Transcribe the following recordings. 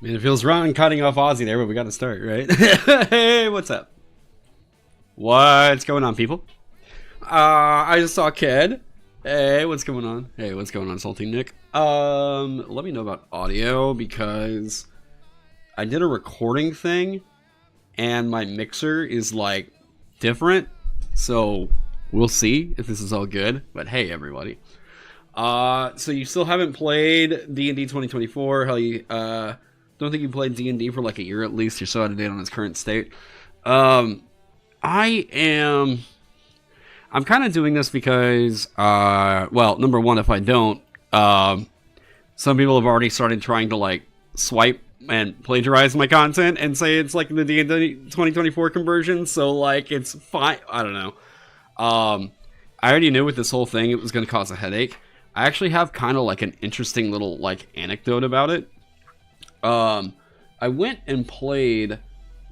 Man, it feels wrong cutting off Ozzy there, but we got to start, right? Hey, what's up? What's going on, people? I just saw Ked. Hey, what's going on? Hey, what's going on, Salty Nick? Let me know about audio, because I did a recording thing, and my mixer is, like, different, so we'll see if this is all good, but hey, everybody. So you still haven't played D&D 2024, hell, you, don't think you played D&D for like a year at least. You're so out of date on its current state. I'm kind of doing this because, well, number one, if I don't, some people have already started trying to like swipe and plagiarize my content and say it's like the D&D 2024 conversion. So like, it's fine. I don't know. I already knew with this whole thing, it was going to cause a headache. I actually have kind of like an interesting little like anecdote about it. I went and played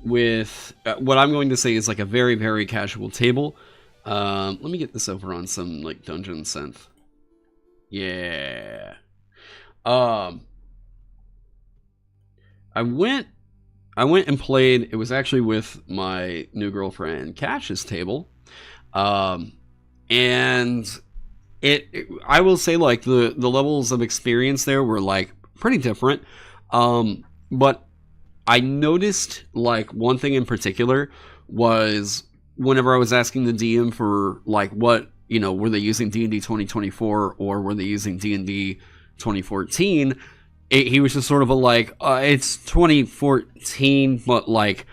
with what I'm going to say is like a very, very casual table. Let me get this over on some like dungeon synth. Yeah. I went and played. It was actually with my new girlfriend Cash's table. And I will say like the levels of experience there were like pretty different. But I noticed like one thing in particular was whenever I was asking the DM for like what, you know, were they using D&D 2024 or were they using D&D 2014? He was just sort of a like, it's 2014, but like,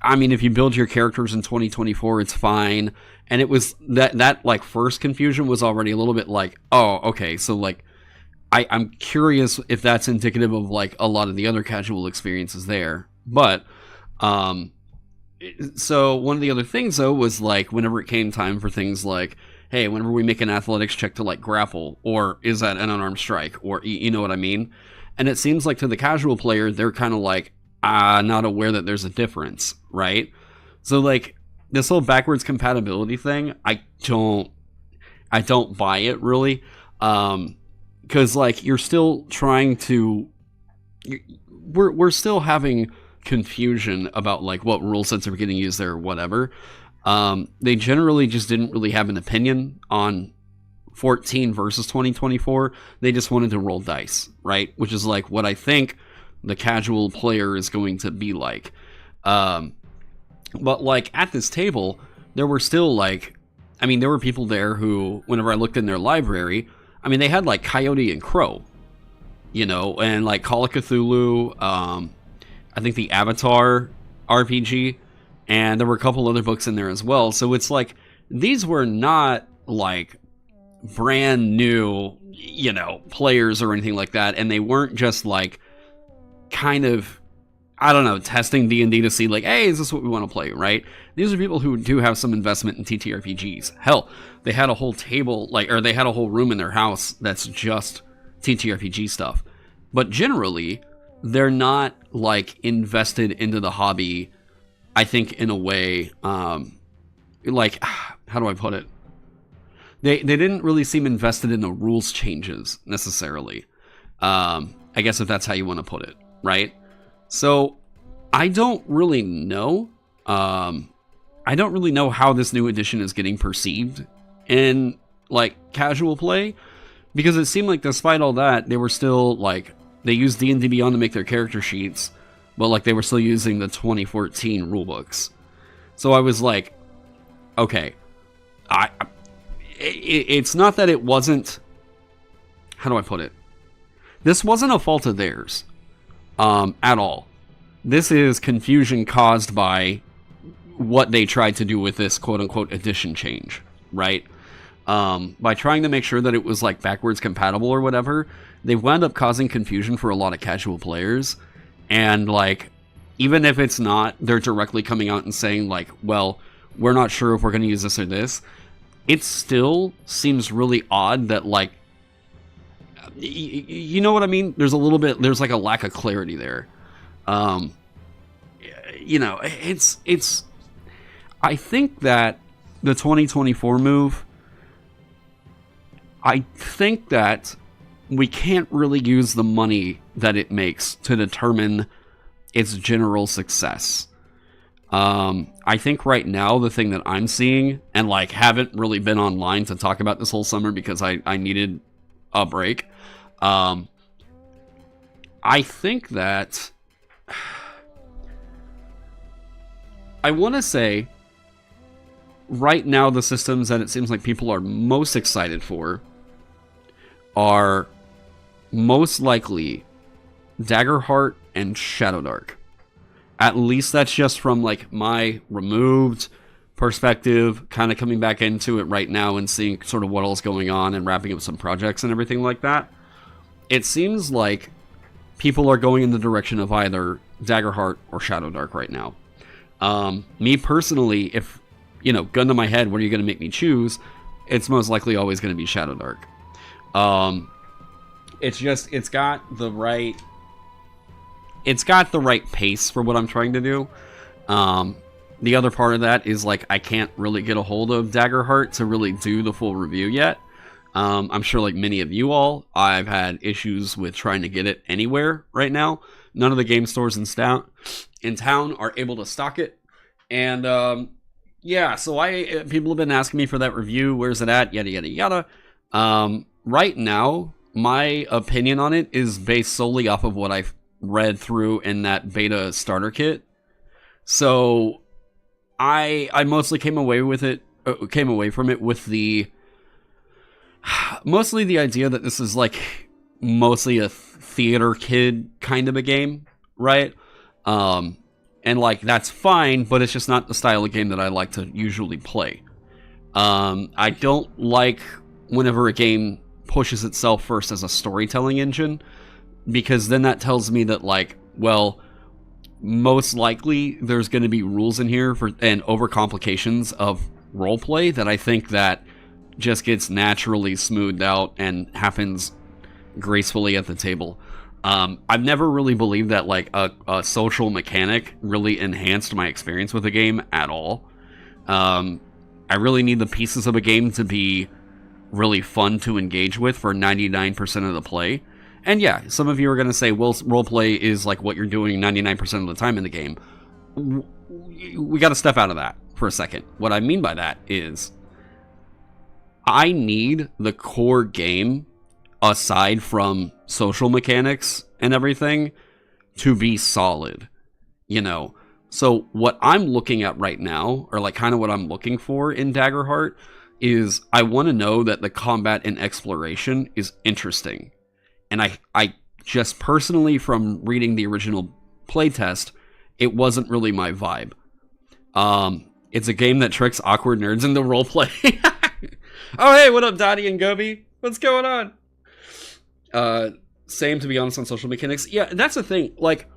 I mean, if you build your characters in 2024, it's fine. And it was that like first confusion was already a little bit like, oh, okay, so like, I'm curious if that's indicative of like a lot of the other casual experiences there. But so one of the other things though was like whenever it came time for things like, hey, whenever we make an athletics check to like grapple, or is that an unarmed strike, or you know what I mean? And it seems like to the casual player, they're kind of like not aware that there's a difference, right? So like this whole backwards compatibility thing, I don't buy it really. Because like you're still trying to, we're still having confusion about like what rule sets are getting used there or whatever. They generally just didn't really have an opinion on 14 versus 2024. They just wanted to roll dice, right? Which is like what I think the casual player is going to be like. But like at this table, there were still like, I mean, there were people there who, whenever I looked in their library, I mean, they had, like, Coyote and Crow, you know, and, like, Call of Cthulhu, I think the Avatar RPG, and there were a couple other books in there as well. So it's like, these were not, like, brand new, you know, players or anything like that, and they weren't just, like, kind of, I don't know, testing D&D to see, like, hey, is this what we want to play, right? These are people who do have some investment in TTRPGs. Hell, they had a whole table, like, or they had a whole room in their house that's just TTRPG stuff. But generally, they're not, like, invested into the hobby, I think, in a way, like, how do I put it? They didn't really seem invested in the rules changes, necessarily. I guess if that's how you want to put it, right? So, I don't really know. I don't really know how this new edition is getting perceived in, like, casual play. Because it seemed like despite all that, they were still, like, they used D&D Beyond to make their character sheets. But, like, they were still using the 2014 rulebooks. So I was like, okay. It's not that it wasn't... How do I put it? This wasn't a fault of theirs. At all. This is confusion caused by what they tried to do with this quote-unquote edition change, right? By trying to make sure that it was like backwards compatible or whatever, they wound up causing confusion for a lot of casual players. And like, even if it's not, they're directly coming out and saying like, well, we're not sure if we're going to use this or this. It still seems really odd that like, you know what I mean? There's like a lack of clarity there. You know, I think that the 2024 move, I think that we can't really use the money that it makes to determine its general success. I think right now the thing that I'm seeing, and like haven't really been online to talk about this whole summer because I needed a break. I think that I want to say right now the systems that it seems like people are most excited for are most likely Daggerheart and Shadowdark. At least that's just from like my removed perspective, kind of coming back into it right now and seeing sort of what else going on and wrapping up some projects and everything like that. It seems like people are going in the direction of either Daggerheart or Shadowdark right now. Me personally, if, you know, gun to my head, what are you going to make me choose? It's most likely always going to be Shadowdark. It's got the right pace for what I'm trying to do. The other part of that is like I can't really get a hold of Daggerheart to really do the full review yet. I'm sure like many of you all, I've had issues with trying to get it anywhere right now. None of the game stores in town are able to stock it. And yeah, so people have been asking me for that review. Where's it at? Yada, yada, yada. Right now, my opinion on it is based solely off of what I've read through in that beta starter kit. So I mostly came away from it with mostly the idea that this is like mostly a theater kid kind of a game, right? And like that's fine, but it's just not the style of game that I like to usually play. I don't like whenever a game pushes itself first as a storytelling engine, because then that tells me that like, well, most likely there's going to be rules in here and overcomplications of roleplay that I think that just gets naturally smoothed out and happens gracefully at the table. I've never really believed that like a social mechanic really enhanced my experience with a game at all. I really need the pieces of a game to be really fun to engage with for 99% of the play. And yeah, some of you are going to say, well, roleplay is like what you're doing 99% of the time in the game. We got to step out of that for a second. What I mean by that is I need the core game, aside from social mechanics and everything, to be solid, you know? So what I'm looking at right now, or like kind of what I'm looking for in Daggerheart, is I want to know that the combat and exploration is interesting. And I just personally, from reading the original playtest, it wasn't really my vibe. It's a game that tricks awkward nerds into roleplay. Oh, hey, what up, Dottie and Gobi? What's going on? Same, to be honest, on social mechanics. Yeah, that's the thing. Like,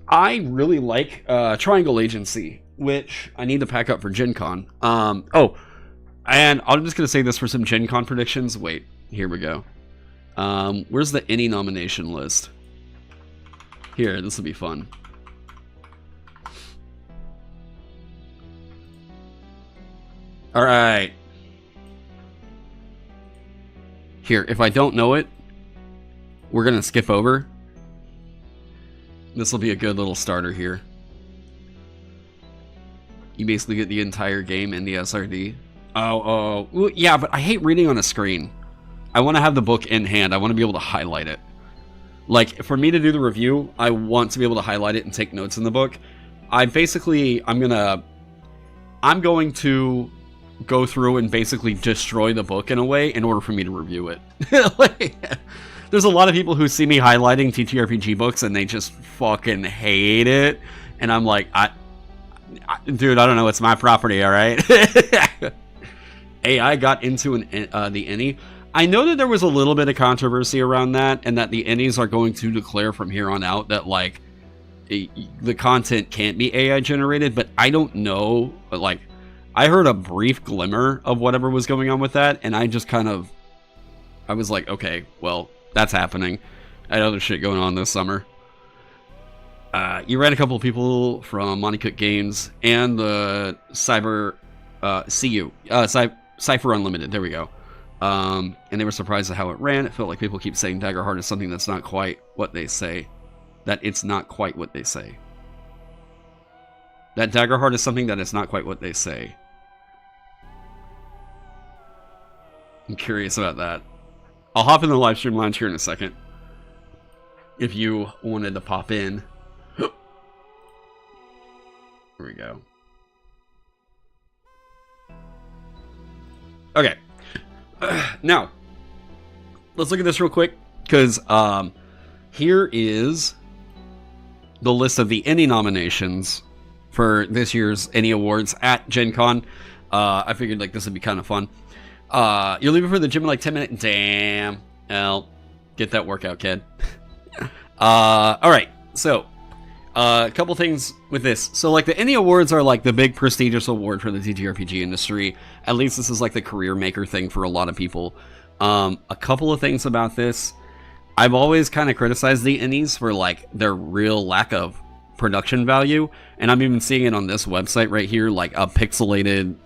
I really like Triangle Agency, which I need to pack up for Gen Con. Oh, and I'm just going to say this for some Gen Con predictions. Wait, here we go. Where's the ENnie nomination list? Here, this will be fun. All right. Here, if I don't know it, we're going to skip over. This will be a good little starter here. You basically get the entire game in the SRD. Oh, yeah, but I hate reading on a screen. I want to have the book in hand. I want to be able to highlight it. Like, for me to do the review, I want to be able to highlight it and take notes in the book. I'm going to go through and basically destroy the book in a way in order for me to review it. Like, there's a lot of people who see me highlighting TTRPG books and they just fucking hate it. And I'm like, dude, I don't know. It's my property, all right? Hey, I got into the ENnie. I know that there was a little bit of controversy around that, and that the ENnies are going to declare from here on out that, like, the content can't be AI generated, but I don't know. But, like, I heard a brief glimmer of whatever was going on with that, and I just kind of, I was like, okay, well, that's happening. I had other shit going on this summer. You ran a couple of people from Monty Cook Games and the Cypher Unlimited. There we go. And they were surprised at how it ran. It felt like people keep saying Daggerheart is something that's not quite what they say. That it's not quite what they say. That Daggerheart is something that is not quite what they say. I'm curious about that. I'll hop in the live stream lounge here in a second. If you wanted to pop in. Here we go. Okay. Now, let's look at this real quick. Because here is the list of the ENnie nominations for this year's ENnie Awards at Gen Con. I figured like this would be kind of fun. You're leaving for the gym in like 10 minutes. Damn. Well, get that workout, kid. Alright, so a couple things with this. So like the ENnie Awards are like the big prestigious award for the TTRPG industry. At least this is like the career maker thing for a lot of people. A couple of things about this. I've always kind of criticized the ENnies for like their real lack of production value. And I'm even seeing it on this website right here, like a pixelated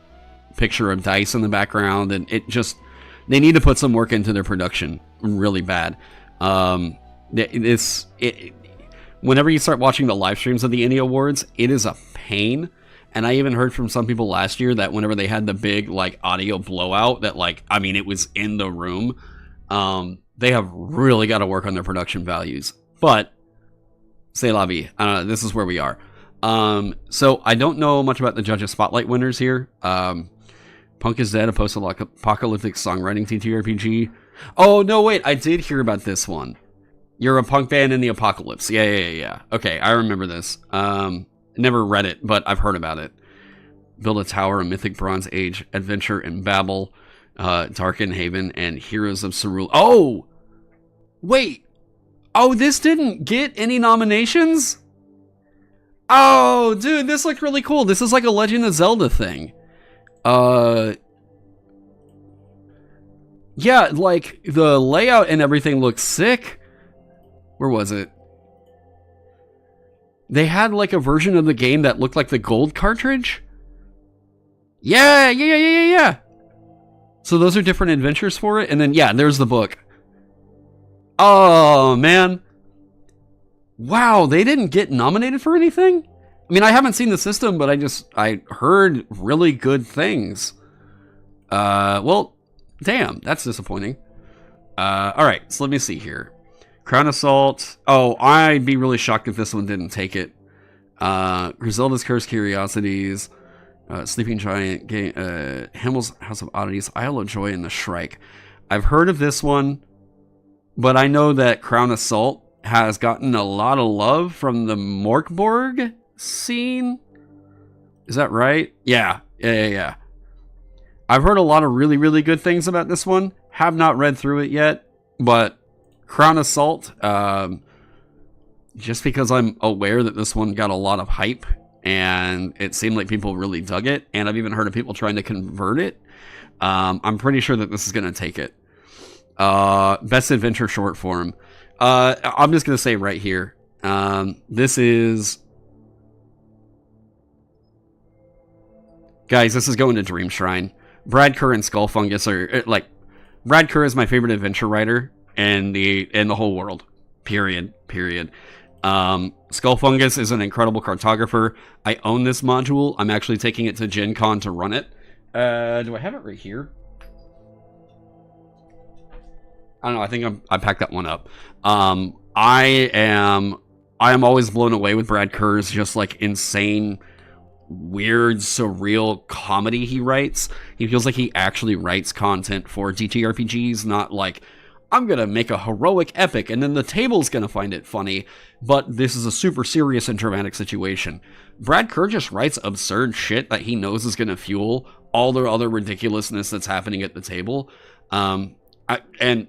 picture of dice in the background. And it just, they need to put some work into their production really bad. Whenever you start watching the live streams of the ENnie Awards, it is a pain. And I even heard from some people last year that whenever they had the big like audio blowout, that like, I mean, it was in the room. They have really got to work on their production values. But c'est la vie. This is where we are. So I don't know much about the Judges Spotlight winners here. Punk is Dead, a post-apocalyptic songwriting TTRPG. Oh, no, wait. I did hear about this one. You're a punk band in the apocalypse. Yeah. Okay, I remember this. Never read it, but I've heard about it. Build a Tower, a Mythic Bronze Age adventure in Babel, Darken Haven, and Heroes of Cerule. Oh! Wait! Oh, this didn't get any nominations? Oh, dude, this looked really cool. This is like a Legend of Zelda thing. Yeah, like, the layout and everything looks sick. Where was it? They had like a version of the game that looked like the gold cartridge? Yeah. So those are different adventures for it. And then, yeah, there's the book. Oh, man. Wow, they didn't get nominated for anything? I mean, I haven't seen the system, but I heard really good things. Well, damn, that's disappointing. Alright, so let me see here. Crown Assault. Oh, I'd be really shocked if this one didn't take it. Griselda's Cursed Curiosities. Sleeping Giant game. Himmel's House of Oddities. Isle of Joy and the Shrike. I've heard of this one, but I know that Crown Assault has gotten a lot of love from the Morkborg scene. Is that right? Yeah. I've heard a lot of really, really good things about this one. Have not read through it yet, but Crown Assault, just because I'm aware that this one got a lot of hype and it seemed like people really dug it, and I've even heard of people trying to convert it, I'm pretty sure that this is going to take it. Best Adventure Short Form. I'm just going to say right here, this is... Guys, this is going to Dream Shrine. Brad Kerr and Skull Fungus are, like, Brad Kerr is my favorite adventure writer in the whole world. Period. Skull Fungus is an incredible cartographer. I own this module. I'm actually taking it to Gen Con to run it. Do I have it right here? I don't know. I think I packed that one up. I am always blown away with Brad Kerr's just like insane, weird, surreal comedy he writes. He feels like he actually writes content for TTRPGs, not like, I'm going to make a heroic epic and then the table's going to find it funny, but this is a super serious and dramatic situation. Brad Kerr just writes absurd shit that he knows is going to fuel all the other ridiculousness that's happening at the table. I'm going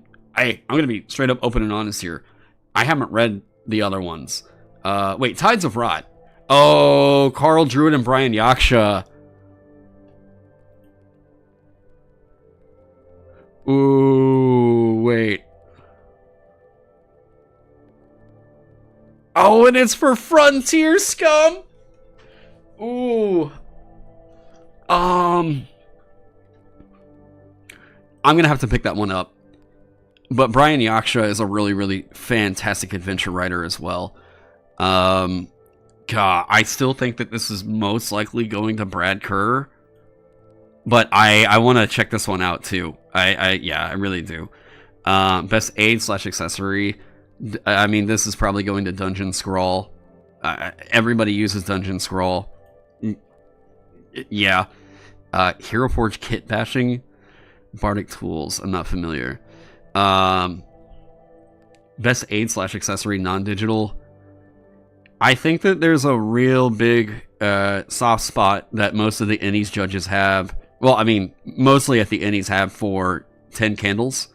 to be straight up open and honest here. I haven't read the other ones. Wait, Tides of Rot. Oh, Carl Druid and Brian Yaksha. Ooh, wait. Oh, and it's for Frontier Scum? Ooh. I'm I'm going to have to pick that one up. But Brian Yaksha is a really, really fantastic adventure writer as well. God, I still think that this is most likely going to Brad Kerr. But I want to check this one out too. I really do. Best aid/accessory. I mean, this is probably going to Dungeon Scrawl. Everybody uses Dungeon Scrawl. Yeah. Hero Forge kit bashing. Bardic tools. I'm not familiar. Best aid/accessory non-digital. I think that there's a real big soft spot that most of the ENnie's judges have. Well, I mean, mostly at the ENnie's have for 10 candles.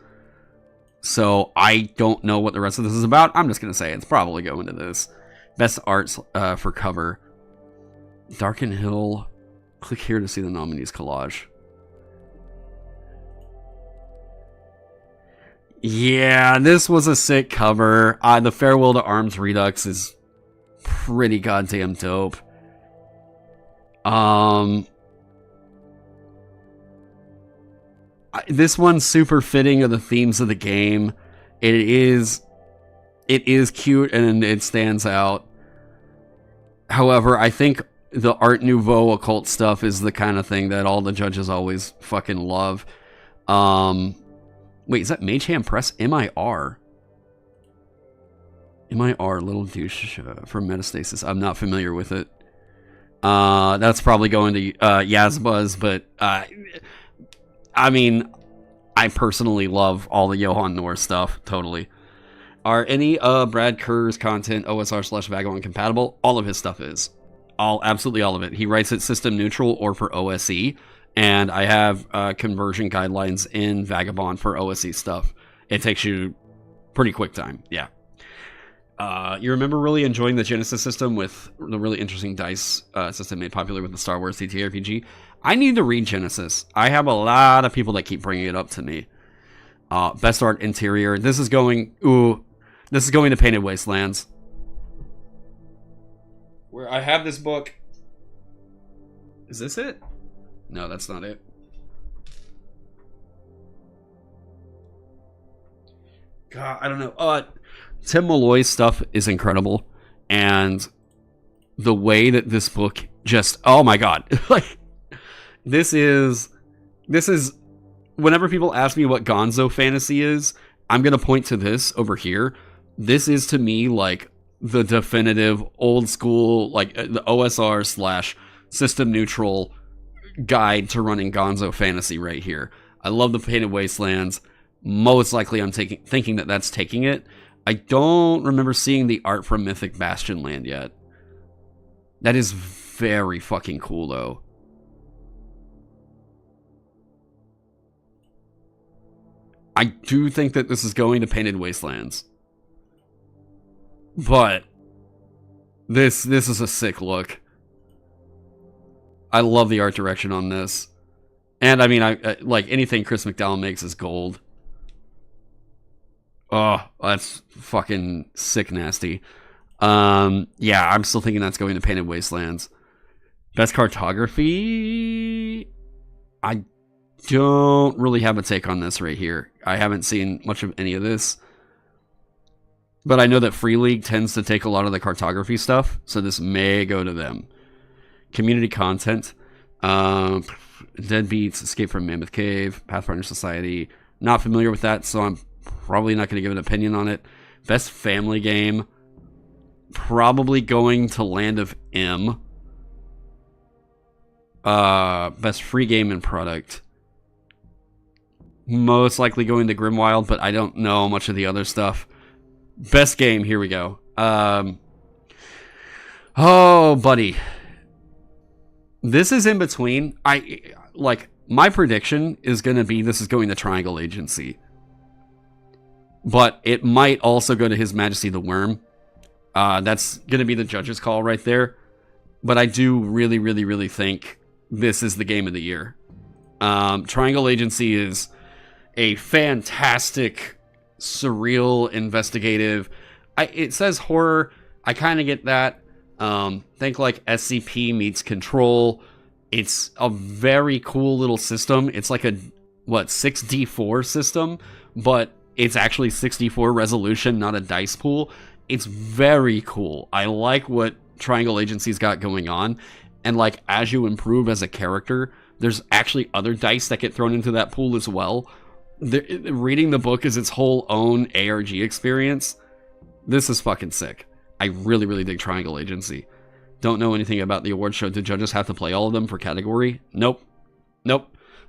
So I don't know what the rest of this is about. I'm just going to say it's probably going to this. Best arts for cover. Darken Hill. Click here to see the nominees collage. Yeah, this was a sick cover. The Farewell to Arms Redux is pretty goddamn dope. This one's super fitting of the themes of the game. It is cute and it stands out. However, I think the Art Nouveau occult stuff is the kind of thing that all the judges always fucking love. Wait, is that Mage Hand Press? MIR. MIR, Little Douche from Metastasis. I'm not familiar with it. That's probably going to Yazbuzz, but I mean, I personally love all the Johan Noor stuff, totally. Are any Brad Kerr's content OSR/Vagabond compatible? All of his stuff is. Absolutely all of it. He writes it system neutral or for OSE, and I have conversion guidelines in Vagabond for OSE stuff. It takes you pretty quick time, yeah. You remember really enjoying the Genesis system with the really interesting dice system made popular with the Star Wars TTRPG? I need to read Genesis. I have a lot of people that keep bringing it up to me. Best art interior. This is going to Painted Wastelands. Where I have this book. Is this it? No, that's not it. God, I don't know. Tim Malloy's stuff is incredible, and the way that this book just, oh my god, like this is whenever people ask me what Gonzo fantasy is, I'm gonna point to this over here. This is to me like the definitive old school, like the OSR/ system neutral guide to running Gonzo fantasy right here. I love the Painted Wastelands. Most likely I'm thinking that that's taking it. I don't remember seeing the art from Mythic Bastion Land yet. That is very fucking cool, though. I do think that this is going to Painted Wastelands. But this is a sick look. I love the art direction on this. And I mean, I like anything Chris McDowell makes is gold. Oh, that's fucking sick nasty. Yeah, I'm still thinking that's going to Painted Wastelands. Best cartography? I don't really have a take on this right here. I haven't seen much of any of this. But I know that Free League tends to take a lot of the cartography stuff, so this may go to them. Community content. Deadbeats, Escape from Mammoth Cave, Pathfinder Society. Not familiar with that, so I'm probably not going to give an opinion on it. Best family game. Probably going to Land of M. Best free game and product. Most likely going to Grimwild, but I don't know much of the other stuff. Best game, here we go. Oh, buddy. This is in between. My prediction is going to be this is going to Triangle Agency. But it might also go to His Majesty the Worm. That's going to be the judge's call right there. But I do really, really, really think this is the game of the year. Triangle Agency is a fantastic, surreal, investigative. It says horror. I kind of get that. Think like SCP meets Control. It's a very cool little system. It's like 6d4 system, but it's actually 64 resolution, not a dice pool. It's very cool. I like what Triangle Agency's got going on, and like as you improve as a character, there's actually other dice that get thrown into that pool as well. Reading the book is its whole own ARG experience. This is fucking sick. I really, really dig Triangle Agency. Don't know anything about the award show. Did judges have to play all of them for category? Nope.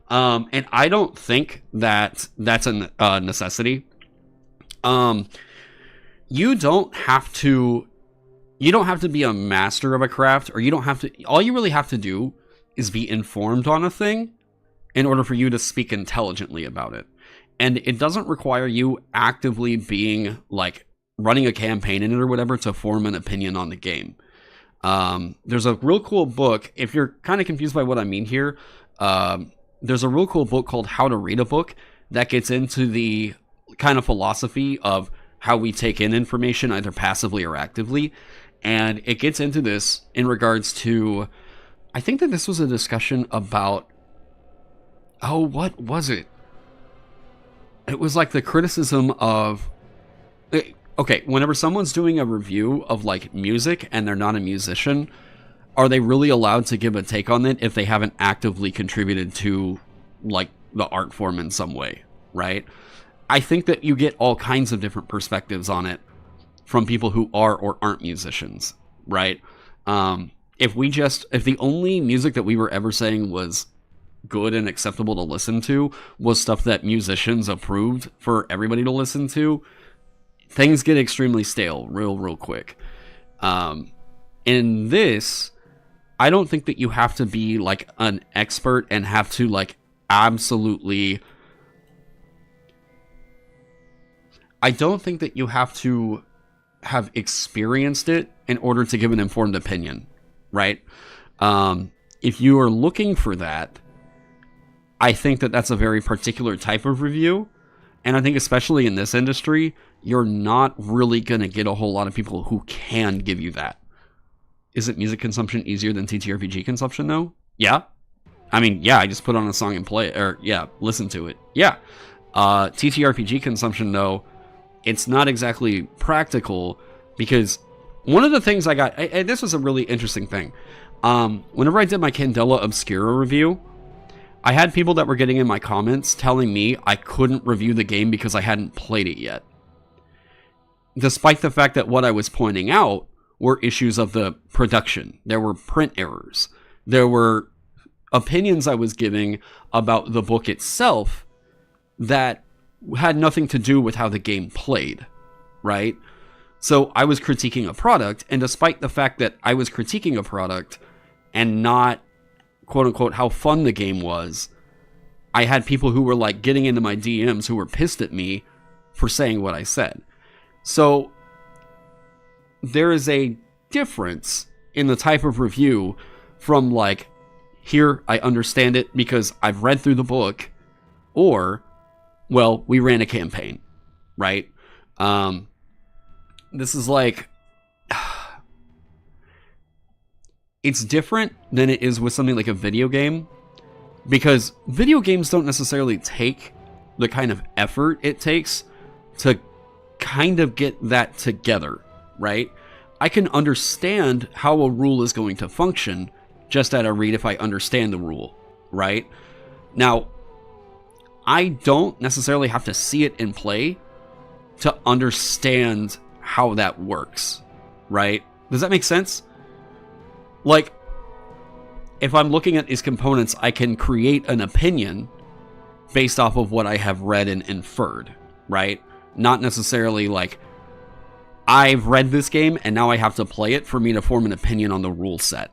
And I don't think that that's a necessity. You don't have to be a master of a craft, or all you really have to do is be informed on a thing in order for you to speak intelligently about it. And it doesn't require you actively being like running a campaign in it or whatever to form an opinion on the game. There's a real cool book. If you're kind of confused by what I mean here, there's a real cool book called How to Read a Book that gets into the kind of philosophy of how we take in information, either passively or actively. And it gets into this in regards to, I think that this was a discussion about, what was it? It was like the criticism of, okay, whenever someone's doing a review of like music and they're not a musician, are they really allowed to give a take on it if they haven't actively contributed to like the art form in some way, right? I think that you get all kinds of different perspectives on it from people who are or aren't musicians, right? If the only music that we were ever saying was good and acceptable to listen to was stuff that musicians approved for everybody to listen to, things get extremely stale real quick. In this, I don't think that you have to be like an expert and have to like absolutely... I don't think that you have to have experienced it in order to give an informed opinion, right? If you are looking for that, I think that that's a very particular type of review. And I think especially in this industry, you're not really going to get a whole lot of people who can give you that. Isn't music consumption easier than TTRPG consumption, though? Yeah. I mean, yeah, I just put on a song and play it, or yeah, listen to it. Yeah. TTRPG consumption, though, it's not exactly practical, because one of the things I got, and this was a really interesting thing. Whenever I did my Candela Obscura review, I had people that were getting in my comments telling me I couldn't review the game because I hadn't played it yet. Despite the fact that what I was pointing out were issues of the production. There were print errors. There were opinions I was giving about the book itself that had nothing to do with how the game played, right? So I was critiquing a product, and despite the fact that I was critiquing a product and not, quote-unquote, how fun the game was, I had people who were like getting into my DMs who were pissed at me for saying what I said. So there is a difference in the type of review from like, here, I understand it because I've read through the book, or, well, we ran a campaign, right? This is like, it's different than it is with something like a video game, because video games don't necessarily take the kind of effort it takes to kind of get that together, right? I can understand how a rule is going to function just at a read if I understand the rule, right? Now, I don't necessarily have to see it in play to understand how that works, right? Does that make sense? Like, if I'm looking at these components, I can create an opinion based off of what I have read and inferred, right? Not necessarily like, I've read this game and now I have to play it for me to form an opinion on the rule set.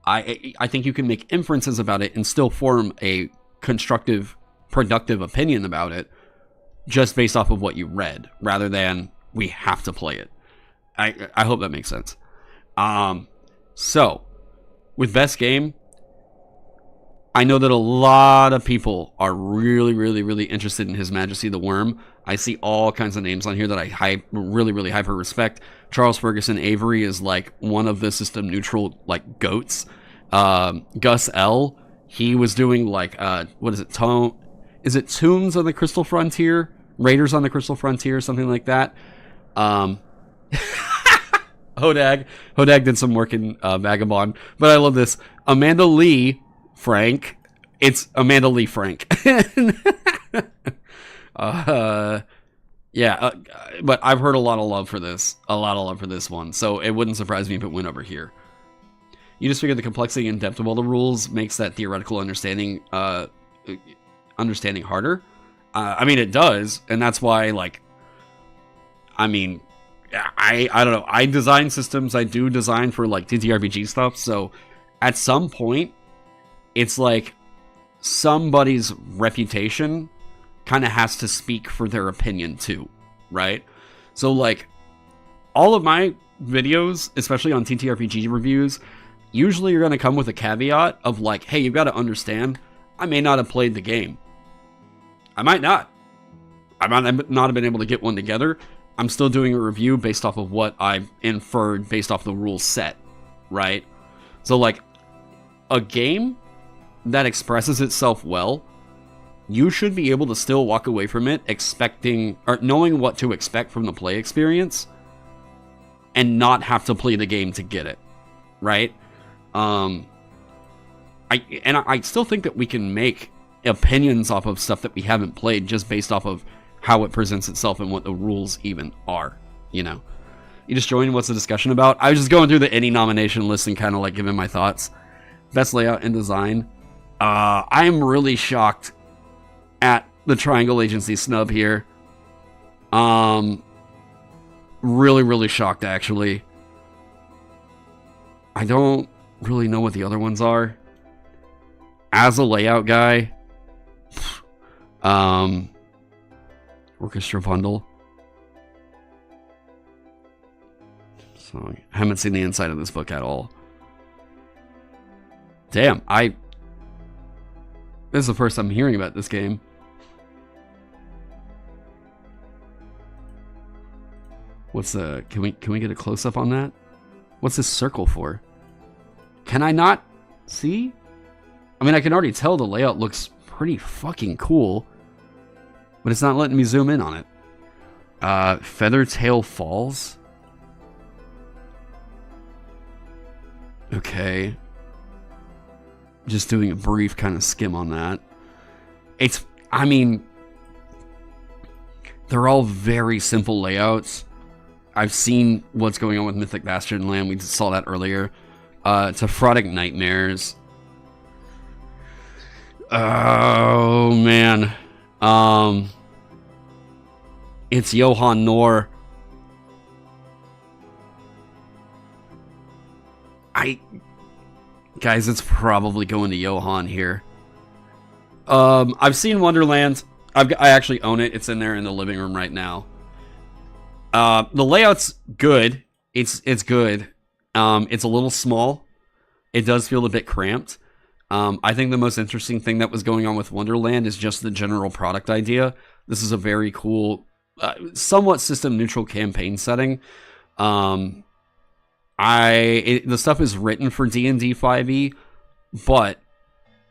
I think you can make inferences about it and still form a constructive, productive opinion about it just based off of what you read, rather than we have to play it. I hope that makes sense. So, with Best Game, I know that a lot of people are really, really, really interested in His Majesty the Worm. I see all kinds of names on here that I really hyper respect. Charles Ferguson Avery is like one of the system neutral like goats. Gus L, he was doing like what is it? is it Tombs on the Crystal Frontier? Raiders on the Crystal Frontier, something like that. Hodag did some work in Vagabond, but I love this. Amanda Lee Frank. It's Amanda Lee Frank. But I've heard a lot of love for this. A lot of love for this one. So it wouldn't surprise me if it went over here. You just figure the complexity and depth of all the rules makes that theoretical understanding harder. I mean, it does, and that's why, like, I mean, I don't know. I design systems. I do design for, like, TTRPG stuff, so at some point, it's like somebody's reputation kind of has to speak for their opinion, too, right? So, like, all of my videos, especially on TTRPG reviews, usually you're going to come with a caveat of, like, hey, you've got to understand, I may not have played the game. I might not. I might not have been able to get one together. I'm still doing a review based off of what I've inferred based off the rule set, right? So, like, a game that expresses itself well, you should be able to still walk away from it expecting, or knowing what to expect from the play experience, and not have to play the game to get it, right? I still think that we can make opinions off of stuff that we haven't played just based off of how it presents itself and what the rules even are, you know? You just joined, what's the discussion about? I was just going through the ENnie nomination list and kind of like giving my thoughts. Best layout and design. I'm really shocked at the Triangle Agency snub here. Really, really shocked, actually. I don't really know what the other ones are. As a layout guy, Orchestra Bundle. So I haven't seen the inside of this book at all. Damn, this is the first I'm hearing about this game. What's the, can we get a close up on that? What's this circle for? Can I not see? I mean, I can already tell the layout looks pretty fucking cool, but it's not letting me zoom in on it. Feathertail Falls. Okay. Just doing a brief kind of skim on that. I mean, they're all very simple layouts. I've seen what's going on with Mythic Bastion Land. We saw that earlier. Tephrotic Nightmares. Oh, man. It's Johan Noor. Guys, it's probably going to Johan here. I've seen Wonderland. I actually own it. It's in there in the living room right now. The layout's good. It's good. It's a little small. It does feel a bit cramped. I think the most interesting thing that was going on with Wonderland is just the general product idea. This is a very cool, somewhat system-neutral campaign setting. The stuff is written for D&D 5e, but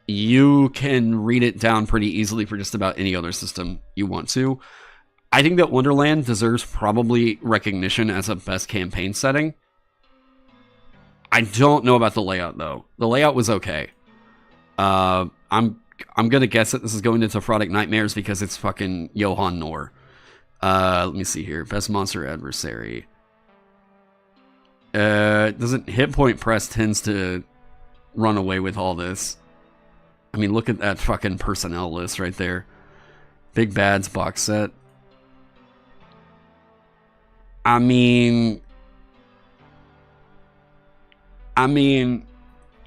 you can read it down pretty easily for just about any other system you want to. I think that Wonderland deserves probably recognition as a best campaign setting. I don't know about the layout, though. The layout was okay. I'm gonna guess that this is going into Tephrotic Nightmares because it's fucking Johan Noor. Let me see here. Best monster adversary. Doesn't Hit Point Press tends to run away with all this. I mean, look at that fucking personnel list right there. Big Bad's box set. I mean,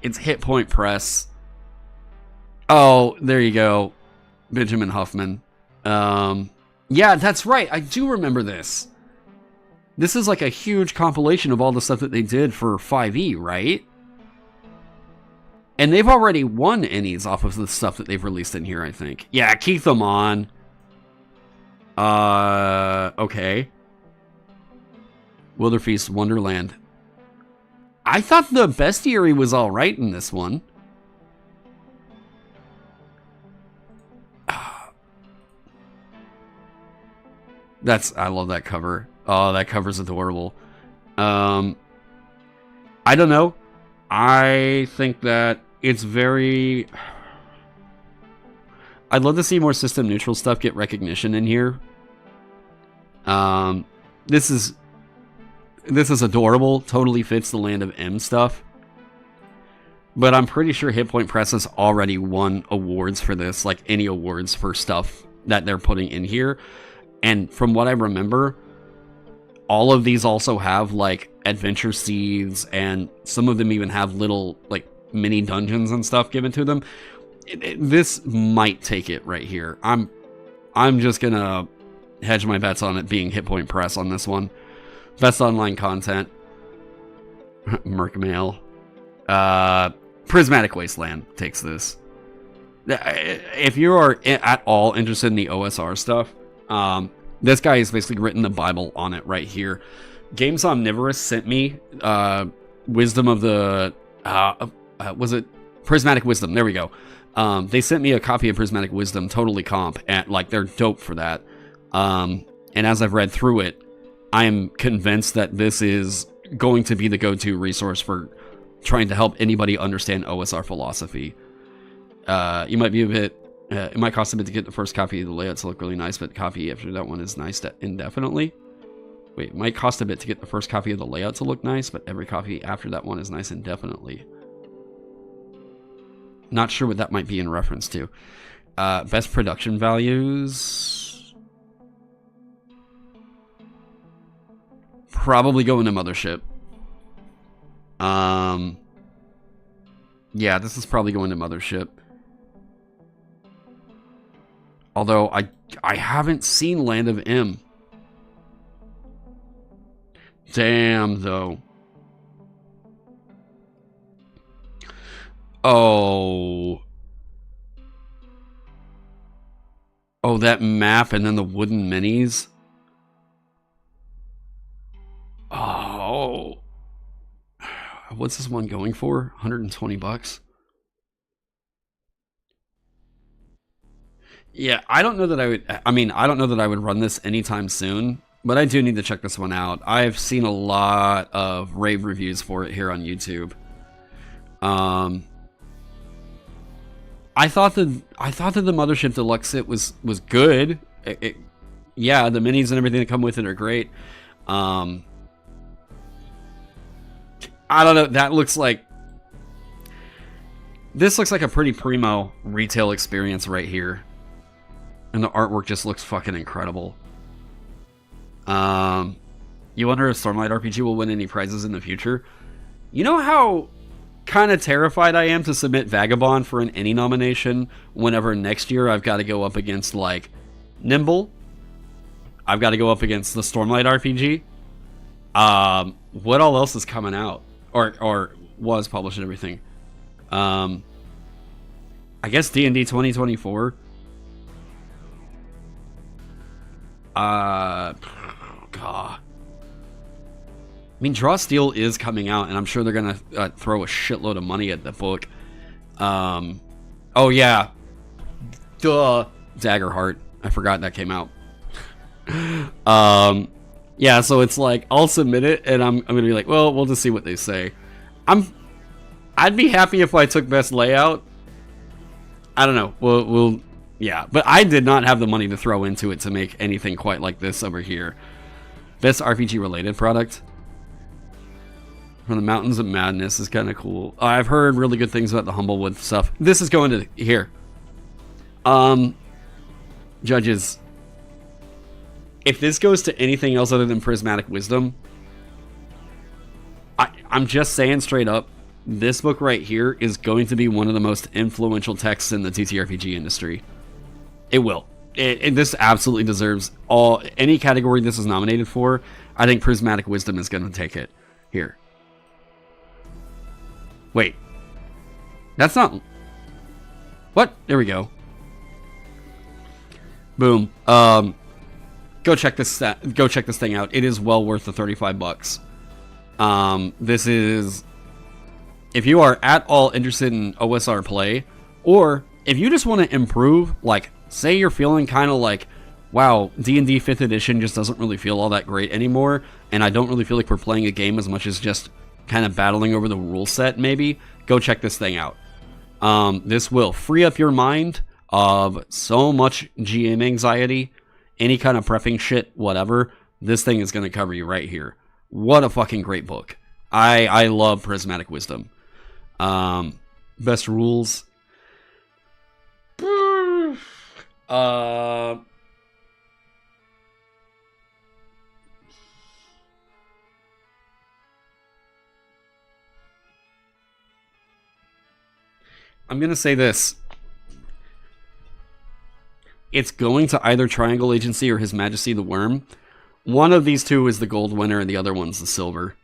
it's Hit Point Press. Oh, there you go. Benjamin Huffman. Yeah, that's right. I do remember this. This is like a huge compilation of all the stuff that they did for 5e, right? And they've already won ENnies off of the stuff that they've released in here, I think. Yeah, keep them on. Okay. Wilderfeast Wonderland. I thought the Bestiary was alright in this one. I love that cover. Oh, that cover's adorable. I don't know. I think that it's very... I'd love to see more system neutral stuff get recognition in here. This is adorable. Totally fits the Land of M stuff. But I'm pretty sure Hit Point Press has already won awards for this, like any awards for stuff that they're putting in here. And from what I remember, all of these also have like adventure seeds, and some of them even have little like mini dungeons and stuff given to them. This might take it right here. I'm just gonna hedge my bets on it being Hit Point Press on this one. Best online content. Merc Mail. Prismatic Wasteland takes this. If you are at all interested in the OSR stuff, this guy has basically written the Bible on it right here. Games Omnivorous sent me Wisdom of the... was it? Prismatic Wisdom. There we go. They sent me a copy of Prismatic Wisdom, totally comp, and like they're dope for that. And as I've read through it, I am convinced that this is going to be the go-to resource for trying to help anybody understand OSR philosophy. You might be a bit... it might cost a bit to get the first copy of the layouts to look really nice, but copy after that one is nice indefinitely. Wait, it might cost a bit to get the first copy of the layout to look nice, but every copy after that one is nice indefinitely. Not sure what that might be in reference to. Best production values... Probably going to Mothership. Yeah, this is probably going to Mothership. Although I haven't seen Land of M. Damn, though. Oh. Oh, that map and then the wooden minis. Oh. What's this one going for? 120 bucks. Yeah, I don't know that I don't know that I would run this anytime soon, but I do need to check this one out. I've seen a lot of rave reviews for it here on YouTube. I thought that the Mothership Deluxe Set was good. Yeah, the minis and everything that come with it are great. I don't know, that looks like... This looks like a pretty primo retail experience right here. And the artwork just looks fucking incredible. You wonder if Stormlight RPG will win any prizes in the future? You know how kind of terrified I am to submit Vagabond for an ENnie nomination whenever next year I've got to go up against, like, Nimble? I've got to go up against the Stormlight RPG? What all else is coming out? Or was published and everything? I guess D&D 2024. God. I mean, Draw Steel is coming out, and I'm sure they're gonna throw a shitload of money at the book. Oh yeah, duh, Daggerheart. I forgot that came out. Yeah, so it's like I'll submit it, and I'm gonna be like, well, we'll just see what they say. I'd be happy if I took best layout. I don't know. We'll yeah, but I did not have the money to throw into it to make anything quite like this over here. Best RPG related product. From the Mountains of Madness is kind of cool. I've heard really good things about the Humblewood stuff. This is going to here. Judges. If this goes to anything else other than Prismatic Wisdom, I'm just saying straight up, this book right here is going to be one of the most influential texts in the TTRPG industry. It will. This absolutely deserves any category this is nominated for. I think Prismatic Wisdom is going to take it. Here. Wait. That's not... What? There we go. Boom. Go check this thing out. It is well worth the 35 bucks. This is... If you are at all interested in OSR play, or if you just want to improve, like, say you're feeling kind of like wow, D&D 5th edition just doesn't really feel all that great anymore, and I don't really feel like we're playing a game as much as just kind of battling over the rule set, maybe, go check this thing out. This will free up your mind of so much GM anxiety, any kind of prepping shit, whatever. This thing is going to cover you right here. What a fucking great book. I love Prismatic Wisdom. Best rules. I'm going to say this. It's going to either Triangle Agency or His Majesty the Worm. One of these two is the gold winner and the other one's the silver.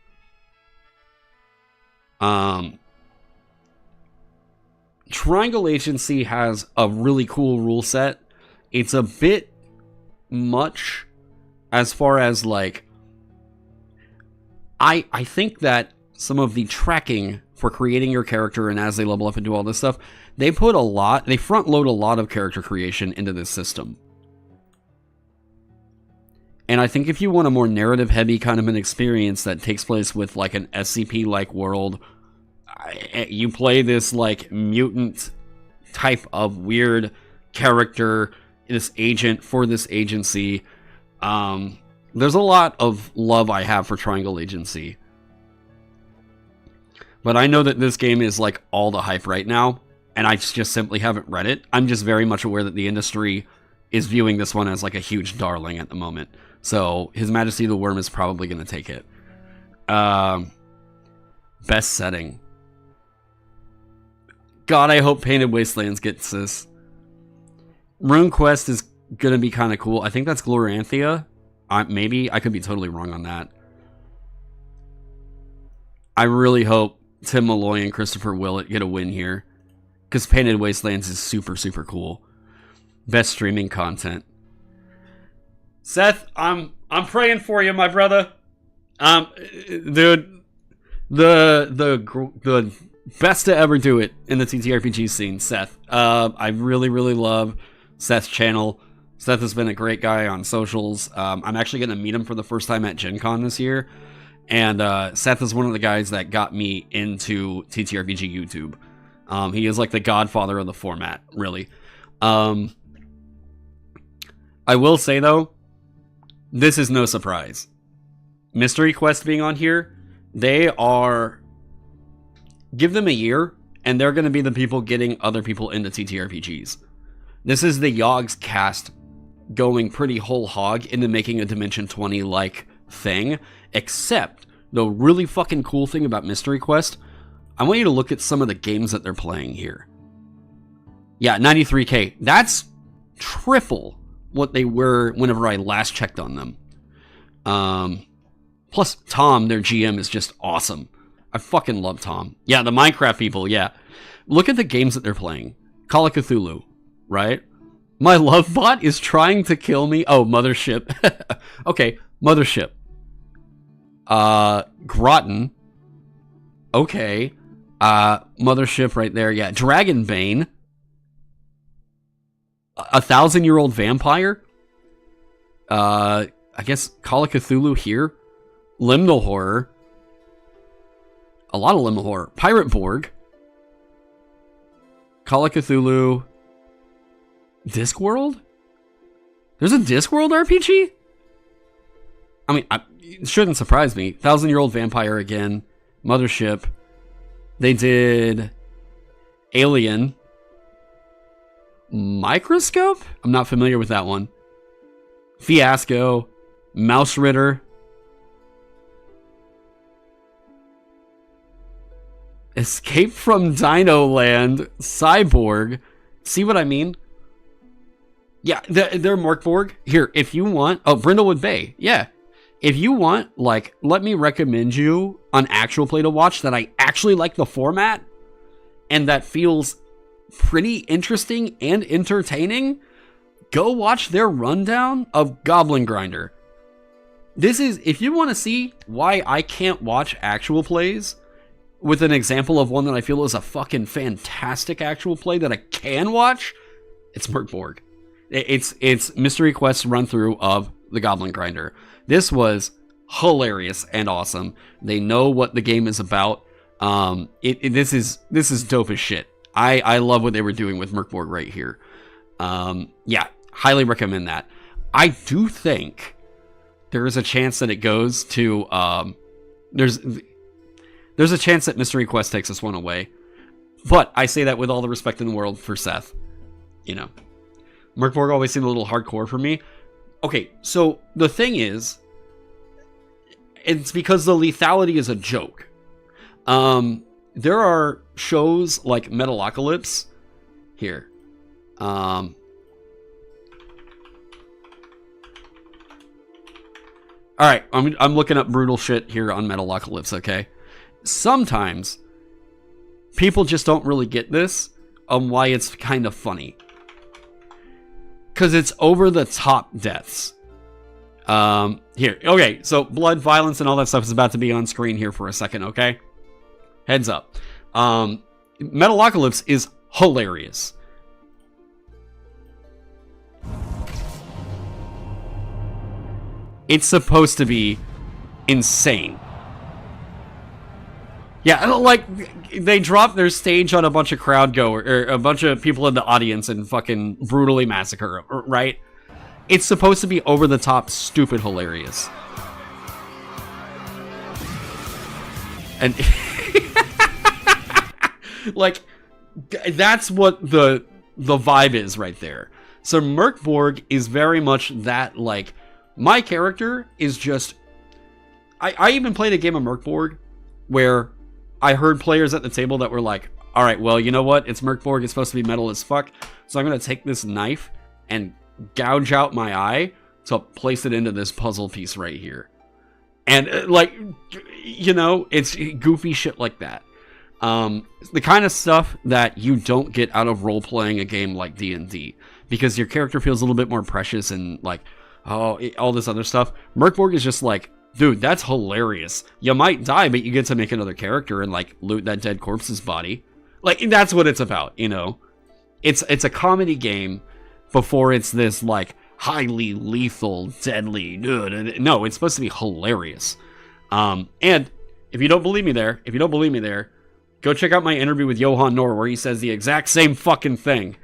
Triangle Agency has a really cool rule set. It's a bit much as far as like... I think that some of the tracking for creating your character and as they level up and do all this stuff, they front load a lot of character creation into this system. And I think if you want a more narrative heavy kind of an experience that takes place with like an SCP like world, you play this like mutant type of weird character, this agent for this agency. There's a lot of love I have for Triangle Agency. But I know that this game is like all the hype right now, and I just simply haven't read it. I'm just very much aware that the industry is viewing this one as like a huge darling at the moment. So His Majesty the Worm is probably going to take it. Best setting. God, I hope Painted Wastelands gets this. Rune Quest is going to be kind of cool. I think that's Gloranthia. Maybe. I could be totally wrong on that. I really hope Tim Malloy and Christopher Willett get a win here, because Painted Wastelands is super, super cool. Best streaming content. Seth, I'm praying for you, my brother. Dude, the best to ever do it in the TTRPG scene, Seth. I really, really love Seth's channel. Seth has been a great guy on socials. I'm actually going to meet him for the first time at Gen Con this year. And Seth is one of the guys that got me into TTRPG YouTube. He is like the godfather of the format, really. I will say, though, this is no surprise. Mystery Quest being on here, they are... Give them a year, and they're going to be the people getting other people into TTRPGs. This is the Yogg's cast going pretty whole hog into making a Dimension 20-like thing, except the really fucking cool thing about Mystery Quest, I want you to look at some of the games that they're playing here. Yeah, 93K. That's triple what they were whenever I last checked on them. Plus, Tom, their GM, is just awesome. I fucking love Tom. Yeah, the Minecraft people, yeah. Look at the games that they're playing. Call of Cthulhu, right? My love bot is trying to kill me. Oh, Mothership. Okay, Mothership. Groton. Okay. Mothership right there, yeah. Dragonbane. 1,000-year-old vampire. I guess Call of Cthulhu here. Liminal Horror. A lot of Liminal Horror. Pirate Borg. Call of Cthulhu. Discworld? There's a Discworld RPG? I mean, it shouldn't surprise me. 1,000-year-old vampire again. Mothership. They did Alien. Microscope? I'm not familiar with that one. Fiasco. Mouse Ritter. Escape from Dino Land. Cyborg. See what I mean? Yeah, they're Morkborg. Here, if you want... Oh, Brindlewood Bay. Yeah. If you want, like, let me recommend you an actual play to watch that I actually like the format and that feels pretty interesting and entertaining, go watch their rundown of Goblin Grinder. This is... If you want to see why I can't watch actual plays with an example of one that I feel is a fucking fantastic actual play that I can watch, it's Morkborg. It's Mystery Quest's run through of the Goblin Grinder. This was hilarious and awesome. They know what the game is about. This is dope as shit. I love what they were doing with Merkborg right here. Yeah, highly recommend that. I do think there is a chance that it goes to there's a chance that Mystery Quest takes this one away. But I say that with all the respect in the world for Seth. You know, Merkborg always seemed a little hardcore for me. Okay, so the thing is, it's because the lethality is a joke. There are shows like Metalocalypse here. All right, I'm looking up brutal shit here on Metalocalypse, okay? Sometimes people just don't really get this on why it's kind of funny. Because it's over-the-top deaths. Here, okay, so blood, violence, and all that stuff is about to be on screen here for a second, okay? Heads up. Metalocalypse is hilarious. It's supposed to be insane. Yeah, like, they drop their stage on a bunch of or a bunch of people in the audience and fucking brutally massacre, right? It's supposed to be over-the-top, stupid hilarious. And... like, that's what the vibe is right there. So Merkborg is very much that, like, my character is just... I even played a game of Merkborg where I heard players at the table that were like, alright, well, you know what? It's Merkborg, it's supposed to be metal as fuck, so I'm going to take this knife and gouge out my eye to place it into this puzzle piece right here. And, like, you know, it's goofy shit like that. The kind of stuff that you don't get out of role-playing a game like D&D, because your character feels a little bit more precious and, like, all this other stuff. Merkborg is just like, dude, that's hilarious. You might die, but you get to make another character and, like, loot that dead corpse's body. Like, that's what it's about, you know? It's a comedy game before it's this, like, highly lethal, deadly... No, it's supposed to be hilarious. And if you don't believe me there, go check out my interview with Johan Nohr, where he says the exact same fucking thing.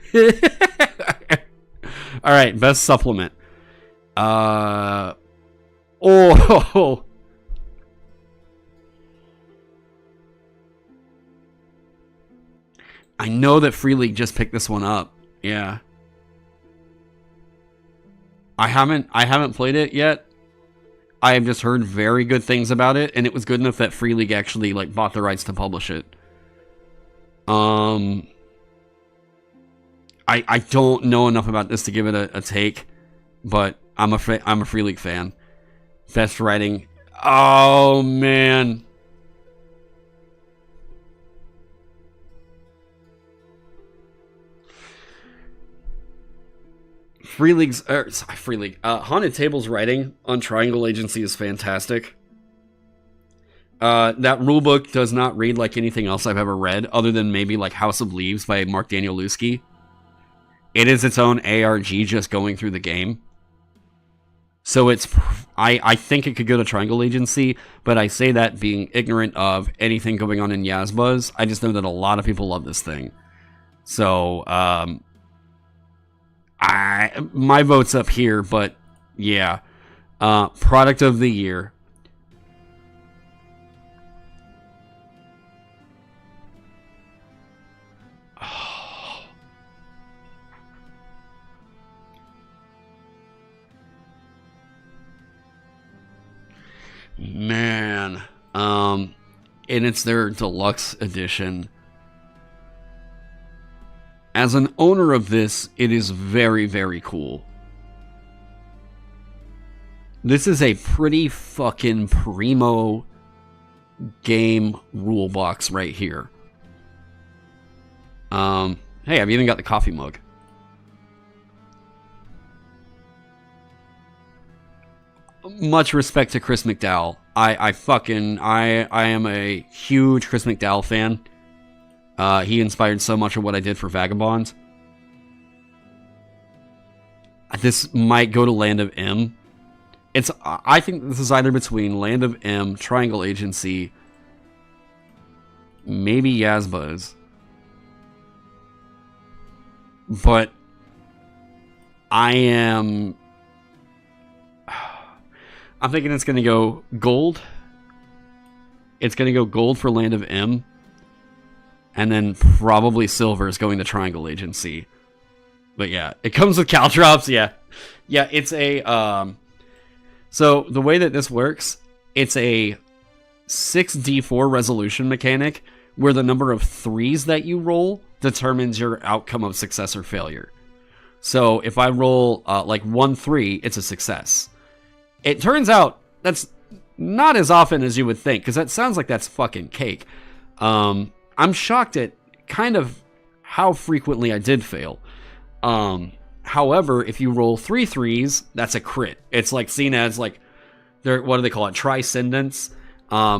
Alright, best supplement. Oh. I know that Free League just picked this one up. Yeah. I haven't played it yet. I have just heard very good things about it, and it was good enough that Free League actually, like, bought the rights to publish it. I don't know enough about this to give it a take, but I'm a Free League fan. Best writing. Oh, man. Haunted Table's writing on Triangle Agency is fantastic. That rulebook does not read like anything else I've ever read, other than maybe like House of Leaves by Mark Danielewski. It is its own ARG just going through the game. So I think it could go to Triangle Agency, but I say that being ignorant of anything going on in Yazbuzz. I just know that a lot of people love this thing. So, my vote's up here, but yeah. Product of the year. Man. And it's their deluxe edition. As an owner of this, it is very, very cool. This is a pretty fucking primo game rule box right here. Hey, I've even got the coffee mug. Much respect to Chris McDowell. I am a huge Chris McDowell fan. He inspired so much of what I did for Vagabond. this might go to Land of M. I think this is either between Land of M, Triangle Agency, maybe Yazbuz. But I'm thinking it's going to go gold. It's going to go gold for Land of M. And then probably silver is going to Triangle Agency. But yeah, it comes with caltrops, yeah. Yeah, it's a... So the way that this works, it's a 6d4 resolution mechanic where the number of 3s that you roll determines your outcome of success or failure. So if I roll like 1 3, it's a success. It turns out that's not as often as you would think, because that sounds like that's fucking cake. I'm shocked at kind of how frequently I did fail. However, if you roll 3 3s, that's a crit. It's like seen as like, what do they call it? Triscendence.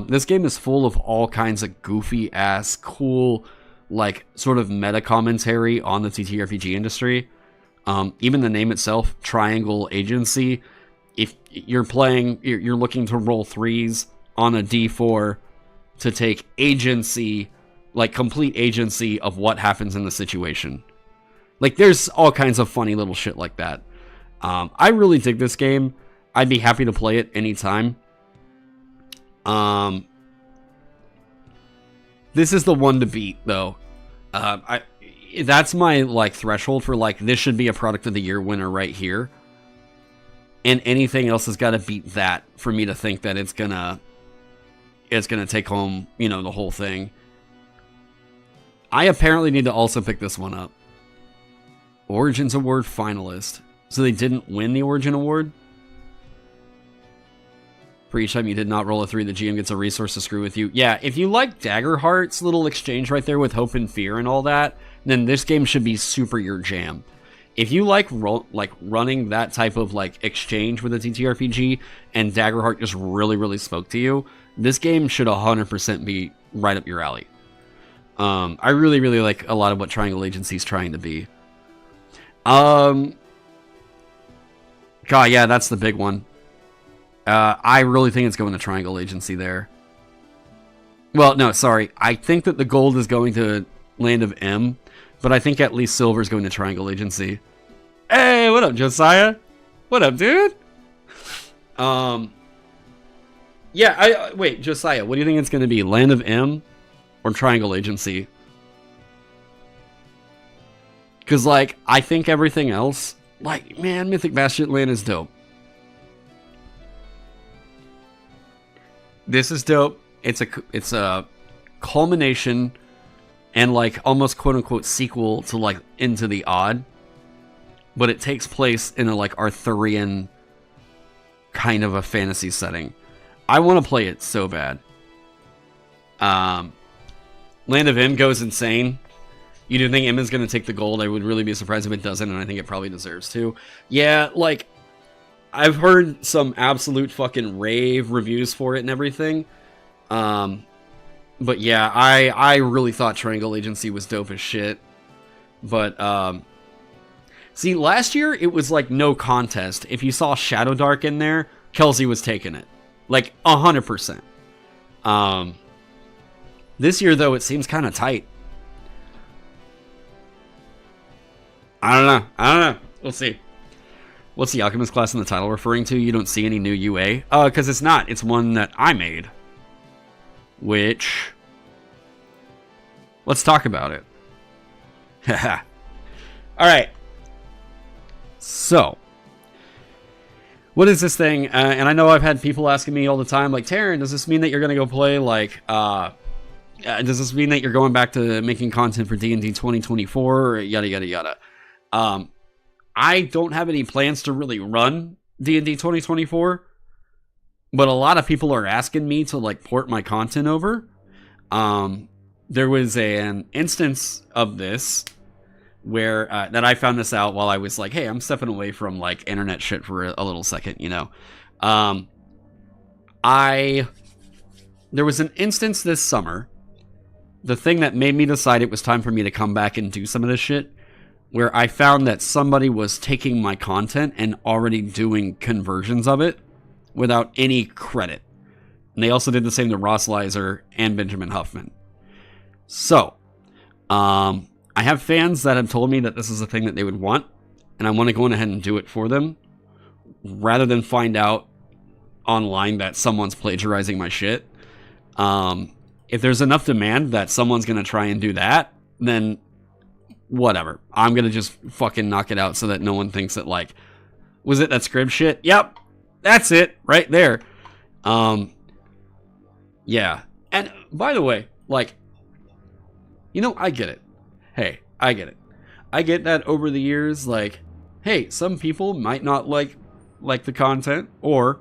This game is full of all kinds of goofy ass, cool, like sort of meta commentary on the TTRPG industry. Even the name itself, Triangle Agency. If you're playing, you're looking to roll 3s on a d4 to take agency, like complete agency of what happens in the situation. Like, there's all kinds of funny little shit like that. I really dig this game. I'd be happy to play it anytime. This is the one to beat, though. That's my, like, threshold for, like, this should be a Product of the Year winner right here. And anything else has got to beat that for me to think that it's gonna take home, you know, the whole thing. I apparently need to also pick this one up. Origins Award finalist. So they didn't win the Origin Award? For each time you did not roll a 3, the GM gets a resource to screw with you. Yeah, if you like Daggerheart's little exchange right there with Hope and Fear and all that, then this game should be super your jam. If you like running that type of like exchange with a TTRPG and Daggerheart just really, really spoke to you, this game should 100% be right up your alley. I really, really like a lot of what Triangle Agency is trying to be. God, yeah, that's the big one. I really think it's going to Triangle Agency there. Well, no, sorry. I think that the gold is going to Land of M, but I think at least silver is going to Triangle Agency. Hey, what up, Josiah? What up, dude? Yeah, wait, Josiah, what do you think it's going to be? Land of M or Triangle Agency? Because, like, I think everything else, like, man, Mythic Bastion Land is dope. This is dope. It's a culmination and, like, almost quote-unquote sequel to, like, Into the Odd. But it takes place in a, like, Arthurian kind of a fantasy setting. I want to play it so bad. Land of M goes insane. You do think Emma's going to take the gold? I would really be surprised if it doesn't, and I think it probably deserves to. Yeah, like, I've heard some absolute fucking rave reviews for it and everything. But yeah, I really thought Triangle Agency was dope as shit. But, see, last year, it was like no contest. If you saw Shadowdark in there, Kelsey was taking it. Like, 100%. This year, though, it seems kind of tight. I don't know. We'll see. What's the Alchemist class in the title referring to? You don't see any new UA? Because it's not. It's one that I made. Which... let's talk about it. Haha. Alright. So. What is this thing? And I know I've had people asking me all the time, like, Taron, does this mean that you're going to go play, like, does this mean that you're going back to making content for D&D 2024? Or yada, yada, yada. I don't have any plans to really run D&D 2024, but a lot of people are asking me to, like, port my content over. There was an instance of this where, that I found this out while I was like, hey, I'm stepping away from, like, internet shit for a little second, you know. There was an instance this summer. The thing that made me decide it was time for me to come back and do some of this shit where I found that somebody was taking my content and already doing conversions of it without any credit. And they also did the same to Ross Leiser and Benjamin Huffman. So, I have fans that have told me that this is a thing that they would want, and I want to go ahead and do it for them, rather than find out online that someone's plagiarizing my shit. If there's enough demand that someone's going to try and do that, then whatever. I'm going to just fucking knock it out so that no one thinks that, like, was it that script shit? Yep. That's it. Right there. Yeah. And by the way, like, you know, I get it. Hey, I get it. I get that over the years, like, hey, some people might not like the content, or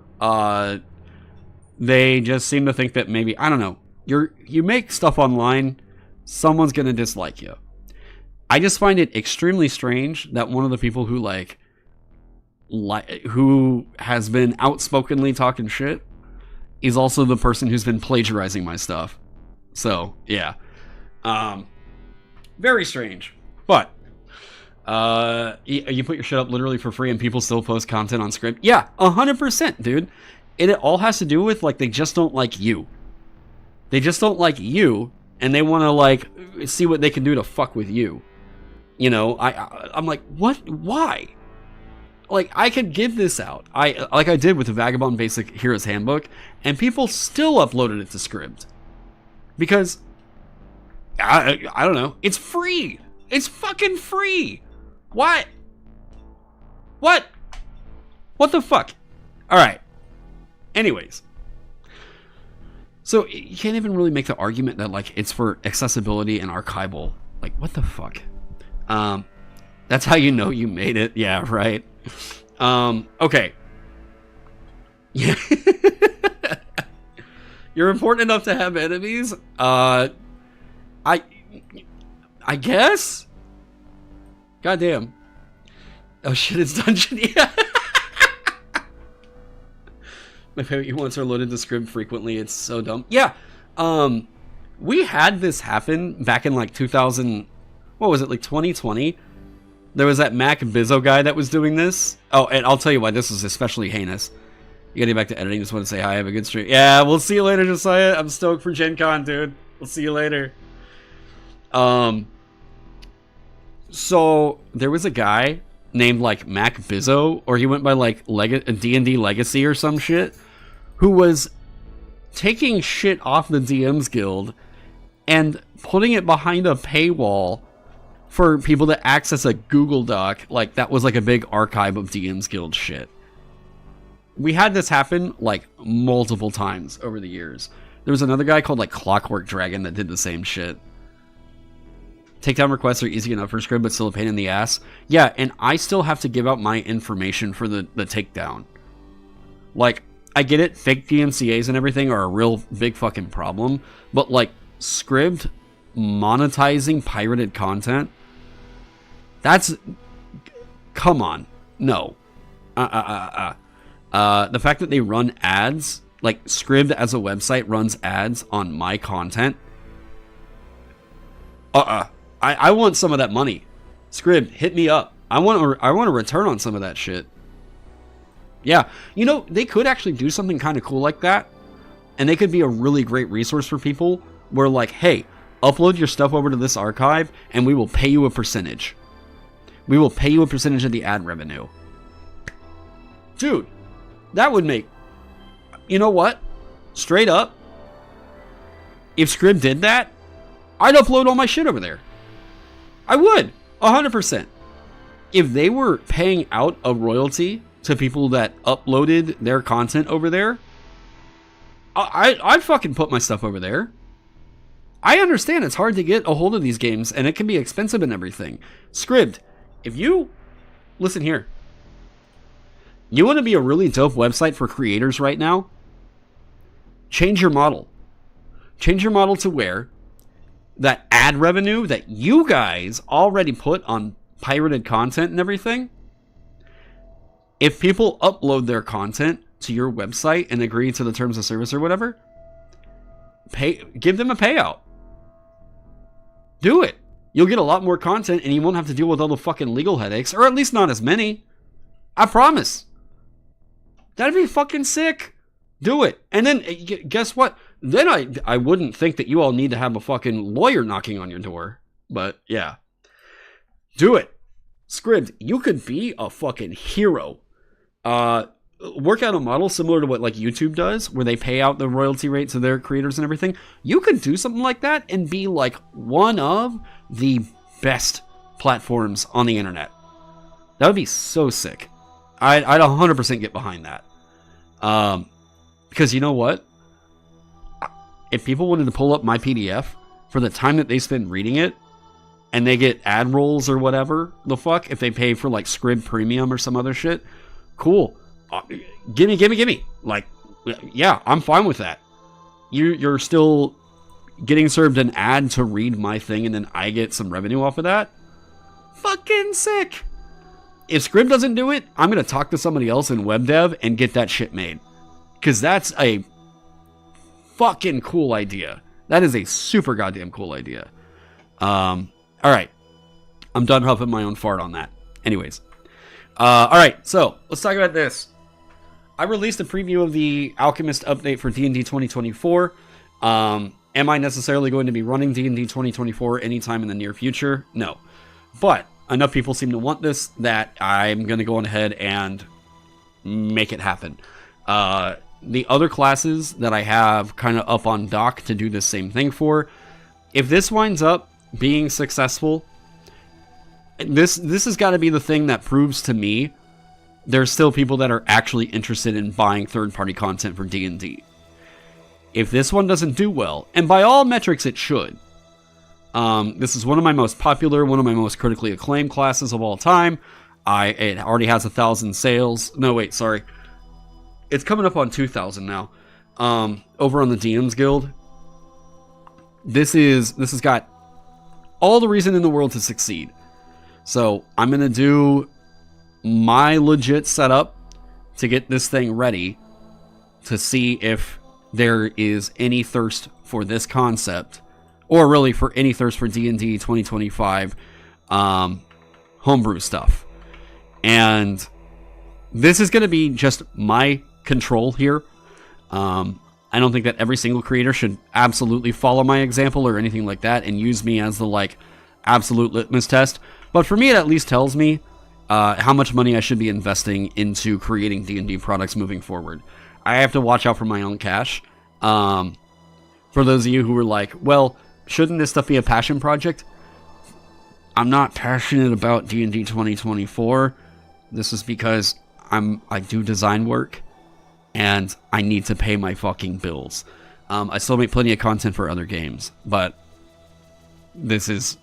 they just seem to think that maybe, I don't know, you make stuff online, someone's going to dislike you. I just find it extremely strange that one of the people who who has been outspokenly talking shit is also the person who's been plagiarizing my stuff. So, yeah. Very strange. But, you put your shit up literally for free and people still post content on script? Yeah, 100%, dude. And it all has to do with, like, they just don't like you. They just don't like you, and they want to, like, see what they can do to fuck with you. You know, I'm like, what? Why? Like, I could give this out. Like I did with the Vagabond Basic Heroes Handbook, and people still uploaded it to Scribd. Because, I don't know, it's free. It's fucking free. What? What? What the fuck? Alright. Anyways. So, you can't even really make the argument that, like, it's for accessibility and archival. Like, what the fuck? That's how you know you made it. Yeah, right. Okay. Yeah. You're important enough to have enemies? I guess? Goddamn. Oh shit, it's dungeon. Yeah. My favorite ones are loaded to script frequently. It's so dumb. Yeah. We had this happen back in like 2000. What was it, like 2020? There was that Mac Bizzo guy that was doing this. Oh, and I'll tell you why this is especially heinous. You gotta get back to editing. Just want to say hi. Have a good stream. Yeah, we'll see you later, Josiah. I'm stoked for Gen Con, dude. We'll see you later. So there was a guy named like Mac Bizzo, or he went by like D&D Legacy or some shit, who was taking shit off the DMs Guild and putting it behind a paywall for people to access a Google Doc. Like, that was like a big archive of DMs Guild shit. We had this happen like multiple times over the years. There was another guy called like Clockwork Dragon that did the same shit. Takedown requests are easy enough for Scribd, but still a pain in the ass. Yeah, and I still have to give out my information for the takedown. Like, I get it, fake DMCAs and everything are a real big fucking problem, but like, Scribd monetizing pirated content? That's... Come on. No. The fact that they run ads, like Scribd as a website runs ads on my content. I want some of that money. Scribd, hit me up. I want a return on some of that shit. Yeah, you know, they could actually do something kind of cool like that, and they could be a really great resource for people where, like, hey, upload your stuff over to this archive, and we will pay you a percentage. We will pay you a percentage of the ad revenue. Dude, that would make... You know what? Straight up, if Scribd did that, I'd upload all my shit over there. I would, 100%. If they were paying out a royalty to people that uploaded their content over there, I'd fucking put my stuff over there. I understand it's hard to get a hold of these games, and it can be expensive and everything. Scribd, if you... Listen here. You want to be a really dope website for creators right now? Change your model. Change your model to where that ad revenue that you guys already put on pirated content and everything, if people upload their content to your website and agree to the terms of service or whatever, give them a payout. Do it. You'll get a lot more content and you won't have to deal with all the fucking legal headaches, or at least not as many. I promise. That'd be fucking sick. Do it. And then, guess what? Then I wouldn't think that you all need to have a fucking lawyer knocking on your door. But, yeah. Do it. Scribd, you could be a fucking hero. Work out a model similar to what, like, YouTube does, where they pay out the royalty rate to their creators and everything. You could do something like that and be, like, one of the best platforms on the internet. That would be so sick. I'd 100% get behind that. Because you know what? If people wanted to pull up my PDF for the time that they spend reading it, and they get ad rolls or whatever the fuck, if they pay for like Scribd Premium or some other shit, cool. Gimme. Like, yeah, I'm fine with that. You're still getting served an ad to read my thing, and then I get some revenue off of that? Fucking sick. If Scribd doesn't do it, I'm going to talk to somebody else in web dev and get that shit made. Because that's a fucking cool idea. That is a super goddamn cool idea. Alright. I'm done huffing my own fart on that. Anyways. Alright, so let's talk about this. I released a preview of the Alchemist update for D&D 2024. Am I necessarily going to be running D&D 2024 anytime in the near future? No. But enough people seem to want this that I'm going to go on ahead and make it happen. The other classes that I have kind of up on dock to do the same thing for, if this winds up being successful, this has got to be the thing that proves to me there's still people that are actually interested in buying third-party content for D&D. If this one doesn't do well, and by all metrics it should, this is one of my most popular, one of my most critically acclaimed classes of all time. It already has 1,000 sales. No, wait, sorry. It's coming up on 2,000 now. Over on the DMs Guild. This has got all the reason in the world to succeed. So I'm going to do my legit setup to get this thing ready to see if there is any thirst for this concept, or really for any thirst for D&D 2025 homebrew stuff. And this is going to be just my control here. I don't think that every single creator should absolutely follow my example or anything like that and use me as the like absolute litmus test. But for me, it at least tells me how much money I should be investing into creating D&D products moving forward. I have to watch out for my own cash. For those of you who were like, well, shouldn't this stuff be a passion project? I'm not passionate about D&D 2024. This is because I do design work and I need to pay my fucking bills. I still make plenty of content for other games, but this is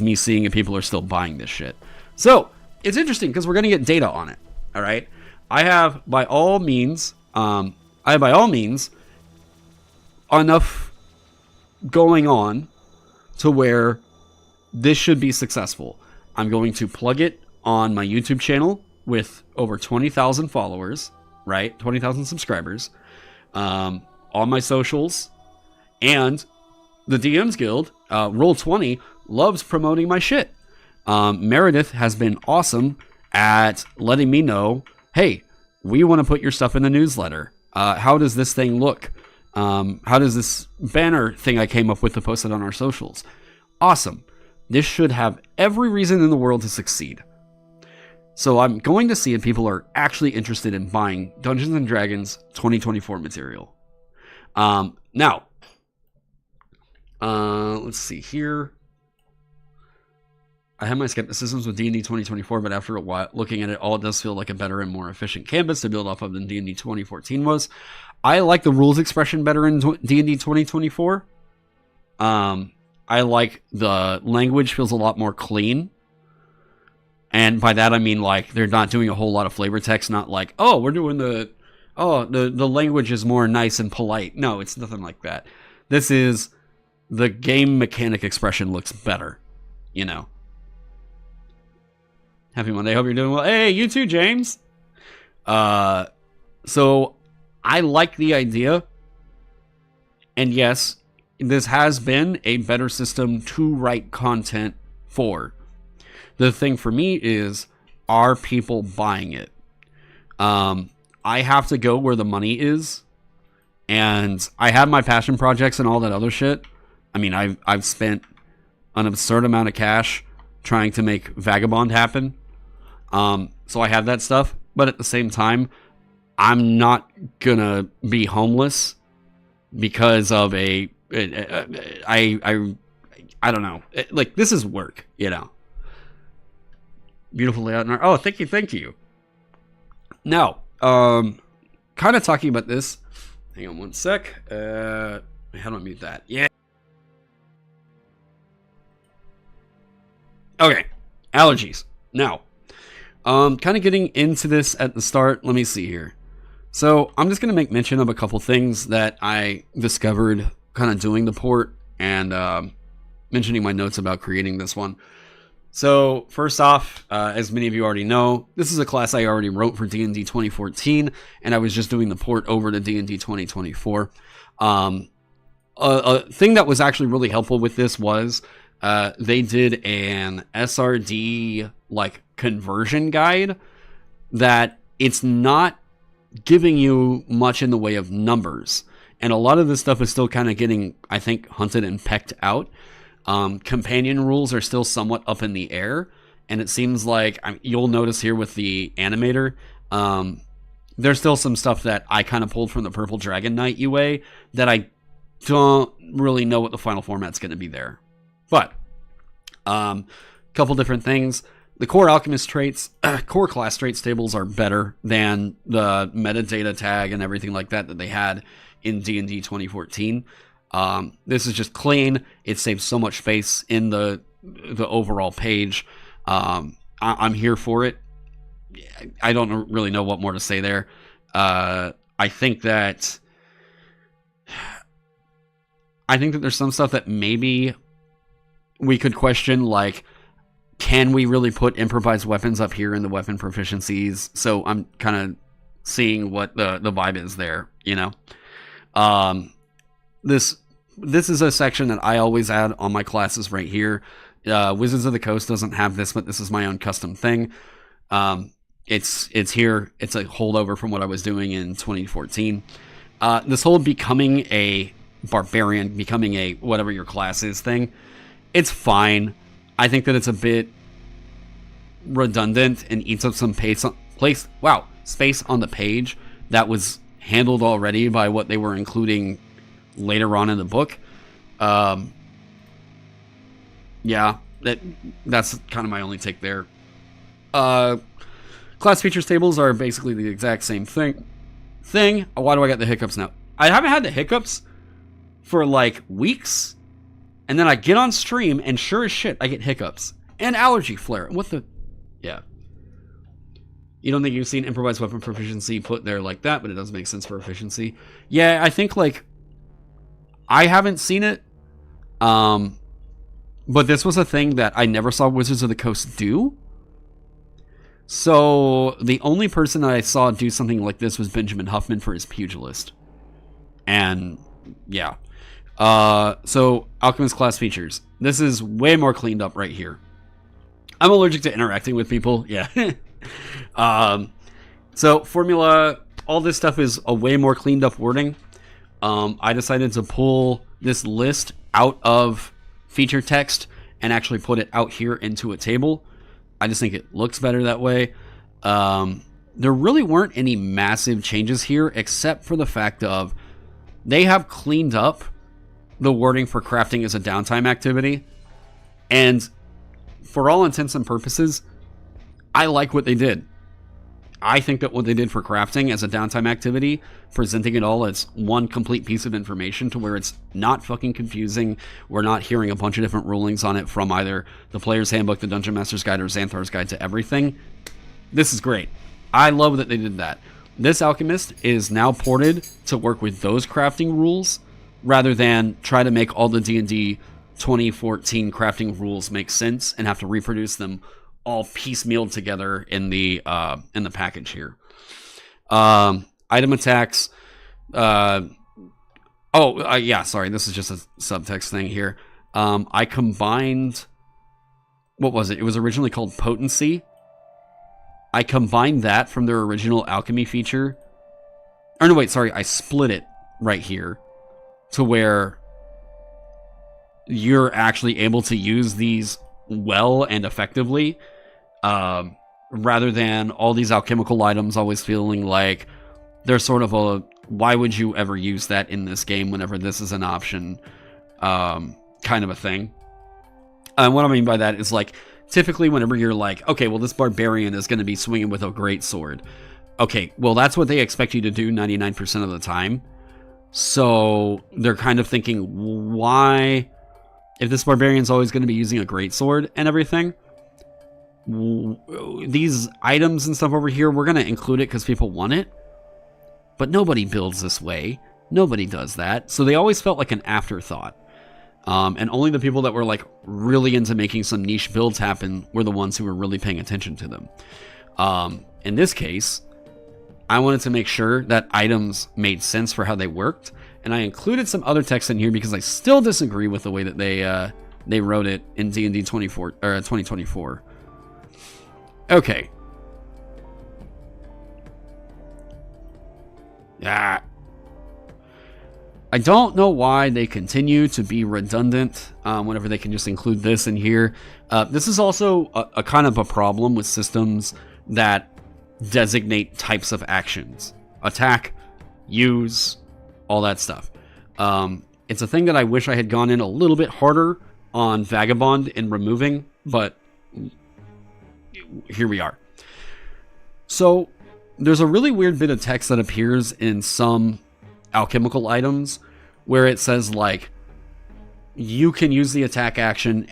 me seeing if people are still buying this shit. So it's interesting because we're going to get data on it. All right. I have by all means enough going on to where this should be successful. I'm going to plug it on my YouTube channel with over 20,000 followers, right? 20,000 subscribers, on my socials, and the DMs Guild, Roll20, loves promoting my shit. Meredith has been awesome at letting me know, hey, we want to put your stuff in the newsletter. How does this thing look? How does this banner thing I came up with to post it on our socials? Awesome. This should have every reason in the world to succeed. So I'm going to see if people are actually interested in buying Dungeons & Dragons 2024 material. Now, let's see here. I have my skepticisms with D&D 2024, but after a while, looking at it all, it does feel like a better and more efficient canvas to build off of than D&D 2014 was. I like the rules expression better in D&D 2024. I like the language feels a lot more clean. And by that I mean like they're not doing a whole lot of flavor text, not like, oh, we're doing the language is more nice and polite. No, it's nothing like that. This is the game mechanic expression looks better, you know. Happy Monday. Hope you're doing well. Hey, you too, James. So I like the idea. And yes, this has been a better system to write content for. The thing for me is, are people buying it? I have to go where the money is, and I have my passion projects and all that other shit. I mean, I've spent an absurd amount of cash trying to make Vagabond happen. So I have that stuff, but at the same time, I'm not gonna be homeless because of I don't know. Like, this is work, you know. Beautiful layout. Oh, thank you. Now, kind of talking about this. Hang on one sec. How do I mute that? Yeah. Okay. Allergies. Now, kind of getting into this at the start. Let me see here. So, I'm just going to make mention of a couple things that I discovered kind of doing the port and mentioning my notes about creating this one. So, first off, as many of you already know, this is a class I already wrote for D&D 2014, and I was just doing the port over to D&D 2024. A thing that was actually really helpful with this was they did an SRD like conversion guide that it's not giving you much in the way of numbers, and a lot of this stuff is still kind of getting, I think, hunted and pecked out. Companion rules are still somewhat up in the air, and it seems like you'll notice here with the animator, there's still some stuff that I kind of pulled from the Purple Dragon Knight UA that I don't really know what the final format's going to be there. But couple different things. The core Alchemist traits, core class traits tables are better than the metadata tag and everything like that they had in D&D 2014. This is just clean. It saves so much space in the overall page. I'm here for it. I don't really know what more to say there. I think that there's some stuff that maybe we could question, like, can we really put improvised weapons up here in the weapon proficiencies? So I'm kind of seeing what the vibe is there, you know? This is a section that I always add on my classes right here. Wizards of the Coast doesn't have this, but this is my own custom thing. It's here. It's a holdover from what I was doing in 2014. This whole becoming a barbarian, becoming a whatever your class is thing, it's fine. I think that it's a bit redundant and eats up some space on the page that was handled already by what they were including later on in the book. Yeah, that's kind of my only take there. Class features tables are basically the exact same thing. Why do I got the hiccups now? I haven't had the hiccups for like weeks, and then I get on stream and sure as shit I get hiccups and allergy flare. What the? Yeah. You don't think you've seen improvised weapon proficiency put there like that, but it does make sense for efficiency. Yeah, I think like I haven't seen it, but this was a thing that I never saw Wizards of the Coast do. So the only person that I saw do something like this was Benjamin Huffman for his Pugilist. And yeah. So Alchemist Class features. This is way more cleaned up right here. I'm allergic to interacting with people. Yeah. So formula, all this stuff is a way more cleaned up wording. I decided to pull this list out of feature text and actually put it out here into a table. I just think it looks better that way. There really weren't any massive changes here, except for the fact of they have cleaned up the wording for crafting as a downtime activity. And for all intents and purposes, I like what they did. I think that what they did for crafting as a downtime activity, presenting it all as one complete piece of information to where it's not fucking confusing. We're not hearing a bunch of different rulings on it from either the Player's Handbook, the Dungeon Master's Guide, or Xanthar's Guide to Everything. This is great. I love that they did that. This Alchemist is now ported to work with those crafting rules rather than try to make all the D&D 2014 crafting rules make sense and have to reproduce them all piecemealed together in the package here. Item attacks. Oh, yeah, sorry. This is just a subtext thing here. I combined... What was it? It was originally called Potency. I combined that from their original alchemy feature. Or no, wait, sorry. I split it right here to where you're actually able to use these well and effectively, rather than all these alchemical items always feeling like they're sort of a, why would you ever use that in this game whenever this is an option, kind of a thing. And what I mean by that is, like, typically whenever you're like, okay, well, this barbarian is going to be swinging with a great sword. Okay, well, that's what they expect you to do 99% of the time. So they're kind of thinking, why, if this barbarian's always going to be using a great sword and everything, these items and stuff over here, we're going to include it because people want it. But nobody builds this way. Nobody does that. So they always felt like an afterthought. And only the people that were like really into making some niche builds happen were the ones who were really paying attention to them. In this case, I wanted to make sure that items made sense for how they worked, and I included some other text in here because I still disagree with the way that they wrote it in D&D 2024. Okay. Yeah. I don't know why they continue to be redundant whenever they can just include this in here. This is also a kind of a problem with systems that designate types of actions. Attack, use, all that stuff. It's a thing that I wish I had gone in a little bit harder on Vagabond in removing, but here we are. So there's a really weird bit of text that appears in some alchemical items where it says, like, you can use the attack action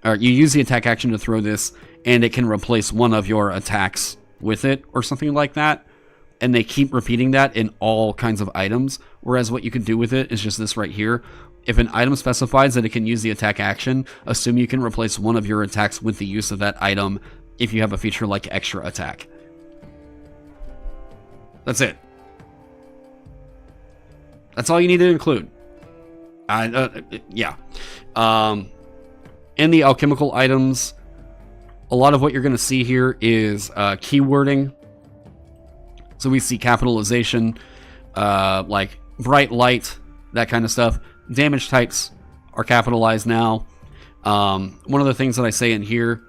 or you use the attack action to throw this and it can replace one of your attacks with it or something like that. And they keep repeating that in all kinds of items, whereas what you can do with it is just this right here. If an item specifies that it can use the attack action, assume you can replace one of your attacks with the use of that item if you have a feature like extra attack. That's it. That's all you need to include. Yeah. In the alchemical items, a lot of what you're going to see here is keywording. So we see capitalization, like bright light, that kind of stuff. Damage types are capitalized now. One of the things that I say in here,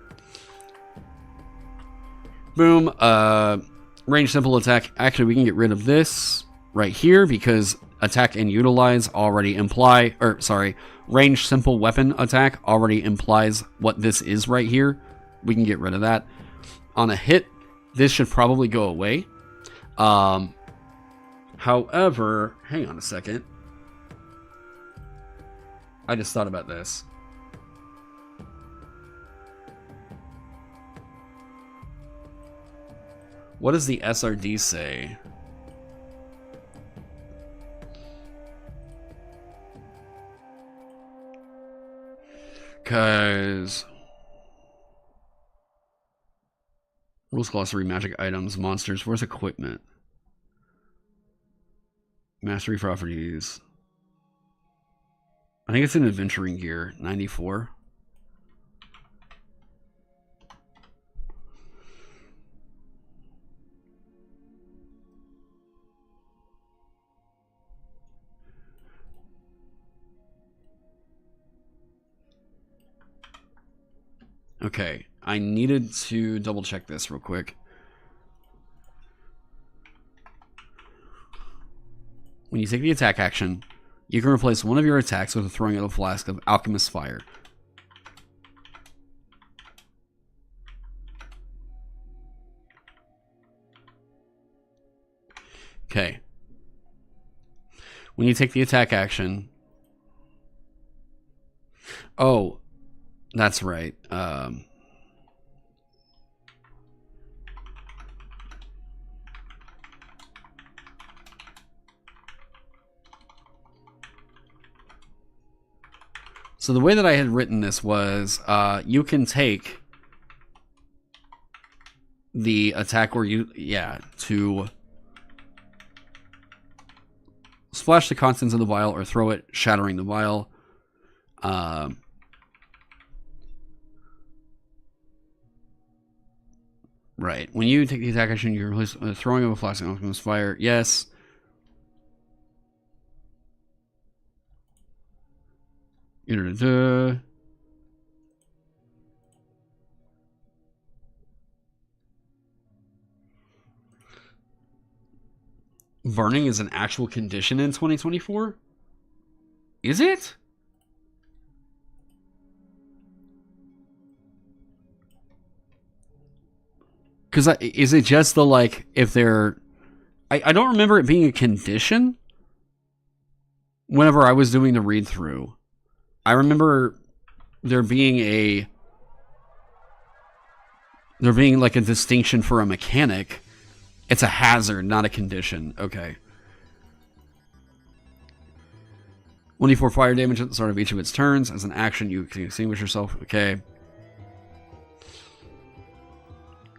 boom, range simple attack. Actually, we can get rid of this right here because attack and utilize already imply, range simple weapon attack already implies what this is right here. We can get rid of that. On a hit, this should probably go away. However, hang on a second. I just thought about this. What does the SRD say? Because rules, glossary, magic items, monsters. Where's equipment? Mastery properties. I think it's in adventuring gear. 94. Okay, I needed to double check this real quick. When you take the attack action, you can replace one of your attacks with throwing out a flask of Alchemist Fire. Okay. When you take the attack action... Oh, that's right. So the way that I had written this was, you can take the attack where you, to splash the contents of the vial or throw it, shattering the vial. Right. When you take the attack action, you're throwing of a flask of Alchemist Fire. Yes. Burning is an actual condition in 2024? Is it? Because is it just the, like, if they're... I don't remember it being a condition whenever I was doing the read-through. I remember there being like a distinction for a mechanic. It's a hazard, not a condition. Okay. 1d4 fire damage at the start of each of its turns. As an action, you can extinguish yourself. Okay.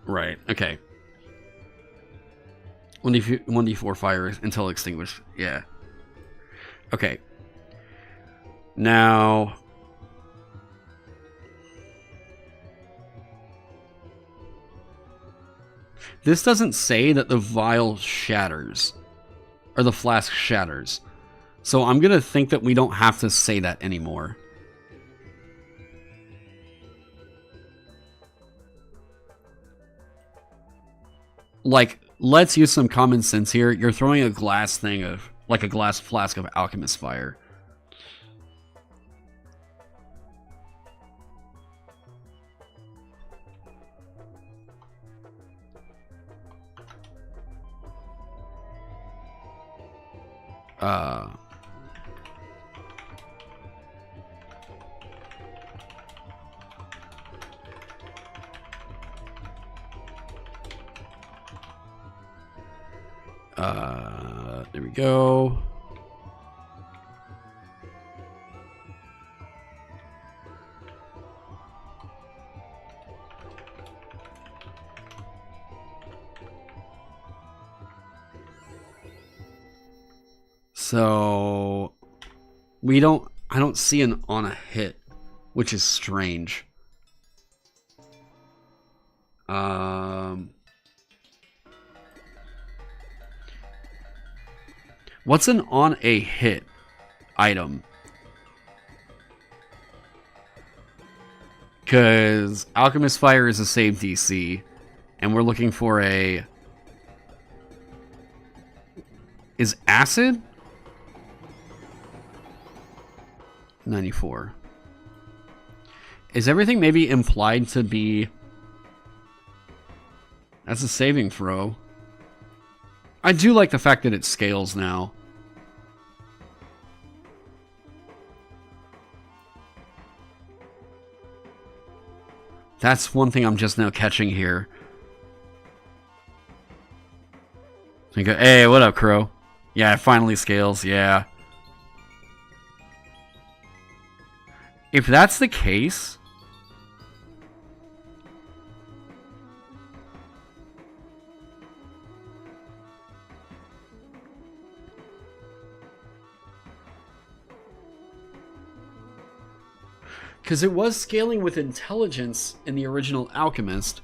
Right. Okay. 1d4 fire until extinguished. Yeah. Okay. Now... this doesn't say that the vial shatters. Or the flask shatters. So I'm going to think that we don't have to say that anymore. Like, let's use some common sense here. You're throwing a glass thing of... like a glass flask of Alchemist Fire. There we go. So I don't see an on a hit, which is strange. What's an on a hit item? Because Alchemist Fire is a save DC, and we're looking for a... is acid? 94. Is everything maybe implied to be... that's a saving throw. I do like the fact that it scales now. That's one thing I'm just now catching here. You go, hey, what up, Crow? Yeah, it finally scales, yeah. If that's the case... because it was scaling with intelligence in the original Alchemist,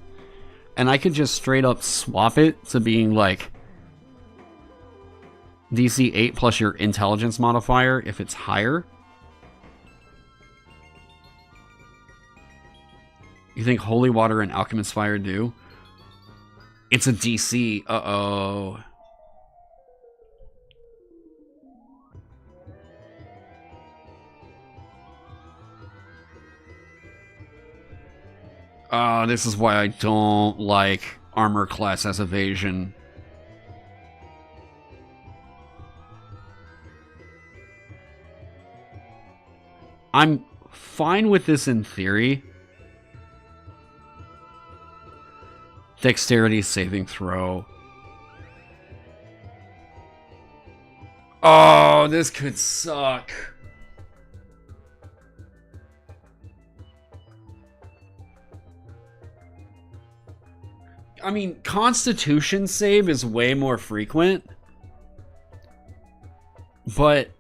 and I could just straight up swap it to being like DC 8 plus your intelligence modifier if it's higher. You think Holy Water and Alchemist Fire do? It's a DC. Uh-oh. This is why I don't like armor class as evasion. I'm fine with this in theory. Dexterity saving throw. Oh, this could suck. I mean, Constitution save is way more frequent. But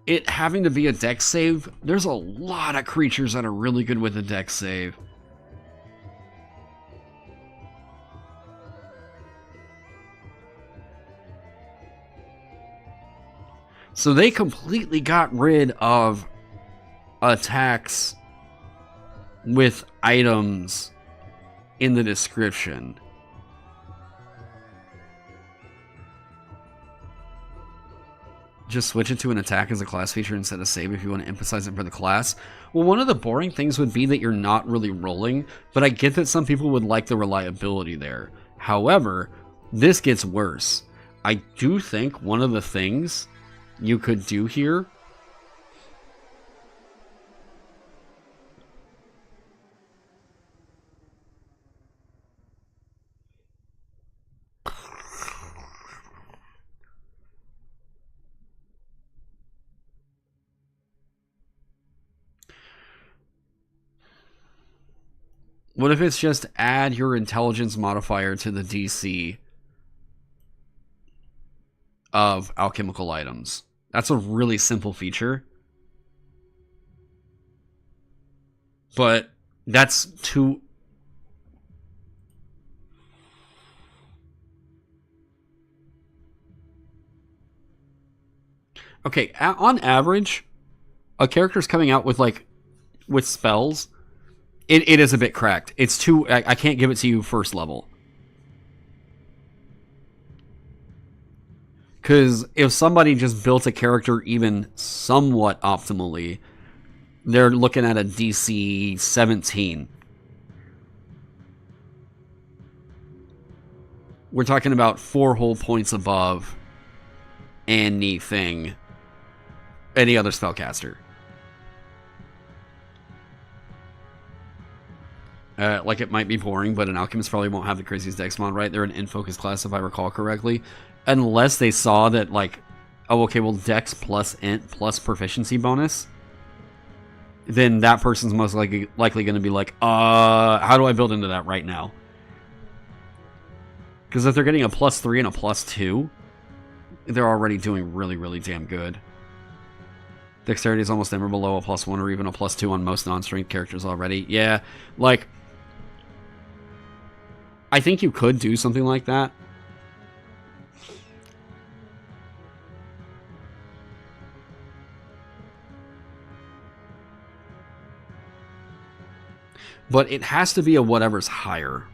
it having to be a dex save, there's a lot of creatures that are really good with a dex save. So they completely got rid of attacks with items in the description. Just switch it to an attack as a class feature instead of save if you want to emphasize it for the class. Well, one of the boring things would be that you're not really rolling, but I get that some people would like the reliability there. However, this gets worse. I do think one of the things you could do here what if it's just add your intelligence modifier to the DC of alchemical items? That's a really simple feature. But that's too... Okay, on average, a character's coming out with, like, with spells... It is a bit cracked. It's too... I can't give it to you first level. Because if somebody just built a character even somewhat optimally, they're looking at a DC 17. We're talking about 4 whole points above any other spellcaster. Like, it might be boring, but an alchemist probably won't have the craziest dex mod, right? They're an in-focus class, if I recall correctly. Unless they saw that, like, oh, okay, well, dex plus int plus proficiency bonus, then that person's most likely going to be like, how do I build into that right now? Because if they're getting a +3 and a +2, they're already doing really, really damn good. Dexterity is almost never below a +1 or even a +2 on most non-strength characters already. Yeah, like... I think you could do something like that. But it has to be a whatever's higher.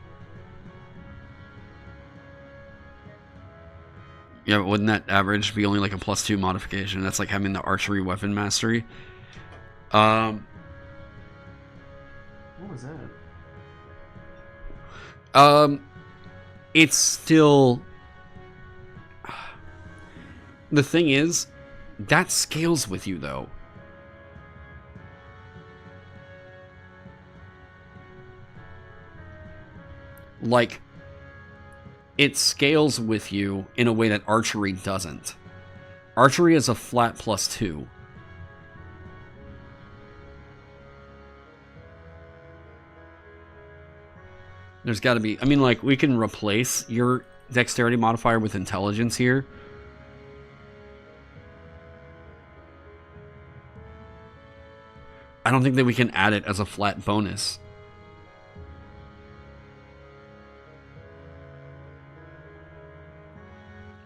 Yeah, but wouldn't that average be only like a +2 modification? That's like having the archery weapon mastery. What was that? It's still... The thing is, that scales with you, though. Like, it scales with you in a way that archery doesn't. Archery is a flat +2. There's got to be... I mean, like, we can replace your dexterity modifier with intelligence here. I don't think that we can add it as a flat bonus.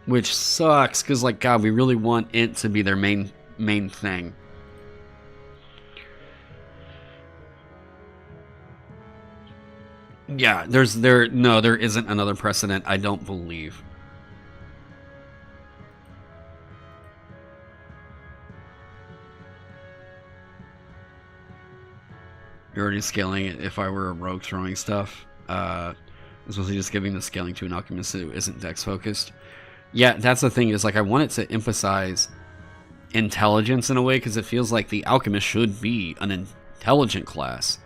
Which sucks, because, like, God, we really want int to be their main thing. Yeah, there isn't another precedent, I don't believe. You're already scaling it if I were a rogue throwing stuff. Especially just giving the scaling to an alchemist who isn't dex focused. Yeah, that's the thing, is like I want it to emphasize intelligence in a way, because it feels like the alchemist should be an intelligent class.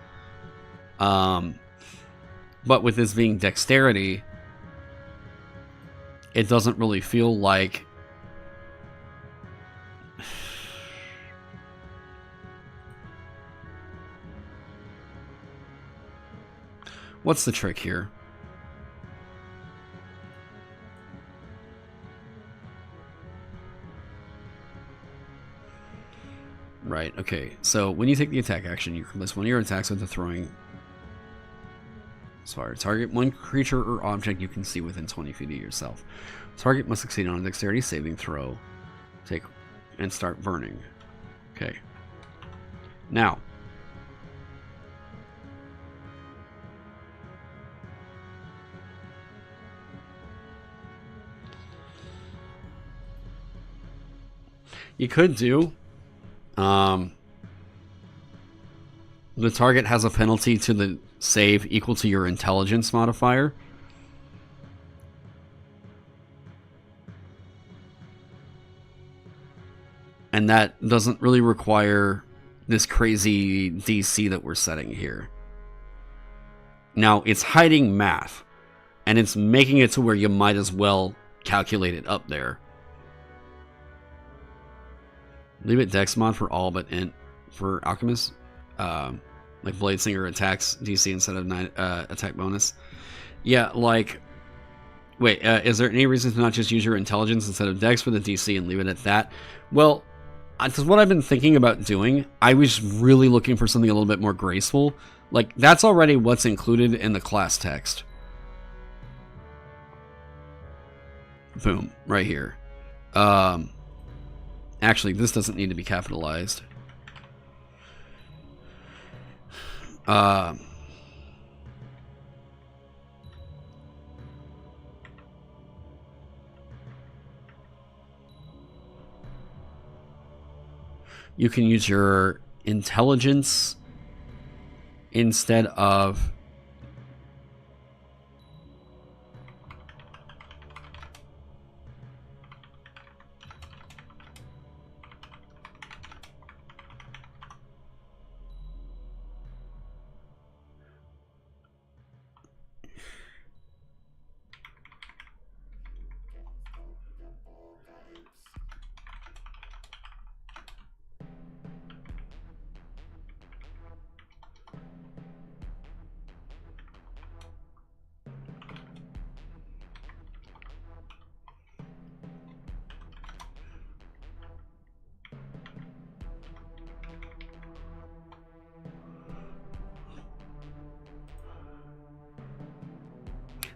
But with this being dexterity, it doesn't really feel like... What's the trick here? Right, okay. So when you take the attack action, you can place one of your attacks with the throwing sphere. Target one creature or object you can see within 20 feet of yourself. Target must succeed on a dexterity saving throw. Take and start burning. Okay. Now, you could do the target has a penalty to the save equal to your intelligence modifier. And that doesn't really require this crazy DC that we're setting here. Now, it's hiding math, and it's making it to where you might as well calculate it up there. Leave it dex mod for all but int for Alchemist. Like Bladesinger attacks DC instead of 9 attack bonus. Yeah, like... Wait, is there any reason to not just use your intelligence instead of dex for the DC and leave it at that? Well, that's what I've been thinking about doing. I was really looking for something a little bit more graceful. Like, that's already what's included in the class text. Boom, right here. Actually, this doesn't need to be capitalized. You can use your intelligence instead of...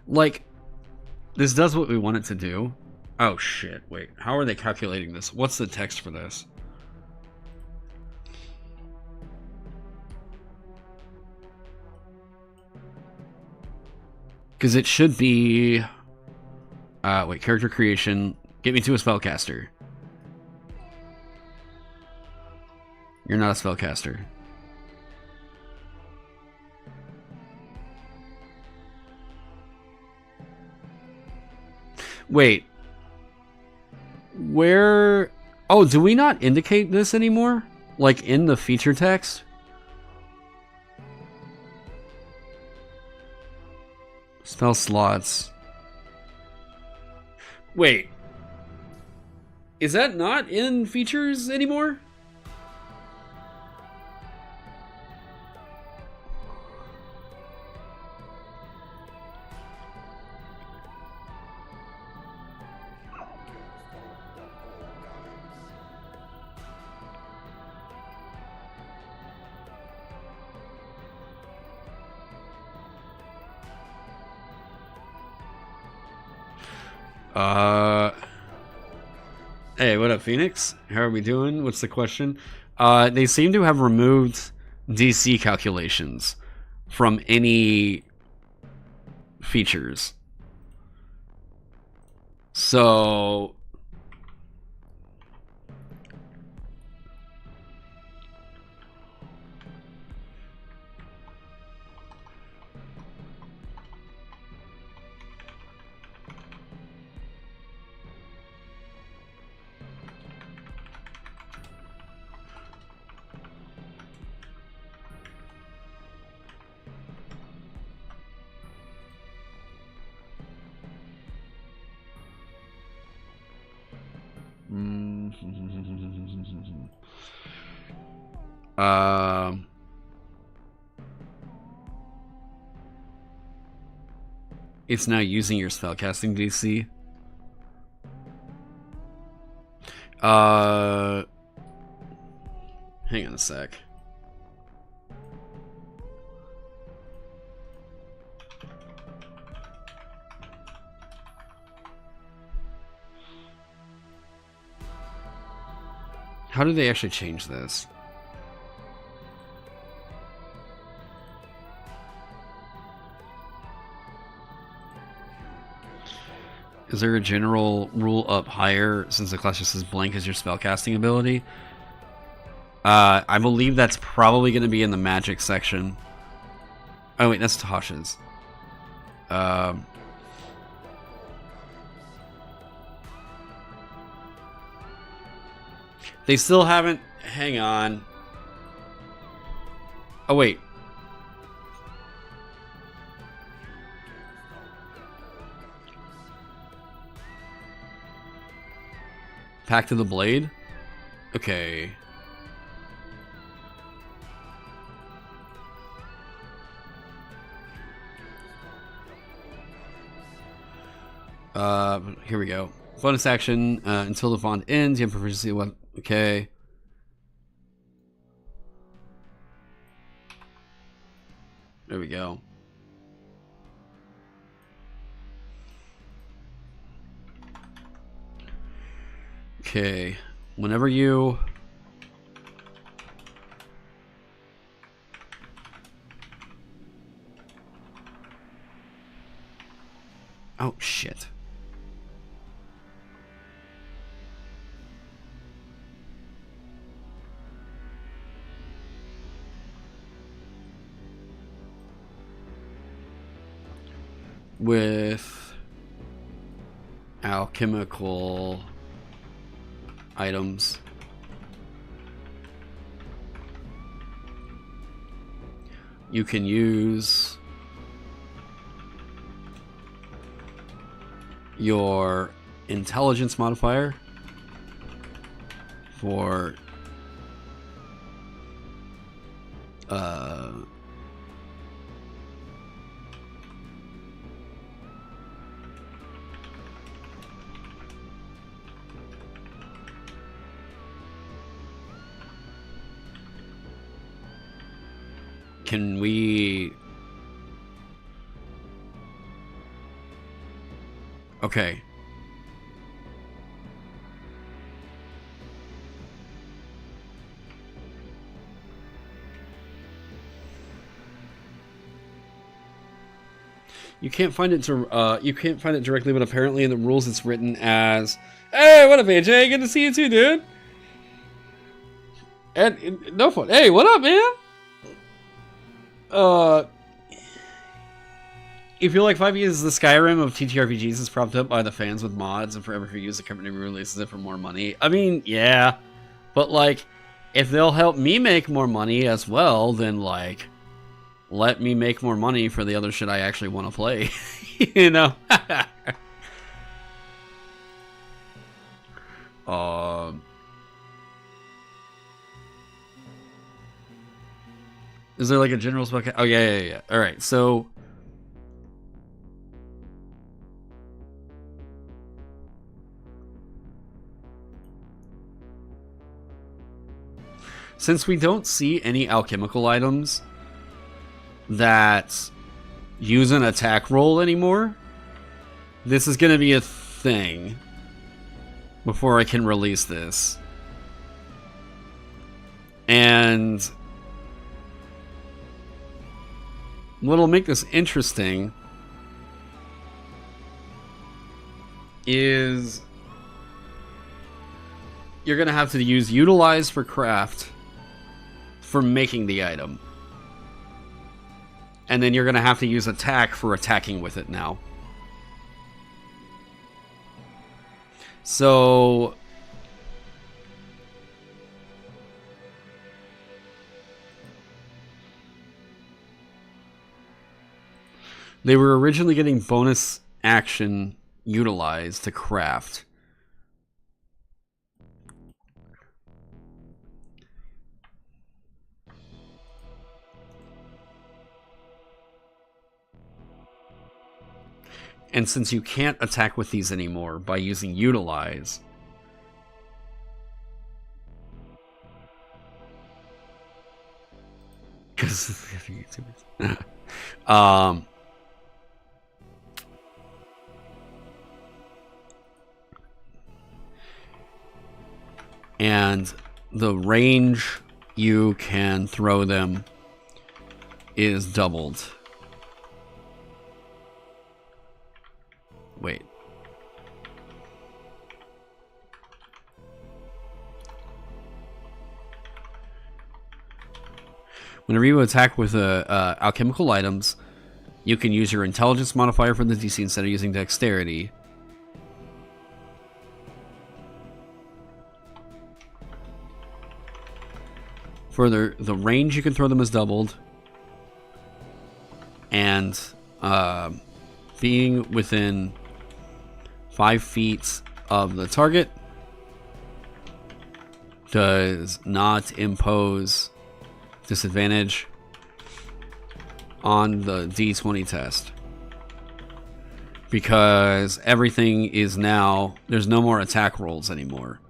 Like, this does what we want it to do. Oh shit, wait. How are they calculating this? What's the text for this? Because it should be... wait, character creation. Get me to a spellcaster. You're not a spellcaster. Wait. Where... Oh, do we not indicate this anymore? Like in the feature text? Spell slots. Wait. Is that not in features anymore? Hey, what up, Phoenix? How are we doing? What's the question? They seem to have removed DC calculations from any features. So... It's now using your spellcasting DC. Hang on a sec. How do they actually change this? Is there a general rule up higher since the class just says blank as your spellcasting ability? I believe that's probably going to be in the magic section. Oh wait, that's Tosh's. They still haven't... Hang on. Oh wait. Pact of the Blade? Okay. Here we go. Bonus action, until the bond ends, you have proficiency one. Okay. There we go. Okay. Whenever you... Oh, shit. With alchemical items, you can use your intelligence modifier for can we... Okay. You can't find it directly, but apparently in the rules it's written as, "Hey, what up, AJ? Good to see you too, dude." And no fun. Hey, what up, man? You feel like 5e is the Skyrim of TTRPGs is propped up by the fans with mods, and for every use the company releases it for more money. I mean, yeah, but like, if they'll help me make more money as well, then like, let me make more money for the other shit I actually want to play. You know? Is there like a general spell? Oh, yeah. All right, so... Since we don't see any alchemical items that use an attack roll anymore, this is going to be a thing before I can release this. And what'll make this interesting is you're going to have to use utilize for craft for making the item. And then you're going to have to use attack for attacking with it now. So they were originally getting bonus action utilized to craft. And since you can't attack with these anymore by using utilize, And the range you can throw them is doubled. Wait. Whenever you attack with alchemical items, you can use your intelligence modifier for the DC instead of using dexterity. Further, the range you can throw them is doubled. And being within 5 feet of the target does not impose disadvantage on the D20 test. Because everything is now... There's no more attack rolls anymore.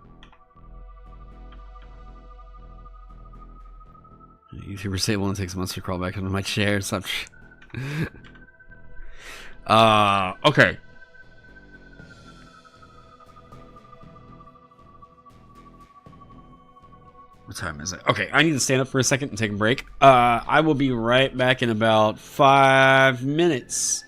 YouTuber say it takes months to crawl back into my chair. Such. Okay. What time is it? Okay, I need to stand up for a second and take a break. I will be right back in about 5 minutes.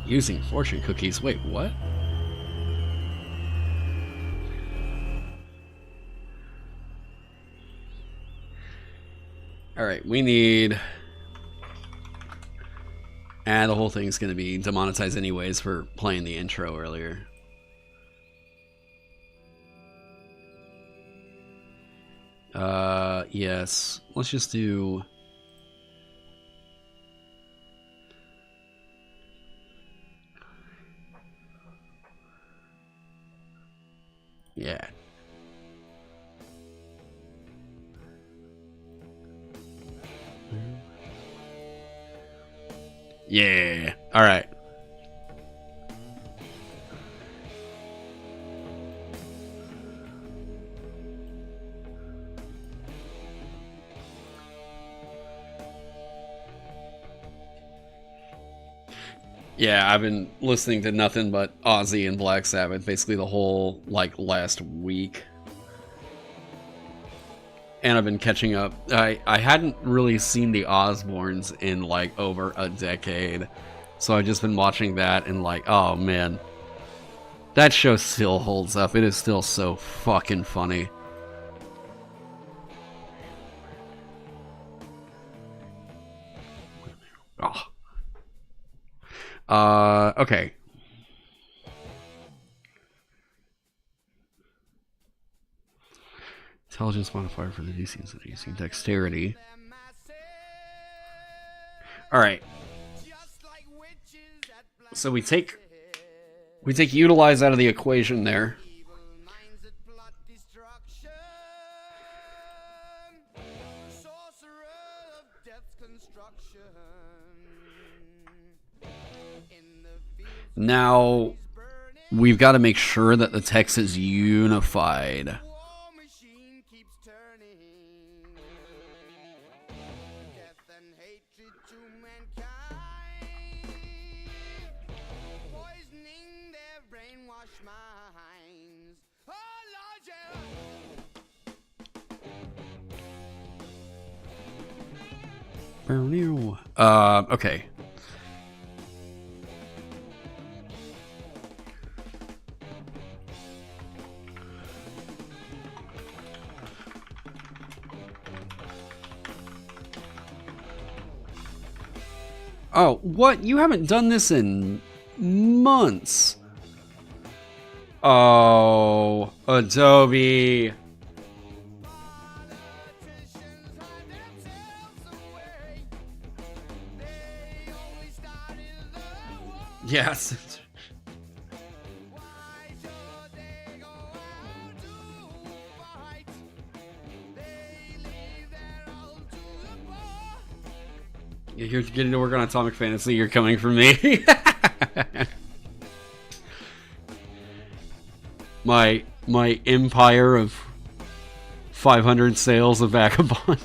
Using fortune cookies. Wait, what? Alright, we need... the whole thing's going to be demonetized anyways for playing the intro earlier. Yes. Let's just do... Yeah. Yeah. All right. Yeah, I've been listening to nothing but Ozzy and Black Sabbath basically the whole, like, last week. And I've been catching up. I hadn't really seen the Osbournes in, like, over a decade. So I've just been watching that and, like, oh, man. That show still holds up. It is still so fucking funny. Oh. Okay. Intelligence modifier for the DC instead of using dexterity. Alright. So we take utilize out of the equation there. Now, we've got to make sure that the text is unified. Okay. Oh, what? You haven't done this in months. Oh, Adobe. Yes. You're getting to work on Atomic Fantasy, you're coming for me. my empire of 500 sales of Vagabond.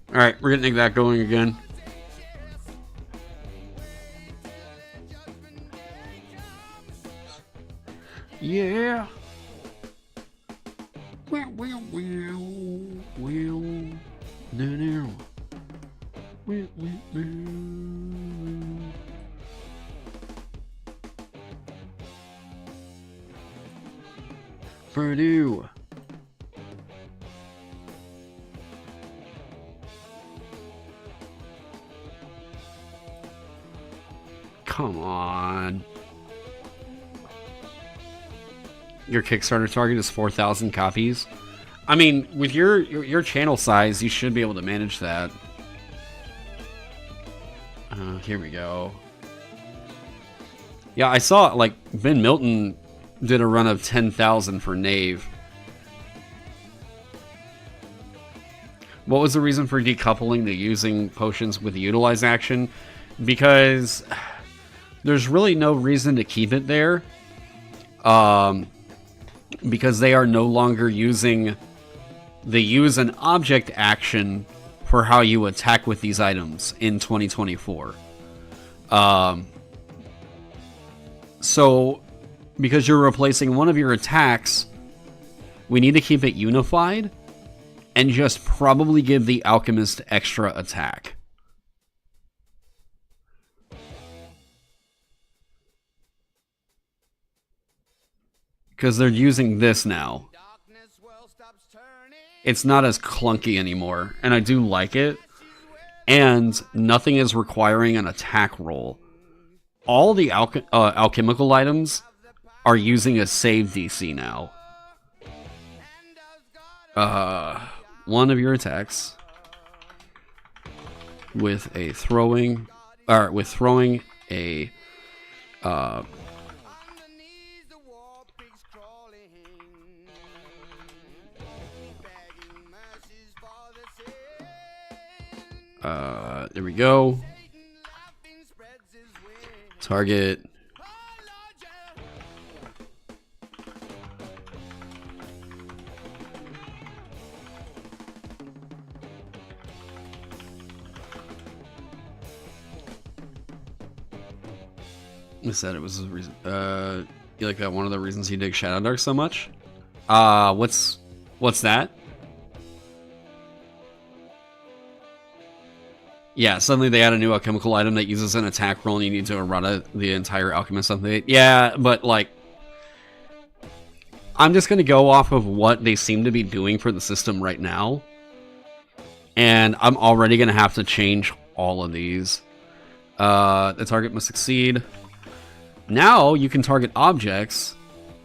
Alright, we're getting that going again. Yeah. Well. No. Well. Purdue. Come on. Your Kickstarter target is 4,000 copies. I mean, with your channel size, you should be able to manage that. Here we go. Yeah, I saw, like, Ben Milton did a run of 10,000 for Knave. What was the reason for decoupling the using potions with the utilize action? Because there's really no reason to keep it there. Because they are no longer using the use an object action for how you attack with these items in 2024. So, because you're replacing one of your attacks We need to keep it unified and just probably give the Alchemist extra attack. Because they're using this now. It's not as clunky anymore, and I do like it. And nothing is requiring an attack roll. All the alchemical items are using a save DC now. One of your attacks with a throwing, or with throwing a there we go. Target. I said it was a reason. You like that one of the reasons you dig Shadowdark so much? What's that? Yeah, suddenly they add a new alchemical item that uses an attack roll and you need to errata the entire alchemist update. Yeah, but like, I'm just going to go off of what they seem to be doing for the system right now. And I'm already going to have to change all of these. The target must succeed. Now you can target objects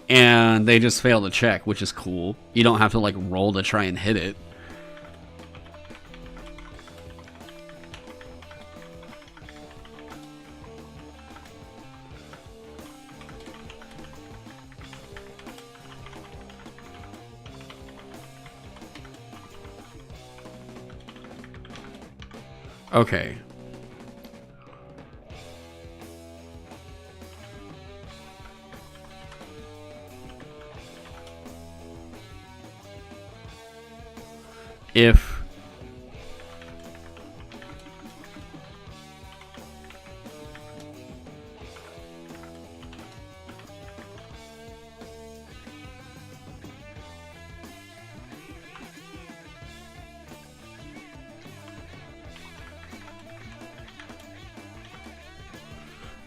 and they just fail the check, which is cool. You don't have to like roll to try and hit it. Okay. If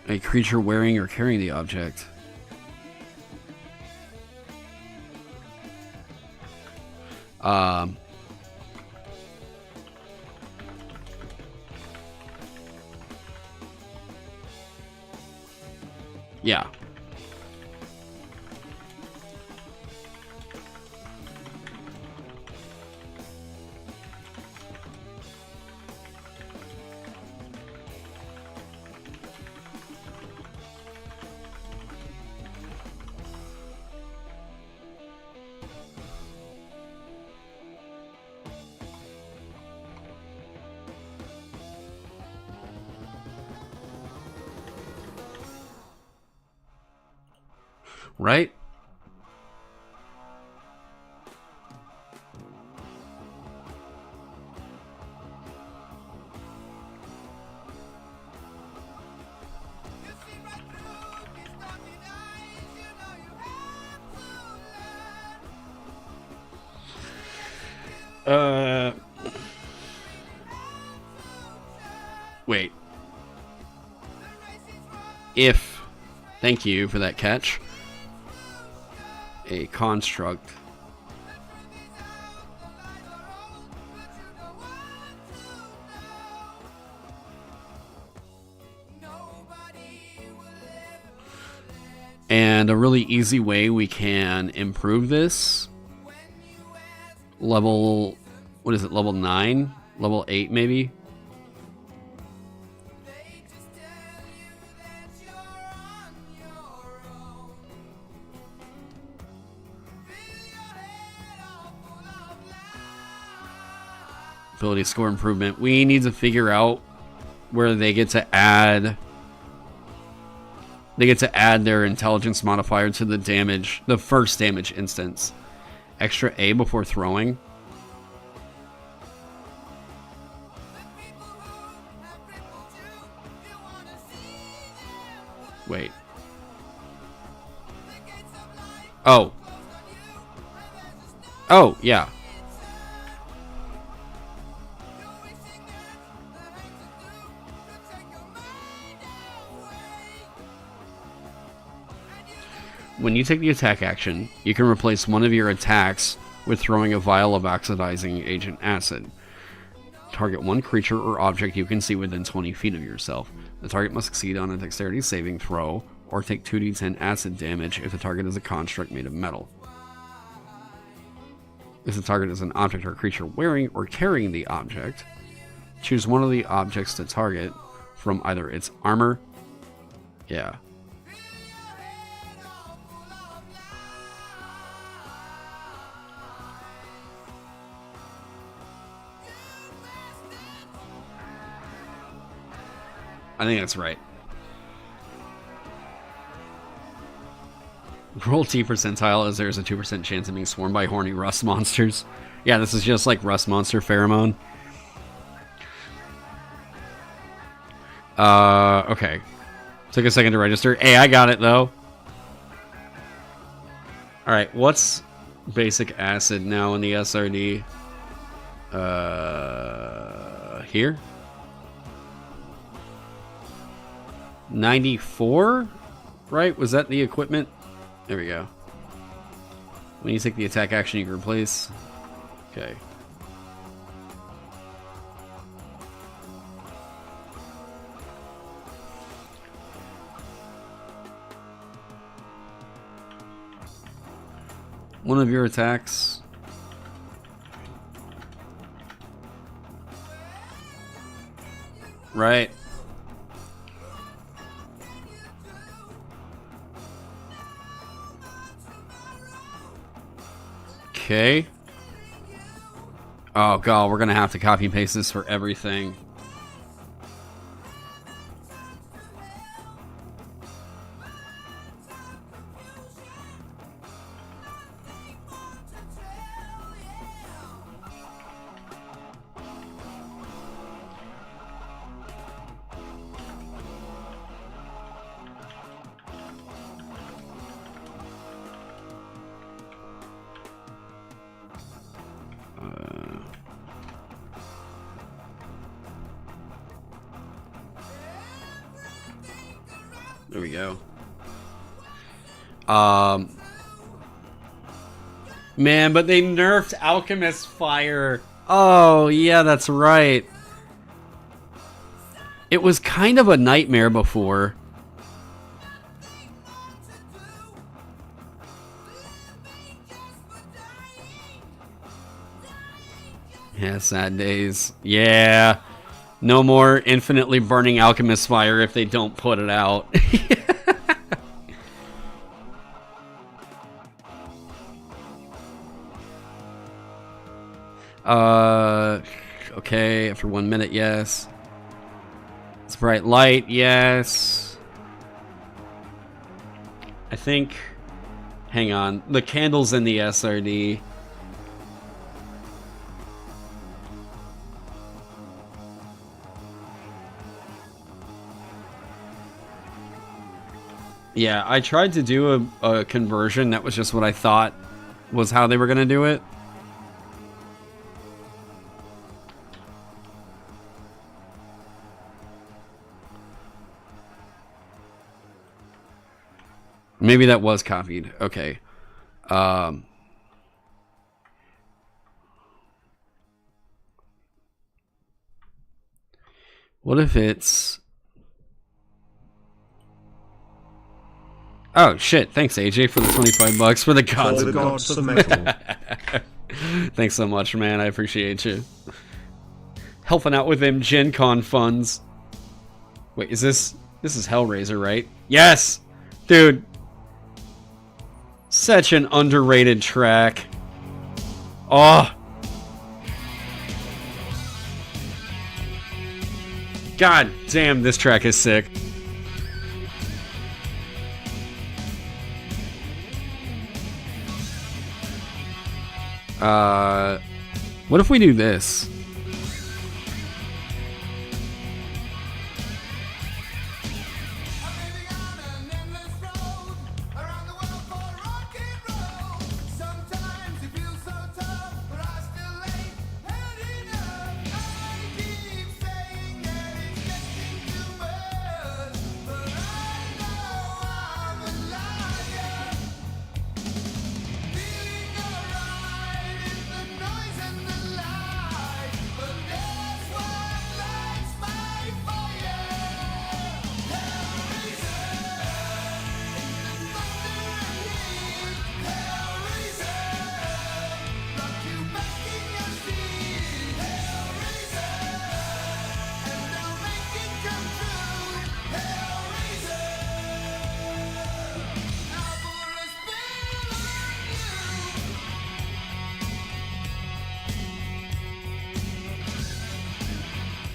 a creature wearing or carrying the object. Yeah. Right? Wait. If, thank you for that catch. A construct. And a really easy way we can improve this. Level, what is it, level 9? Level 8 maybe? Ability score improvement. We need to figure out where they get to add their intelligence modifier to the damage, the first damage instance. Extra A before throwing. Wait. Oh. Oh, yeah. When you take the attack action, you can replace one of your attacks with throwing a vial of oxidizing agent acid. Target one creature or object you can see within 20 feet of yourself. The target must succeed on a dexterity saving throw, or take 2d10 acid damage if the target is a construct made of metal. If the target is an object or creature wearing or carrying the object, choose one of the objects to target from either its armor... Yeah. I think that's right. Roll T percentile as there's a 2% chance of being swarmed by horny rust monsters. Yeah, this is just like rust monster pheromone. Okay. Took a second to register. Hey, I got it though. Alright, what's basic acid now in the SRD? Here? 94? Right? Was that the equipment? There we go. When you take the attack action, you can replace. Okay. One of your attacks. Right. Okay. Oh god, we're gonna have to copy and paste this for everything. There we go. Man, but they nerfed Alchemist Fire. Oh, yeah, that's right. It was kind of a nightmare before. Yeah, sad days. Yeah. No more infinitely burning Alchemist Fire if they don't put it out. Okay, after 1 minute, yes. It's bright light, yes. I think... Hang on. The candle's in the SRD. Yeah, I tried to do a conversion. That was just what I thought was how they were going to do it. Maybe that was copied. Okay. What if it's... Oh, shit. Thanks, AJ, for the 25 bucks for the gods of metal. Thanks so much, man. I appreciate you. Helping out with them Gen Con funds. Wait, is this... This is Hellraiser, right? Yes! Dude. Such an underrated track. Oh. God damn, this track is sick. What if we do this?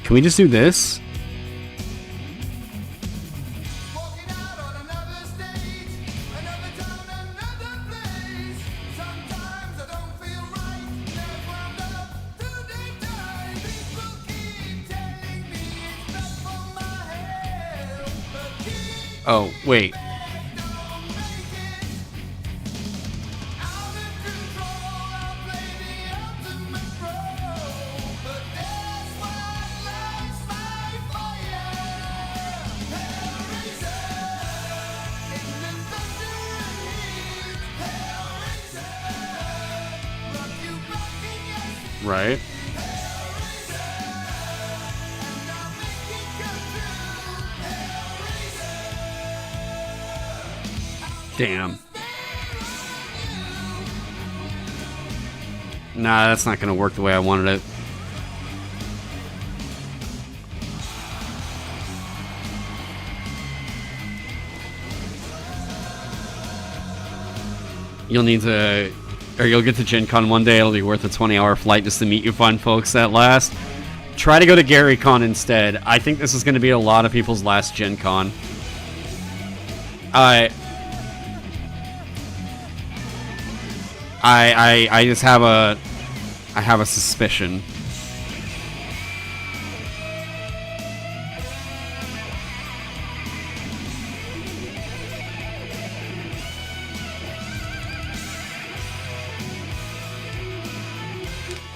Can we just do this? Oh, wait. Right. Damn. Nah, that's not gonna work the way I wanted it. You'll need to, or you'll get to Gen Con one day. It'll be worth a 20-hour flight just to meet you fun folks at last. Try to go to Gary Con instead. I think this is going to be a lot of people's last Gen Con. I just have a suspicion.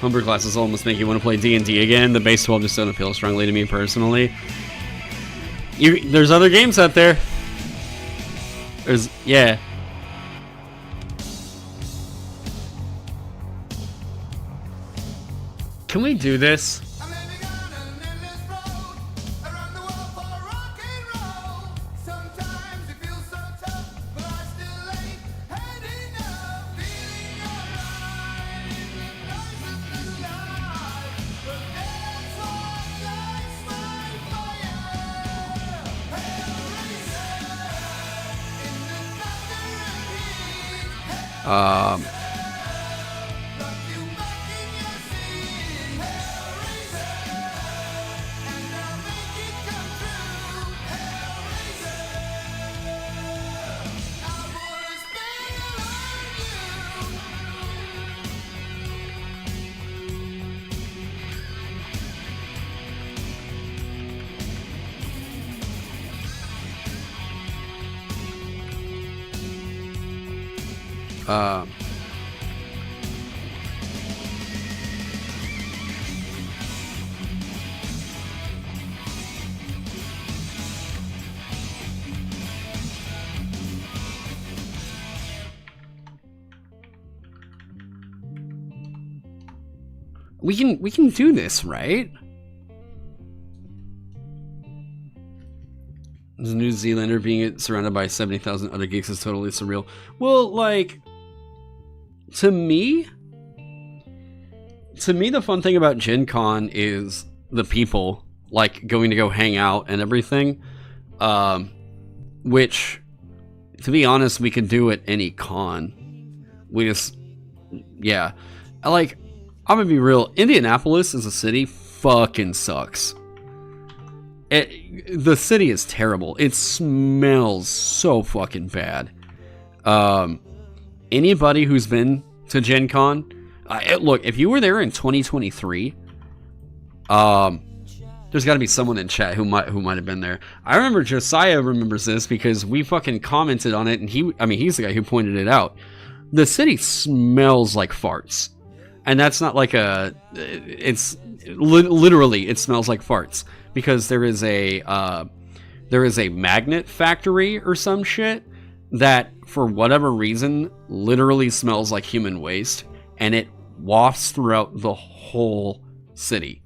Homebrew classes almost make you want to play D&D again. The base 12 just don't appeal strongly to me personally. There's other games out there. Yeah. Can we do this? We can do this, right? As a New Zealander, being surrounded by 70,000 other geeks is totally surreal. Well, like, to me, the fun thing about Gen Con is the people, like, going to go hang out and everything. Which, to be honest, we could do at any con. We just, yeah. I'm gonna be real. Indianapolis as a city fucking sucks. The city is terrible. It smells so fucking bad. Anybody who's been to Gen Con, look, if you were there in 2023, there's got to be someone in chat who might have been there. I remember Josiah remembers this because we fucking commented on it, and he's the guy who pointed it out. The city smells like farts. And that's not like literally it smells like farts because there is a magnet factory or some shit that for whatever reason literally smells like human waste, and it wafts throughout the whole city.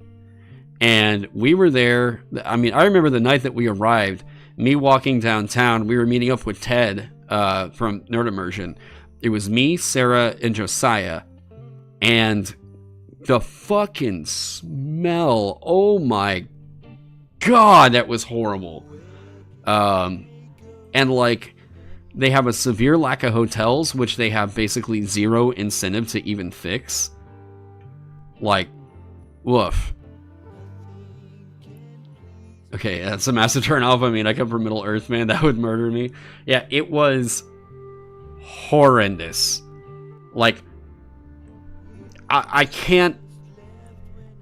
And we were there. I remember the night that we arrived, me walking downtown, we were meeting up with Ted from Nerd Immersion. It was me, Sarah, and Josiah. And the fucking smell, oh my god, that was horrible. And like, they have a severe lack of hotels, which they have basically zero incentive to even fix. Like, woof. Okay, that's a massive turn off. I mean, I come from Middle Earth, man. That would murder me. Yeah, it was horrendous. Like, I can't.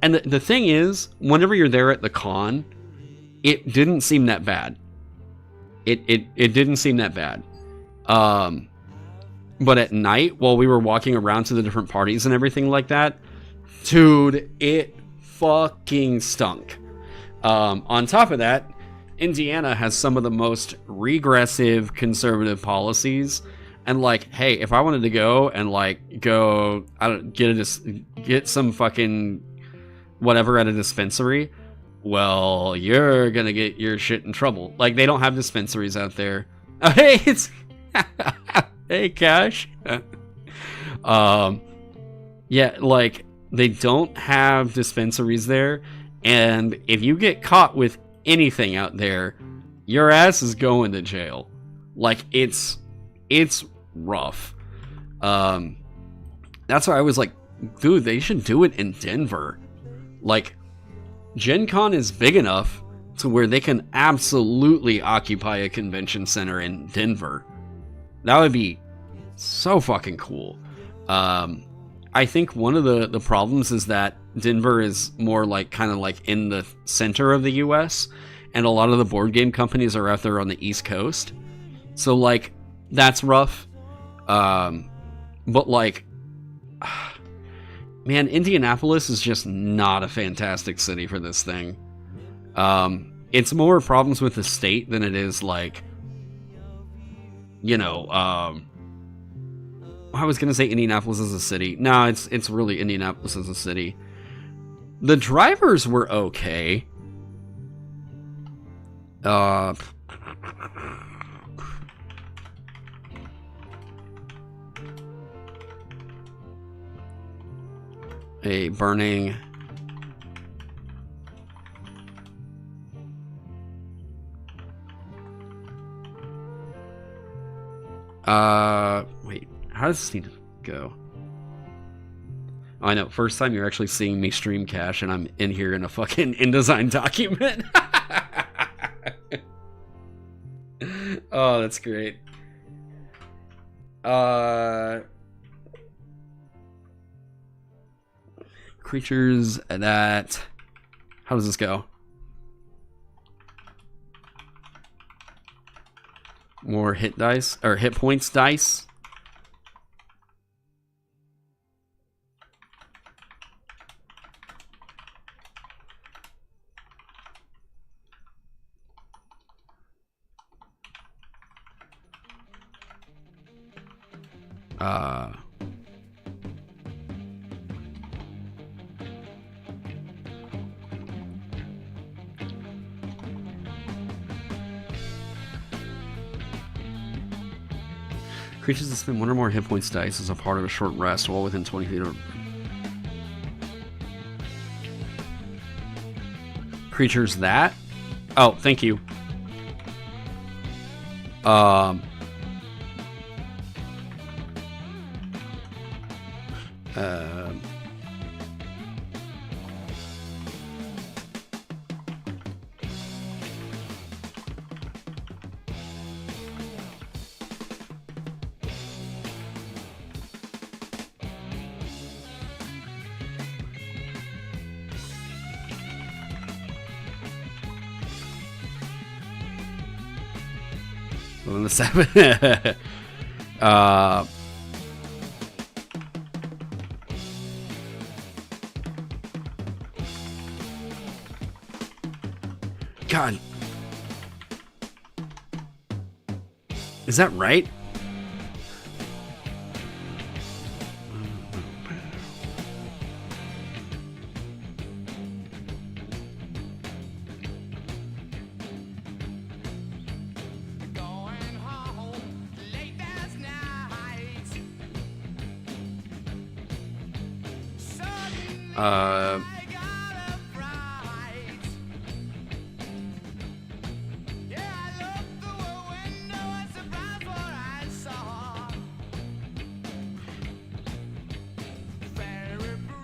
And the thing is, whenever you're there at the con, it didn't seem that bad. It didn't seem that bad. But at night, while we were walking around to the different parties and everything like that, dude, it fucking stunk. On top of that, Indiana has some of the most regressive conservative policies. And like, hey, if I wanted to go and like I don't get some fucking whatever at a dispensary, well, you're gonna get your shit in trouble. Like, they don't have dispensaries out there. Oh, hey, it's hey, Cash. Yeah, like, they don't have dispensaries there, and if you get caught with anything out there, your ass is going to jail. Like, it's rough. That's why I was like, dude, they should do it in Denver. Like, Gen Con is big enough to where they can absolutely occupy a convention center in Denver. That would be so fucking cool. I think one of the problems is that Denver is more like kind of like in the center of the US, and a lot of the board game companies are out there on the East Coast. So like, that's rough. But like, man, Indianapolis is just not a fantastic city for this thing. It's more problems with the state than it is like, you know, I was gonna say Indianapolis is a city. No, it's really Indianapolis as a city. The drivers were okay. A burning. Wait. How does this need to go? Oh, I know. First time you're actually seeing me stream Cash, and I'm in here in a fucking InDesign document. Oh, that's great. Creatures that... How does this go? More hit dice, or hit points dice. Creatures that spend one or more hit points dice as a part of a short rest while within 20 feet of... Creatures that? Oh, thank you. Well, the 7. God. Is that right?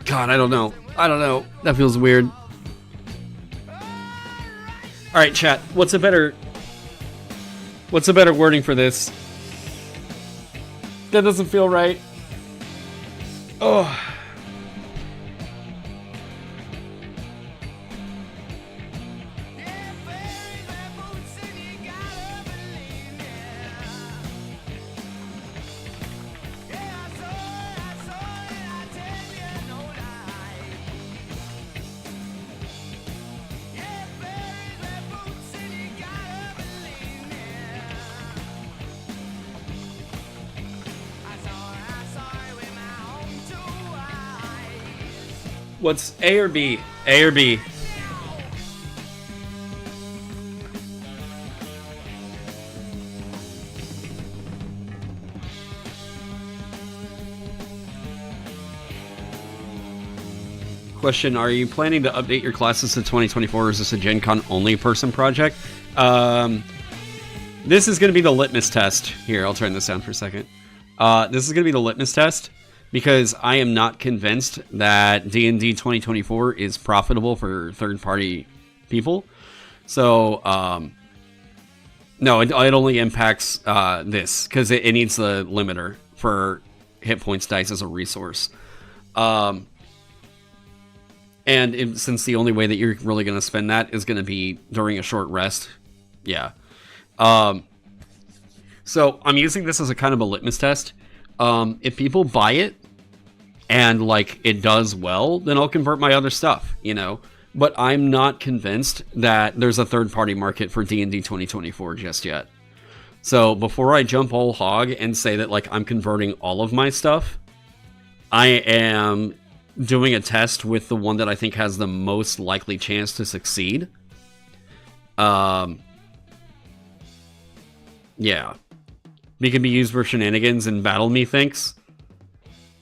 God, I don't know. That feels weird. All right, chat. What's a better wording for this? That doesn't feel right. Oh. What's A or B? A or B? Question, are you planning to update your classes to 2024, or is this a Gen Con only person project? This is going to be the litmus test. Here, I'll turn this down for a second. This is going to be the litmus test, because I am not convinced that D&D 2024 is profitable for third-party people. So, no, it only impacts this, because it needs the limiter for hit points dice as a resource. And since the only way that you're really going to spend that is going to be during a short rest, yeah. So I'm using this as a kind of a litmus test. If people buy it and like it does well, then I'll convert my other stuff, you know. But I'm not convinced that there's a third-party market for D&D 2024 just yet. So before I jump whole hog and say that like I'm converting all of my stuff, I am doing a test with the one that I think has the most likely chance to succeed. Yeah. It can be used for shenanigans and battle methinks.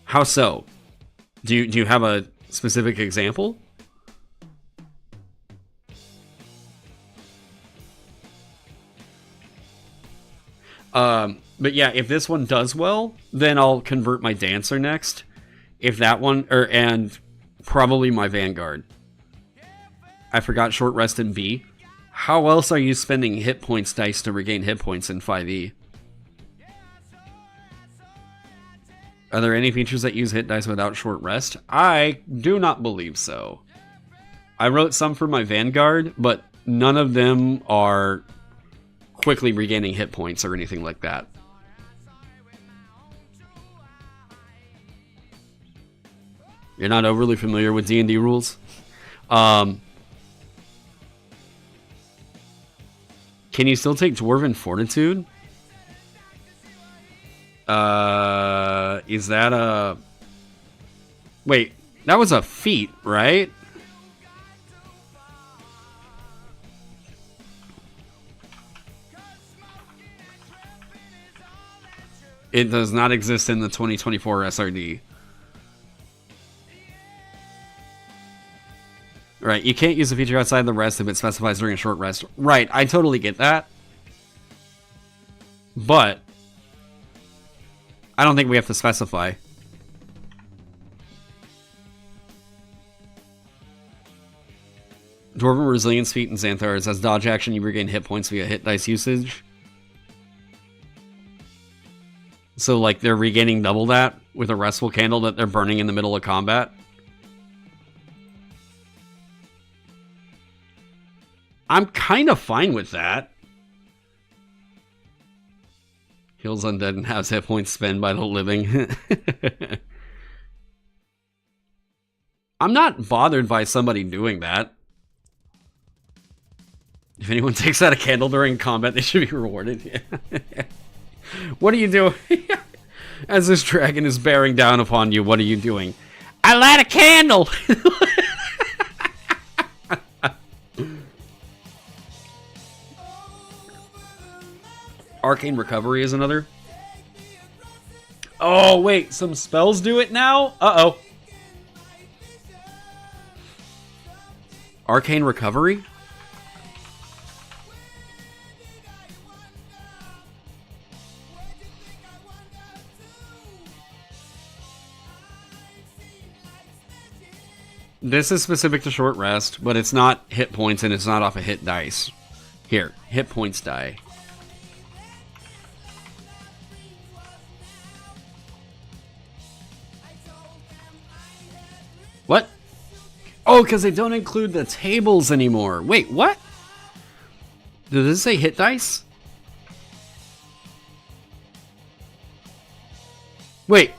How so? Do you have a specific example? But yeah, if this one does well, then I'll convert my Dancer next. If that one, and probably my Vanguard. I forgot short rest in B. How else are you spending hit points dice to regain hit points in 5e? Are there any features that use hit dice without short rest? I do not believe so. I wrote some for my Vanguard, but none of them are quickly regaining hit points or anything like that. You're not overly familiar with D&D rules? Can you still take Dwarven Fortitude? Is that a... Wait, that was a feat, right? It does not exist in the 2024 SRD. Right, you can't use a feature outside the rest if it specifies during a short rest. Right, I totally get that. But I don't think we have to specify. Dwarven Resilience feat in Xanthars. As dodge action, you regain hit points via hit dice usage. So, like, they're regaining double that with a restful candle that they're burning in the middle of combat. I'm kind of fine with that. Heals undead and has hit points spent by the living. I'm not bothered by somebody doing that. If anyone takes out a candle during combat, they should be rewarded. What are you doing? As this dragon is bearing down upon you, what are you doing? I light a candle! Arcane Recovery is another. Oh, wait. Some spells do it now? Uh-oh. Arcane Recovery? This is specific to short rest, but it's not hit points and it's not off a hit dice. Here, hit points die. What? Oh, because they don't include the tables anymore. Wait, what? Does this say hit dice? Wait.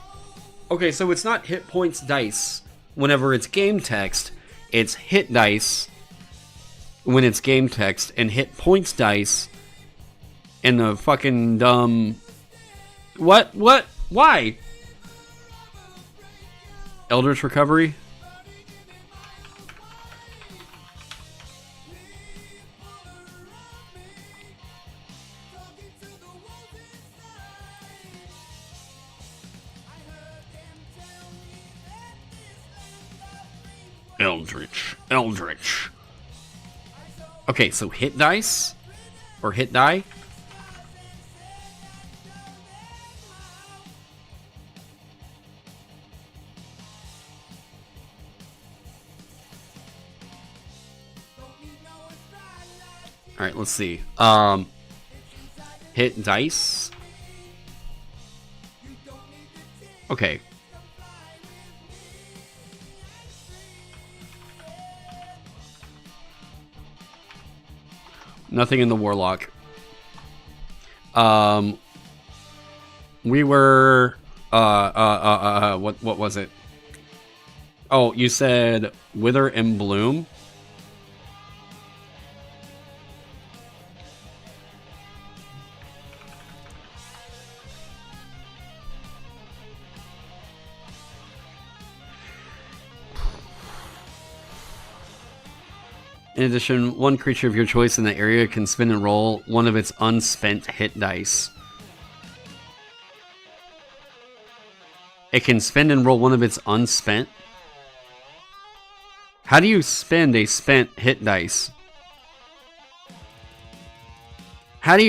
Okay, so it's not hit points dice whenever it's game text. It's hit dice when it's game text, and hit points dice in the fucking dumb... What? What? Why? Eldritch Recovery? Eldritch. Okay, so hit dice? Or hit die? Alright, let's see. Hit dice? Okay. Nothing in the Warlock. We were... what was it? Oh, you said Wither and Bloom? In addition, one creature of your choice in the area can spin and roll one of its unspent hit dice. It can spend and roll one of its unspent? How do you spend a spent hit dice? How do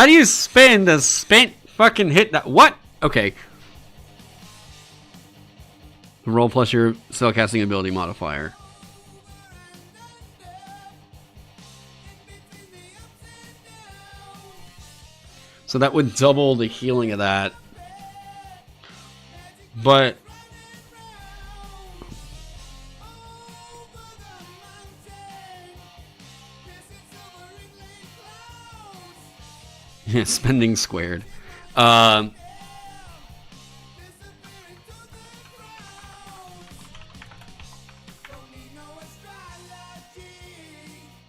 you spend a spent fucking hit dice? What? Okay. Roll plus your spellcasting ability modifier. So that would double the healing of that. But... yeah, spending squared.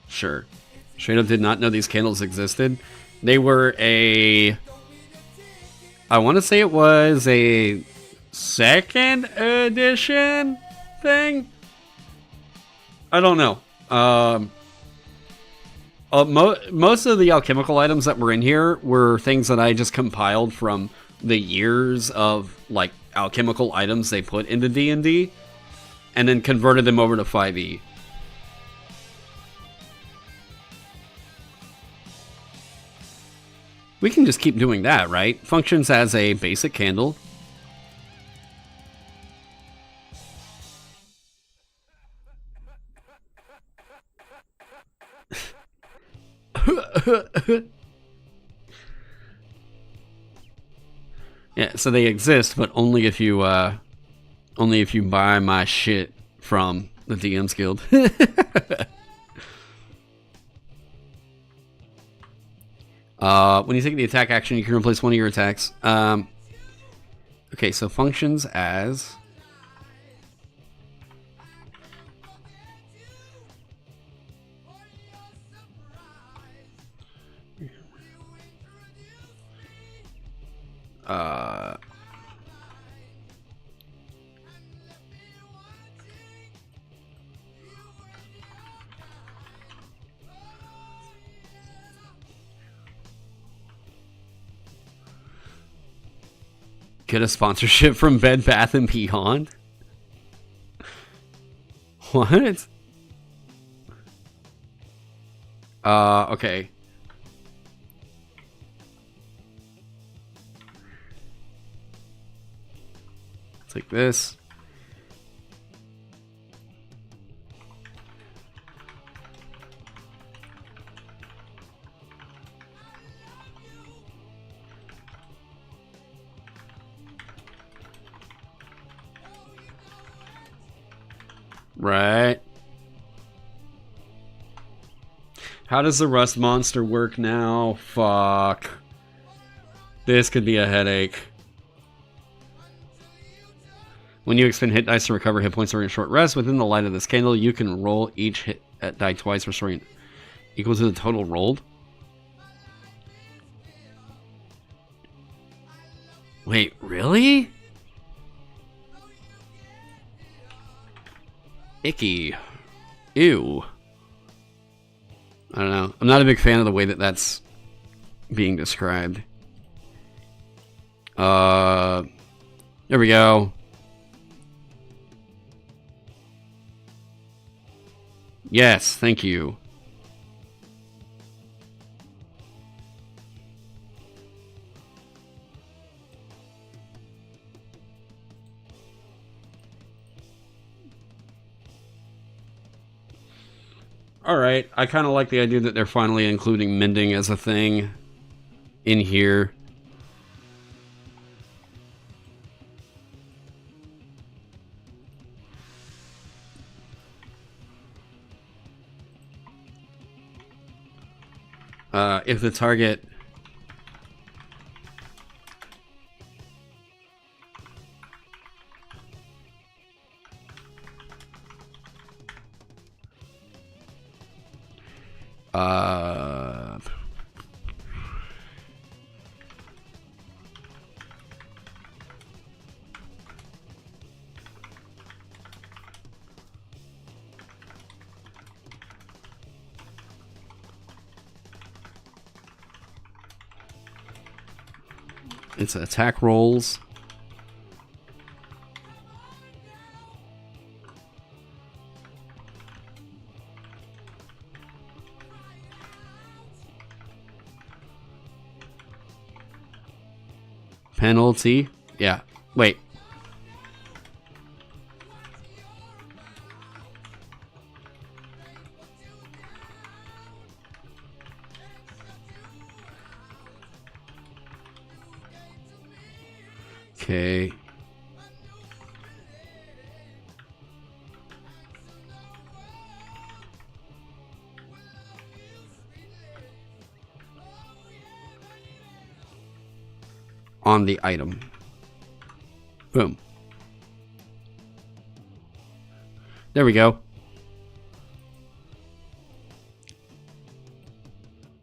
Sure. Straight up did not know these candles existed. They were a... I want to say it was a second edition thing? I don't know. Most of the alchemical items that were in here were things that I just compiled from the years of, like, alchemical items they put into D&D, and then converted them over to 5e. We can just keep doing that, right? Functions as a basic candle. Yeah, so they exist, but only if you buy my shit from the DM's Guild. When you take the attack action, you can replace one of your attacks. Okay, so functions as... Get a sponsorship from Bed Bath & Beyond? What? Okay. It's like this. Right. How does the rust monster work now? Fuck. This could be a headache. When you expend hit dice to recover hit points during a short rest, within the light of this candle, you can roll each hit die twice, restoring equal to the total rolled. Wait, really? Icky. Ew. I don't know. I'm not a big fan of the way that that's being described. There we go. Yes, thank you. Alright, I kind of like the idea that they're finally including mending as a thing in here. If the target... It's attack rolls. Penalty? Yeah. Wait. Okay. On the item. Boom. There we go.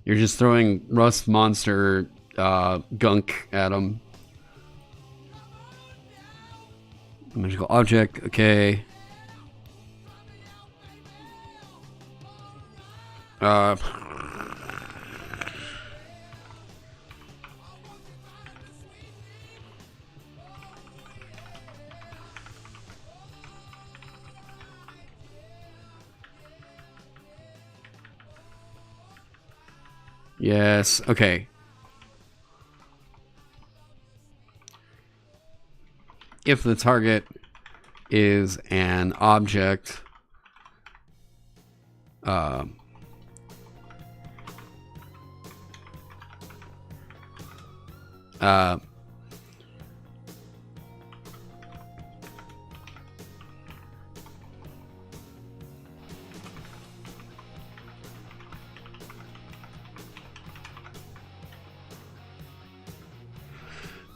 You're just throwing rust monster gunk at him. Magical object, okay. Yes, okay. If the target is an object,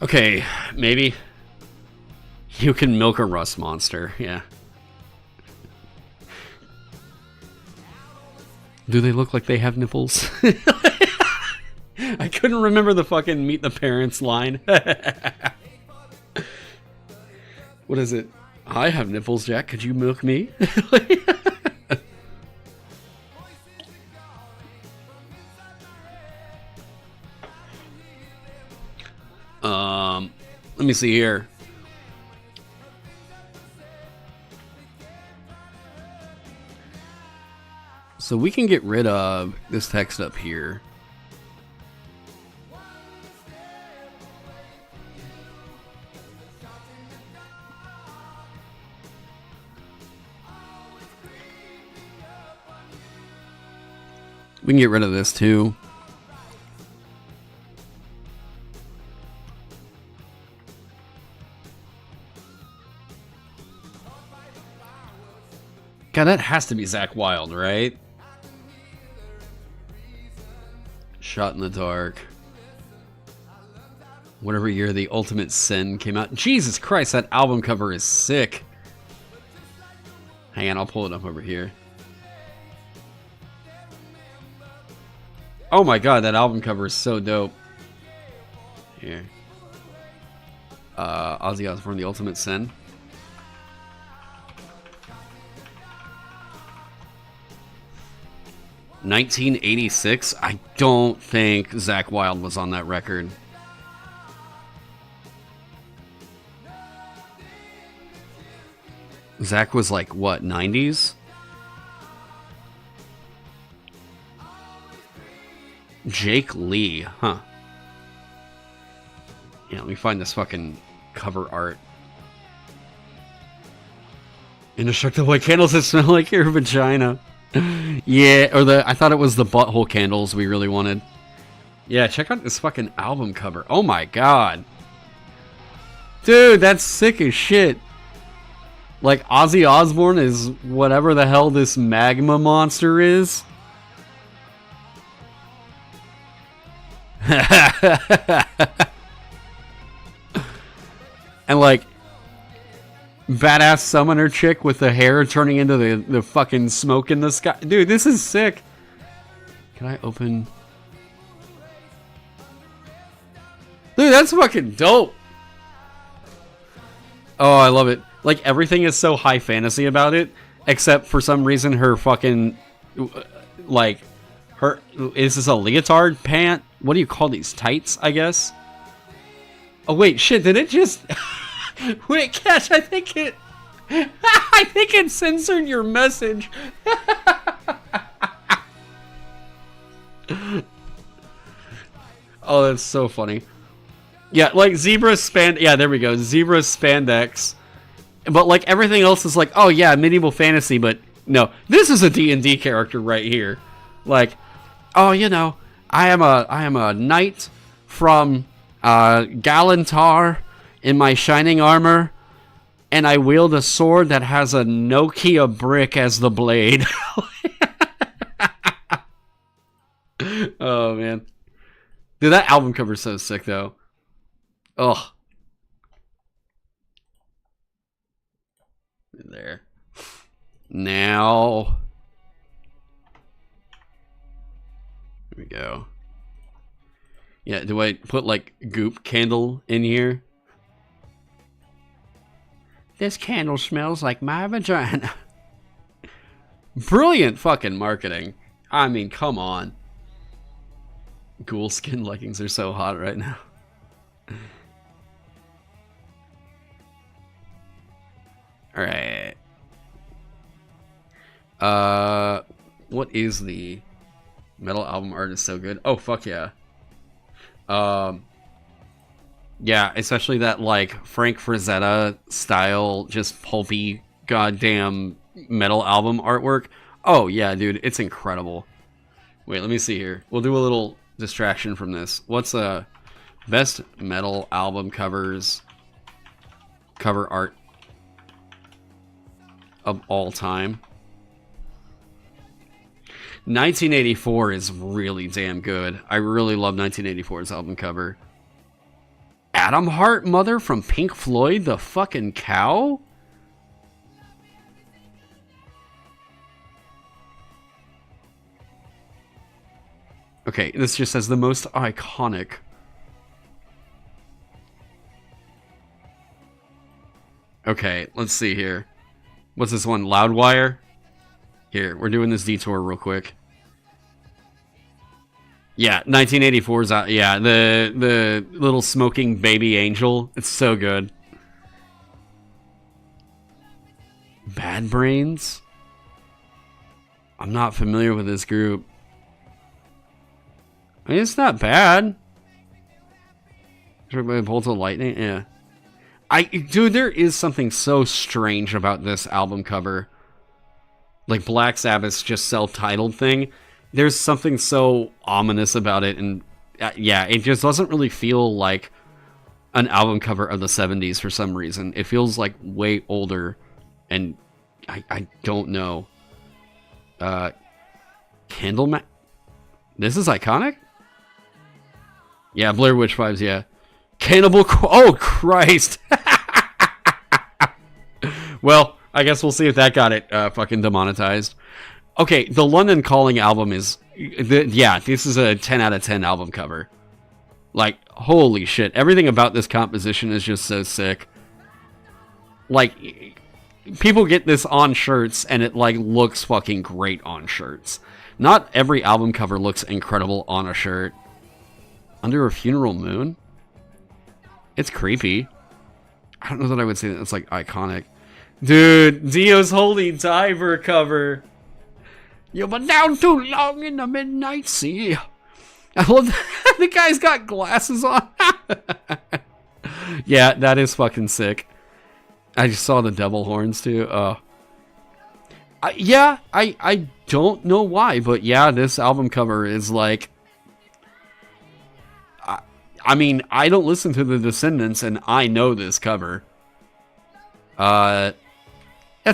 okay, maybe. You can milk a rust monster, yeah. Do they look like they have nipples? I couldn't remember the fucking meet the parents line. What is it? I have nipples, Jack. Could you milk me? Let me see here. So we can get rid of this text up here. We can get rid of this too. God, that has to be Zakk Wylde, right? Shot in the Dark. Whatever year the Ultimate Sin came out. Jesus Christ, that album cover is sick. Hang on, I'll pull it up over here. Oh my god, that album cover is so dope. Here. Ozzy Osbourne, The Ultimate Sin. $1986? I don't think Zakk Wylde was on that record. Zakk was like, what, 90s? Jake Lee, huh. Yeah, let me find this fucking cover art. Indestructoboy candles that smell like your vagina. Yeah, or I thought it was the butthole candles we really wanted. Yeah, check out this fucking album cover. Oh my god. Dude, that's sick as shit. Like, Ozzy Osbourne is whatever the hell this magma monster is. And like, badass summoner chick with the hair turning into the fucking smoke in the sky. Dude, this is sick. Can I open? Dude, that's fucking dope. Oh, I love it. Like, everything is so high fantasy about it, except for some reason her fucking, like, is this a leotard pant? What do you call these? Tights, I guess? Oh, wait, shit, did it just... Wait, Cash, I think it censored your message. Oh, that's so funny. Yeah, like yeah, there we go. Zebra spandex. But like everything else is like, oh yeah, medieval fantasy, but no, this is a D&D character right here. Like, oh, you know, I am a knight from Galantar in my shining armor, and I wield a sword that has a Nokia brick as the blade. Oh man, dude, that album cover's so sick though. Ugh. There. Now. Here we go. Yeah, do I put like goop candle in here? This candle smells like my vagina. Brilliant fucking marketing. I mean, come on. Ghoul skin leggings are so hot right now. Alright. What is the metal album art is so good? Oh, fuck yeah. Yeah, especially that, like, Frank Frazetta style, just pulpy, goddamn metal album artwork. Oh, yeah, dude, it's incredible. Wait, let me see here. We'll do a little distraction from this. What's best metal album cover art of all time? 1984 is really damn good. I really love 1984's album cover. Adam Hart Mother from Pink Floyd, the fucking cow? Okay, this just says the most iconic. Okay, let's see here. What's this one? Loudwire? Here, we're doing this detour real quick. Yeah, 1984's out. Yeah, the little smoking baby angel. It's so good. Bad Brains? I'm not familiar with this group. I mean, it's not bad. Bolt of Lightning? Yeah. Dude, there is something so strange about this album cover. Like Black Sabbath's just self-titled thing. There's something so ominous about it, and yeah, it just doesn't really feel like an album cover of the 70s for some reason. It feels like way older, and I don't know. Candlemat. This is iconic? Yeah, Blair Witch vibes, yeah. Oh, Christ! Well, I guess we'll see if that got it fucking demonetized. Okay, the London Calling album is... yeah, this is a 10 out of 10 album cover. Like, holy shit. Everything about this composition is just so sick. Like, people get this on shirts, and it, like, looks fucking great on shirts. Not every album cover looks incredible on a shirt. Under a Funeral Moon? It's creepy. I don't know that I would say that it's, like, iconic. Dude, Dio's Holy Diver cover. You've been down too long in the midnight sea. I love that. The guy's got glasses on. Yeah, that is fucking sick. I just saw the devil horns too. Yeah, I don't know why, but yeah, this album cover is like... I mean, I don't listen to The Descendants, and I know this cover. That's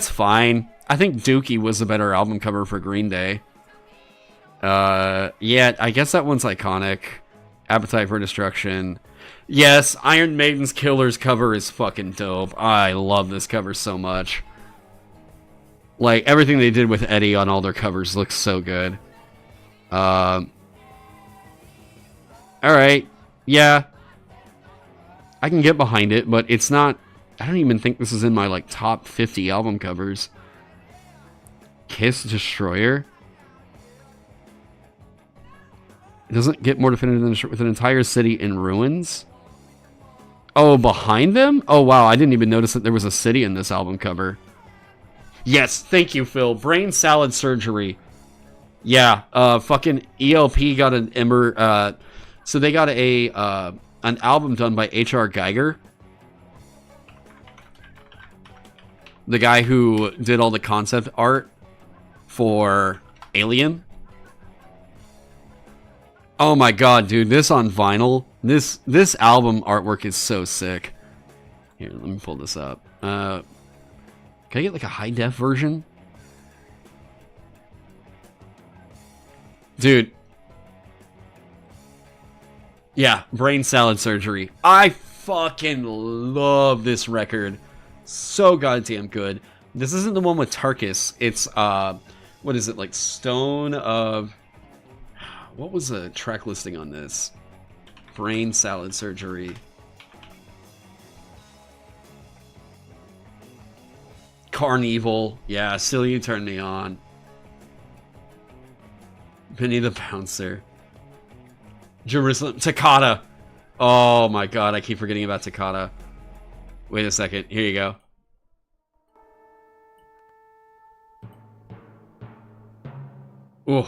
fine. I think Dookie was a better album cover for Green Day. Yeah, I guess that one's iconic. Appetite for Destruction. Yes, Iron Maiden's Killers cover is fucking dope. I love this cover so much. Like, everything they did with ENnie on all their covers looks so good. Alright. Yeah. I can get behind it, but it's not... I don't even think this is in my, like, top 50 album covers. Kiss Destroyer? It doesn't get more definitive than with an entire city in ruins. Oh, behind them? Oh, wow. I didn't even notice that there was a city in this album cover. Yes, thank you, Phil. Brain Salad Surgery. Yeah, fucking ELP got an so they got an album done by H.R. Geiger. The guy who did all the concept art for Alien. Oh my god, dude, this on vinyl. This album artwork is so sick. Here, let me pull this up. Can I get like a high def version? Dude. Yeah, Brain Salad Surgery. I fucking love this record. So goddamn good. This isn't the one with Tarkus. It's, what is it, like Stone of... What was the track listing on this? Brain Salad Surgery. Carnival. Yeah, Still You Turn Me On. Penny the Bouncer. Jerusalem. Toccata. Oh my god, I keep forgetting about Toccata. Wait a second. Here you go. Ooh.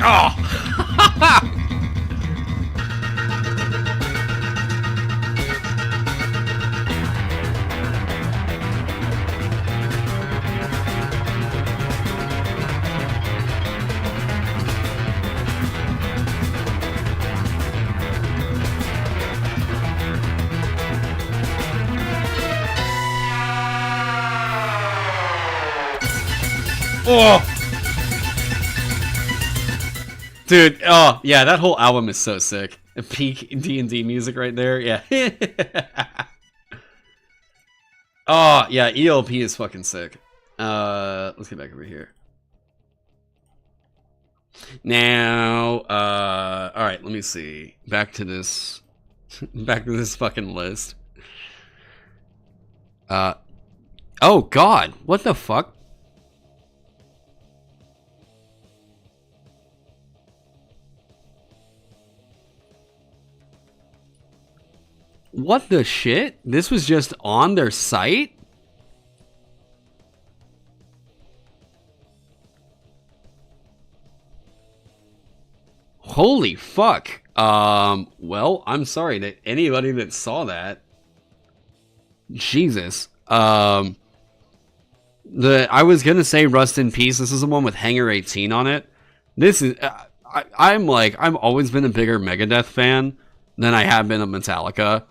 Oh! Oh! Dude, oh, yeah, that whole album is so sick. Peak D&D music right there, yeah. Oh, yeah, ELP is fucking sick. Let's get back over here. Now, alright, let me see. Back to this fucking list. Oh god, what the fuck? What the shit? This was just on their site? Holy fuck. Well, I'm sorry to anybody that saw that. Jesus. I was gonna say Rust in Peace. This is the one with Hanger 18 on it. This is I've always been a bigger Megadeth fan than I have been of Metallica.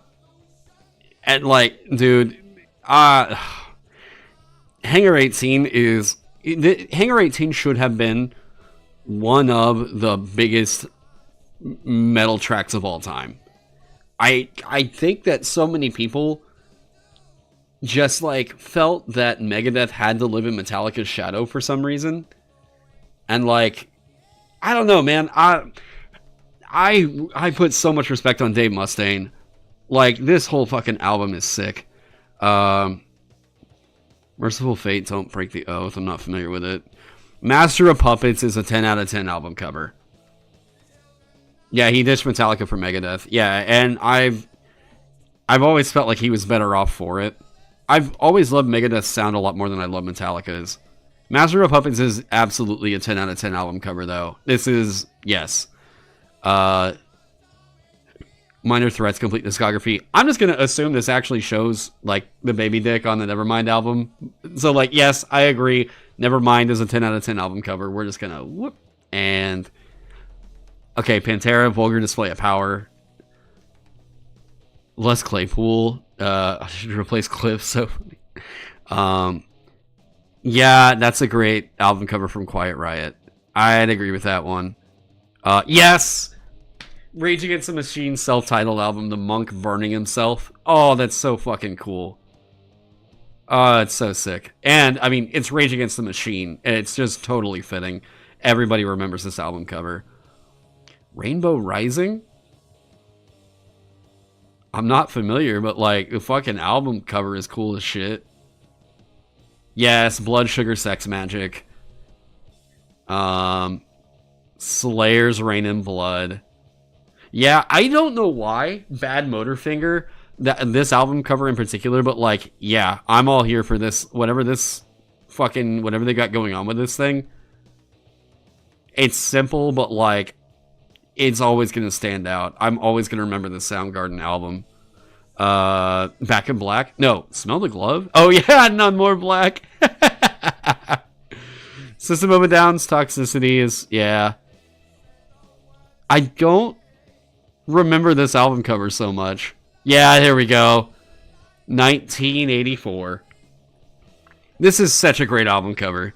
And like, dude, Hanger 18 is Hanger 18 should have been one of the biggest metal tracks of all time. I think that so many people just like felt that Megadeth had to live in Metallica's shadow for some reason. And like, I don't know, man. I put so much respect on Dave Mustaine. Like, this whole fucking album is sick. Merciful Fate, Don't Break the Oath. I'm not familiar with it. Master of Puppets is a 10 out of 10 album cover. Yeah, he ditched Metallica for Megadeth. Yeah, and I've always felt like he was better off for it. I've always loved Megadeth's sound a lot more than I love Metallica's. Master of Puppets is absolutely a 10 out of 10 album cover, though. This is, yes. Minor Threats complete discography. I'm just going to assume this actually shows, like, the baby dick on the Nevermind album. So, like, yes, I agree. Nevermind is a 10 out of 10 album cover. We're just going to whoop. And, okay, Pantera, Vulgar Display of Power. Les Claypool. I should replace Cliff, so yeah, that's a great album cover from Quiet Riot. I'd agree with that one. Yes! Rage Against the Machine's self-titled album, The Monk Burning Himself. Oh, that's so fucking cool. Oh, it's so sick. And, I mean, it's Rage Against the Machine, and it's just totally fitting. Everybody remembers this album cover. Rainbow Rising? I'm not familiar, but, like, the fucking album cover is cool as shit. Yes, Blood, Sugar, Sex, Magic. Slayer's Rain in Blood. Yeah, I don't know why Bad Motorfinger, this album cover in particular, but like, yeah, I'm all here for this, whatever they got going on with this thing. It's simple, but like, it's always going to stand out. I'm always going to remember the Soundgarden album. Back in Black? No, Smell the Glove? Oh yeah, None More Black. System of a Down's Toxicity is, yeah. I don't remember this album cover so much. Yeah, here we go. 1984. This is such a great album cover.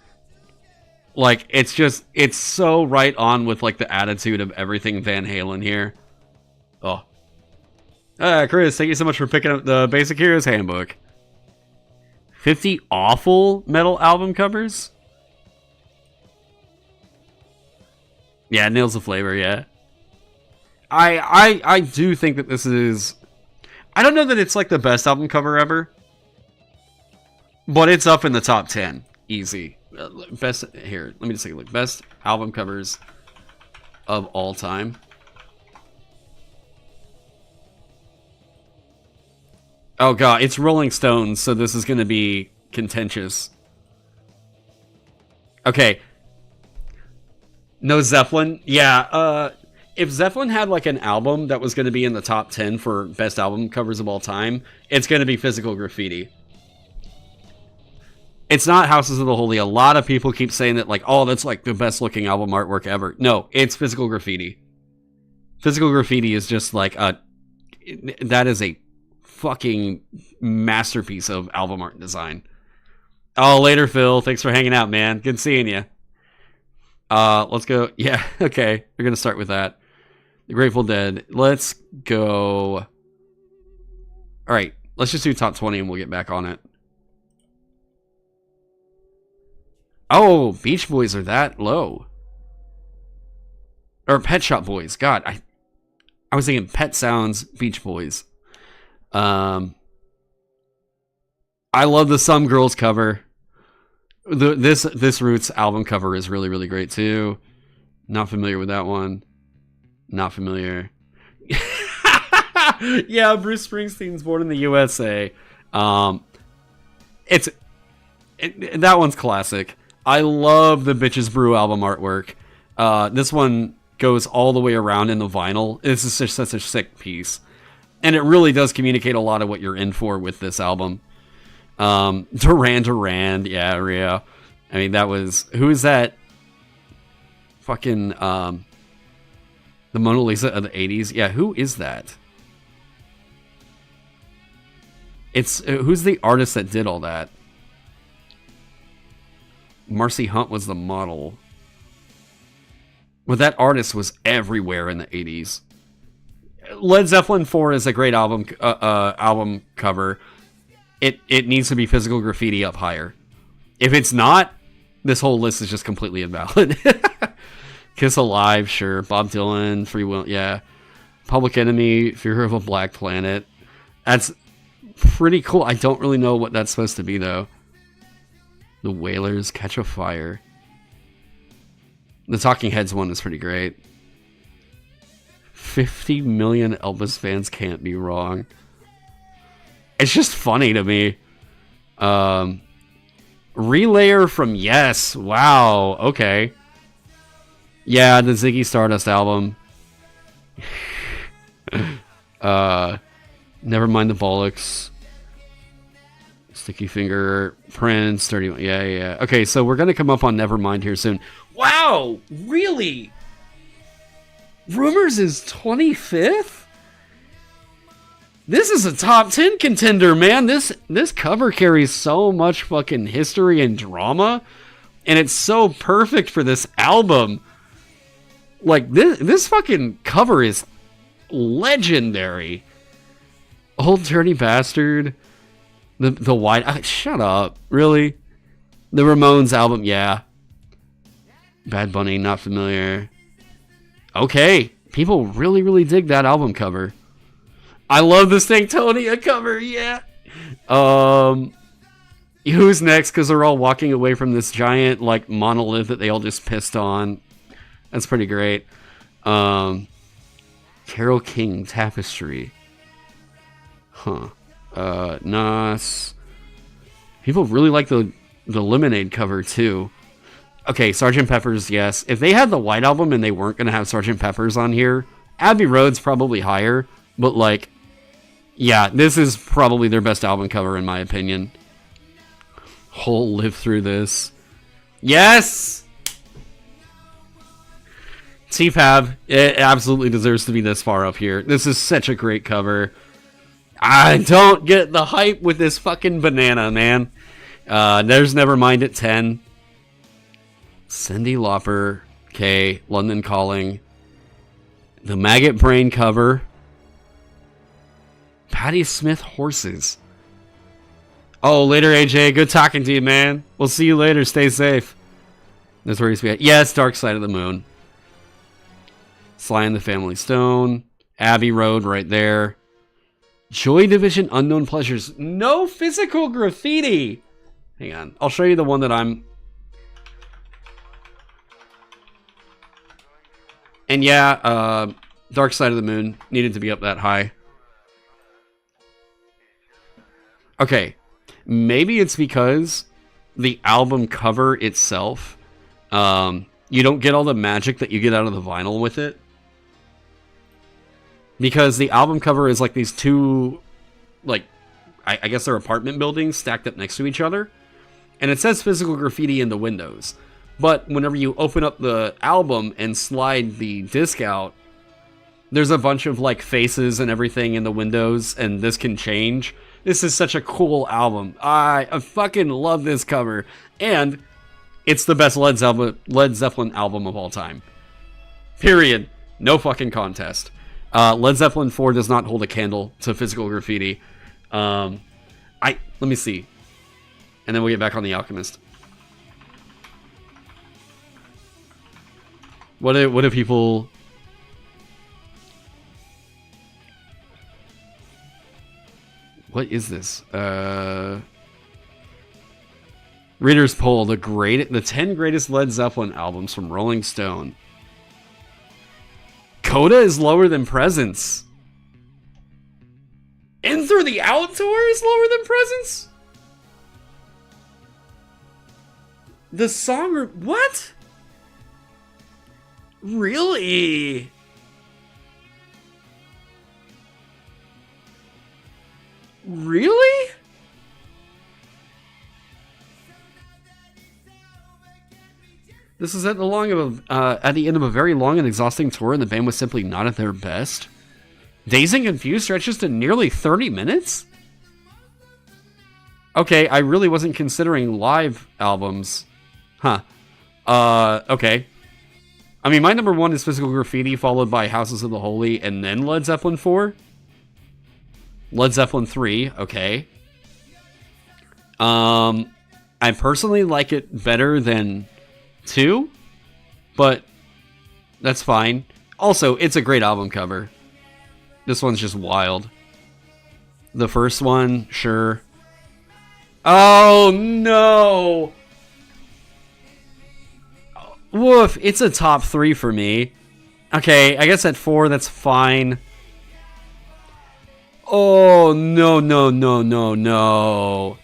Like, it's so right on with, like, the attitude of everything Van Halen here. Oh. Chris, thank you so much for picking up the Basic Heroes Handbook. 50 awful metal album covers? Yeah, nails the flavor, yeah. I do think that this is... I don't know that it's, like, the best album cover ever. But it's up in the top 10. Easy. Best... Here, let me just take a look. Best album covers of all time. Oh, God. It's Rolling Stones, so this is going to be contentious. Okay. No Zeppelin? Yeah, if Zeppelin had, like, an album that was going to be in the top 10 for best album covers of all time, it's going to be Physical Graffiti. It's not Houses of the Holy. A lot of people keep saying that, like, oh, that's, like, the best-looking album artwork ever. No, it's Physical Graffiti. Physical Graffiti is just, like, that is a fucking masterpiece of album art design. Oh, later, Phil. Thanks for hanging out, man. Good seeing you. Let's go. Yeah, okay. We're going to start with that. The Grateful Dead. Let's go. All right. Let's just do top 20 and we'll get back on it. Oh, Beach Boys are that low. Or Pet Shop Boys. God, I was thinking Pet Sounds, Beach Boys. I love the Some Girls cover. This Roots album cover is really, really great too. Not familiar with that one. Not familiar. Yeah, Bruce Springsteen's Born in the USA. That one's classic. I love the Bitches Brew album artwork. This one goes all the way around in the vinyl. This is just such a sick piece. And it really does communicate a lot of what you're in for with this album. Duran, yeah. I mean, that was... Who is that? Fucking, the Mona Lisa of the 80s? Yeah, who is that? It's... who's the artist that did all that? Marcy Hunt was the model. But that artist was everywhere in the 80s. Led Zeppelin 4 is a great album cover. It needs to be physical graffiti up higher. If it's not, this whole list is just completely invalid. Kiss Alive, sure. Bob Dylan, Free Will, yeah. Public Enemy, Fear of a Black Planet. That's pretty cool. I don't really know what that's supposed to be, though. The Wailers, Catch a Fire. The Talking Heads one is pretty great. 50 million Elvis fans can't be wrong. It's just funny to me. Relayer from Yes. Wow. Okay. Yeah, the Ziggy Stardust album. Never Mind the Bollocks. Sticky Finger. Prince. 31. Yeah. Okay, so we're going to come up on Nevermind here soon. Wow! Really? Rumors is 25th? This is a top 10 contender, man. This cover carries so much fucking history and drama, and it's so perfect for this album. Like, this fucking cover is legendary. Old Dirty Bastard. The White... shut up. Really? The Ramones album, yeah. Bad Bunny, not familiar. Okay. People really, really dig that album cover. I love the Sanctonia cover, yeah. Who's next? Because they're all walking away from this giant, like, monolith that they all just pissed on. That's pretty great. Carole King, Tapestry. Huh. Nas. People really like the Lemonade cover, too. Okay, Sgt. Pepper's, yes. If they had the White Album and they weren't going to have Sgt. Pepper's on here, Abbey Road's probably higher. But, like, yeah, this is probably their best album cover, in my opinion. Whole Live Through This. Yes! TPAB, it absolutely deserves to be this far up here. This is such a great cover. I don't get the hype with this fucking banana, man. There's Nevermind at 10. Cyndi Lauper, okay, London Calling. The Maggot Brain cover. Patti Smith, Horses. Oh, later, AJ. Good talking to you, man. We'll see you later. Stay safe. That's where he's at. Yes, Dark Side of the Moon. Sly and the Family Stone. Abbey Road right there. Joy Division, Unknown Pleasures. No physical graffiti. Hang on. I'll show you the one that I'm... And yeah, Dark Side of the Moon needed to be up that high. Okay. Maybe it's because the album cover itself, you don't get all the magic that you get out of the vinyl with it. Because the album cover is like these two, like, I guess they're apartment buildings stacked up next to each other. And it says physical graffiti in the windows. But whenever you open up the album and slide the disc out, there's a bunch of, like, faces and everything in the windows, and this can change. This is such a cool album. I fucking love this cover. And it's the best Led Zeppelin album of all time. Period. No fucking contest. Led Zeppelin 4 does not hold a candle to physical graffiti. Let me see. And then we'll get back on The Alchemist. What do people... What is this? Reader's Poll, the 10 greatest Led Zeppelin albums from Rolling Stone. Coda is lower than Presence. In Through the Outdoor is lower than Presence? The song... What? Really? Really? This is at the end of a very long and exhausting tour, and the band was simply not at their best. Dazed and Confused stretches to nearly 30 minutes? Okay, I really wasn't considering live albums. Huh. Okay. I mean, my number one is Physical Graffiti, followed by Houses of the Holy, and then Led Zeppelin 4. Led Zeppelin 3, okay. I personally like it better than 2, but that's fine. Also, it's a great album cover. This one's just wild. The first one, sure. Oh, no! Woof, it's a top 3 for me. Okay, I guess at 4, that's fine. Oh, no, no, no, no, no.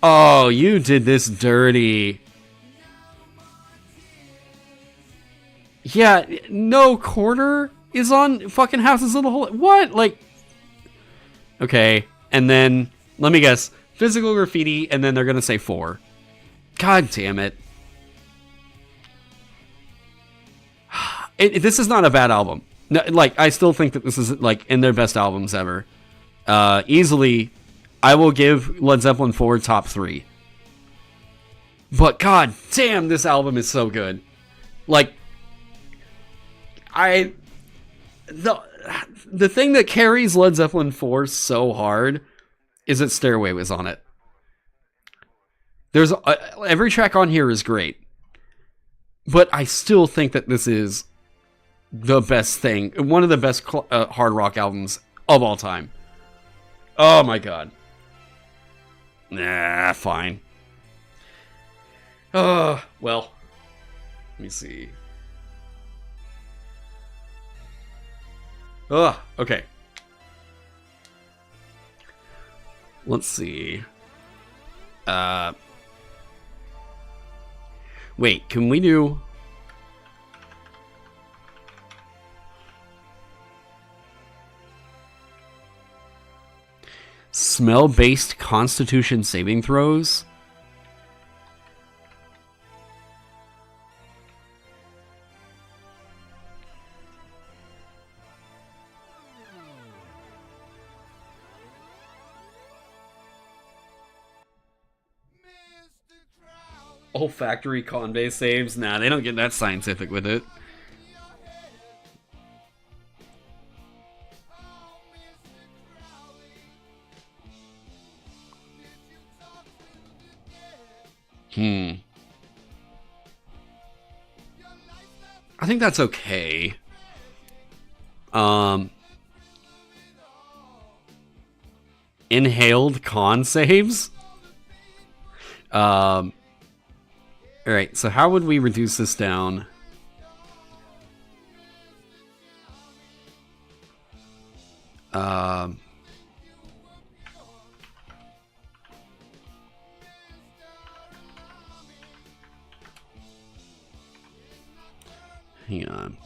Oh, you did this dirty. Yeah, no quarter is on fucking Houses of the Holy. What? Like, okay, and then, let me guess, Physical Graffiti, and then they're gonna say 4. God damn it. This is not a bad album. No, like, I still think that this is, like, in their best albums ever. Easily, I will give Led Zeppelin 4 top 3. But god damn, this album is so good. Like, the thing that carries Led Zeppelin 4 so hard is that Stairway was on it. There's every track on here is great, but I still think that this is the best thing, one of the best hard rock albums of all time. Oh my god. Nah, fine. Well, let me see. Okay. Let's see. Wait, can we do... Smell-based Constitution saving throws? Olfactory Convey saves? Nah, they don't get that scientific with it. I think that's okay. Inhaled con saves? Alright, so how would we reduce this down? Hang on.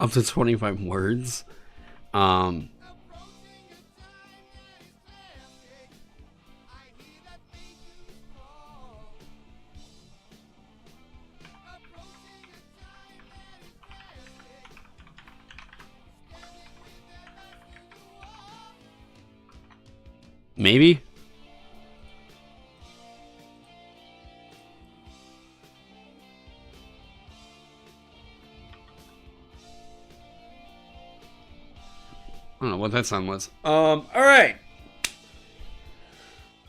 Up to 25 words. Maybe? I don't know what that sound was. Alright.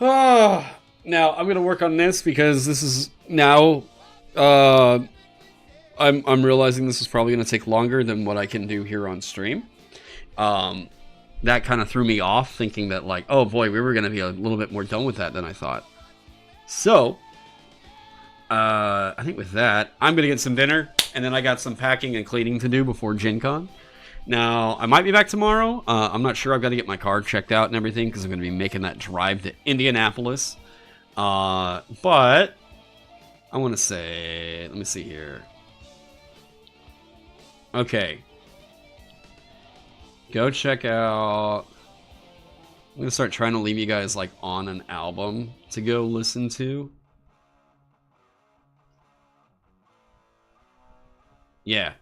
Now, I'm gonna work on this because this is now, I'm realizing this is probably gonna take longer than what I can do here on stream. That kind of threw me off, thinking that, like, oh boy, we were gonna be a little bit more done with that than I thought. So, I think with that, I'm gonna get some dinner, and then I got some packing and cleaning to do before Gen Con. Now, I might be back tomorrow. I'm not sure. I've got to get my car checked out and everything because I'm going to be making that drive to Indianapolis. But I want to say, let me see here. Okay. Go check out. I'm going to start trying to leave you guys like on an album to go listen to. Yeah.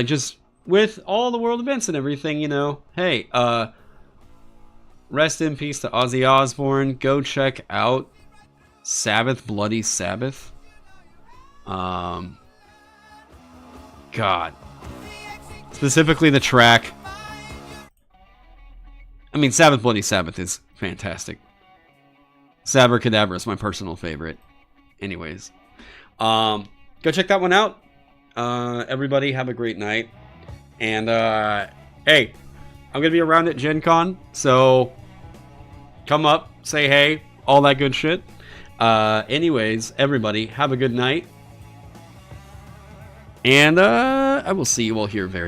Just with all the world events and everything, you know, hey, rest in peace to Ozzy Osbourne. Go check out Sabbath, Bloody Sabbath. God. Specifically the track. I mean, Sabbath, Bloody Sabbath is fantastic. Sabracadabra is my personal favorite. Anyways. Go check that one out. Everybody have a great night. And, hey, I'm going to be around at Gen Con, so come up, say hey, all that good shit. Anyways, everybody, have a good night. And, I will see you all here very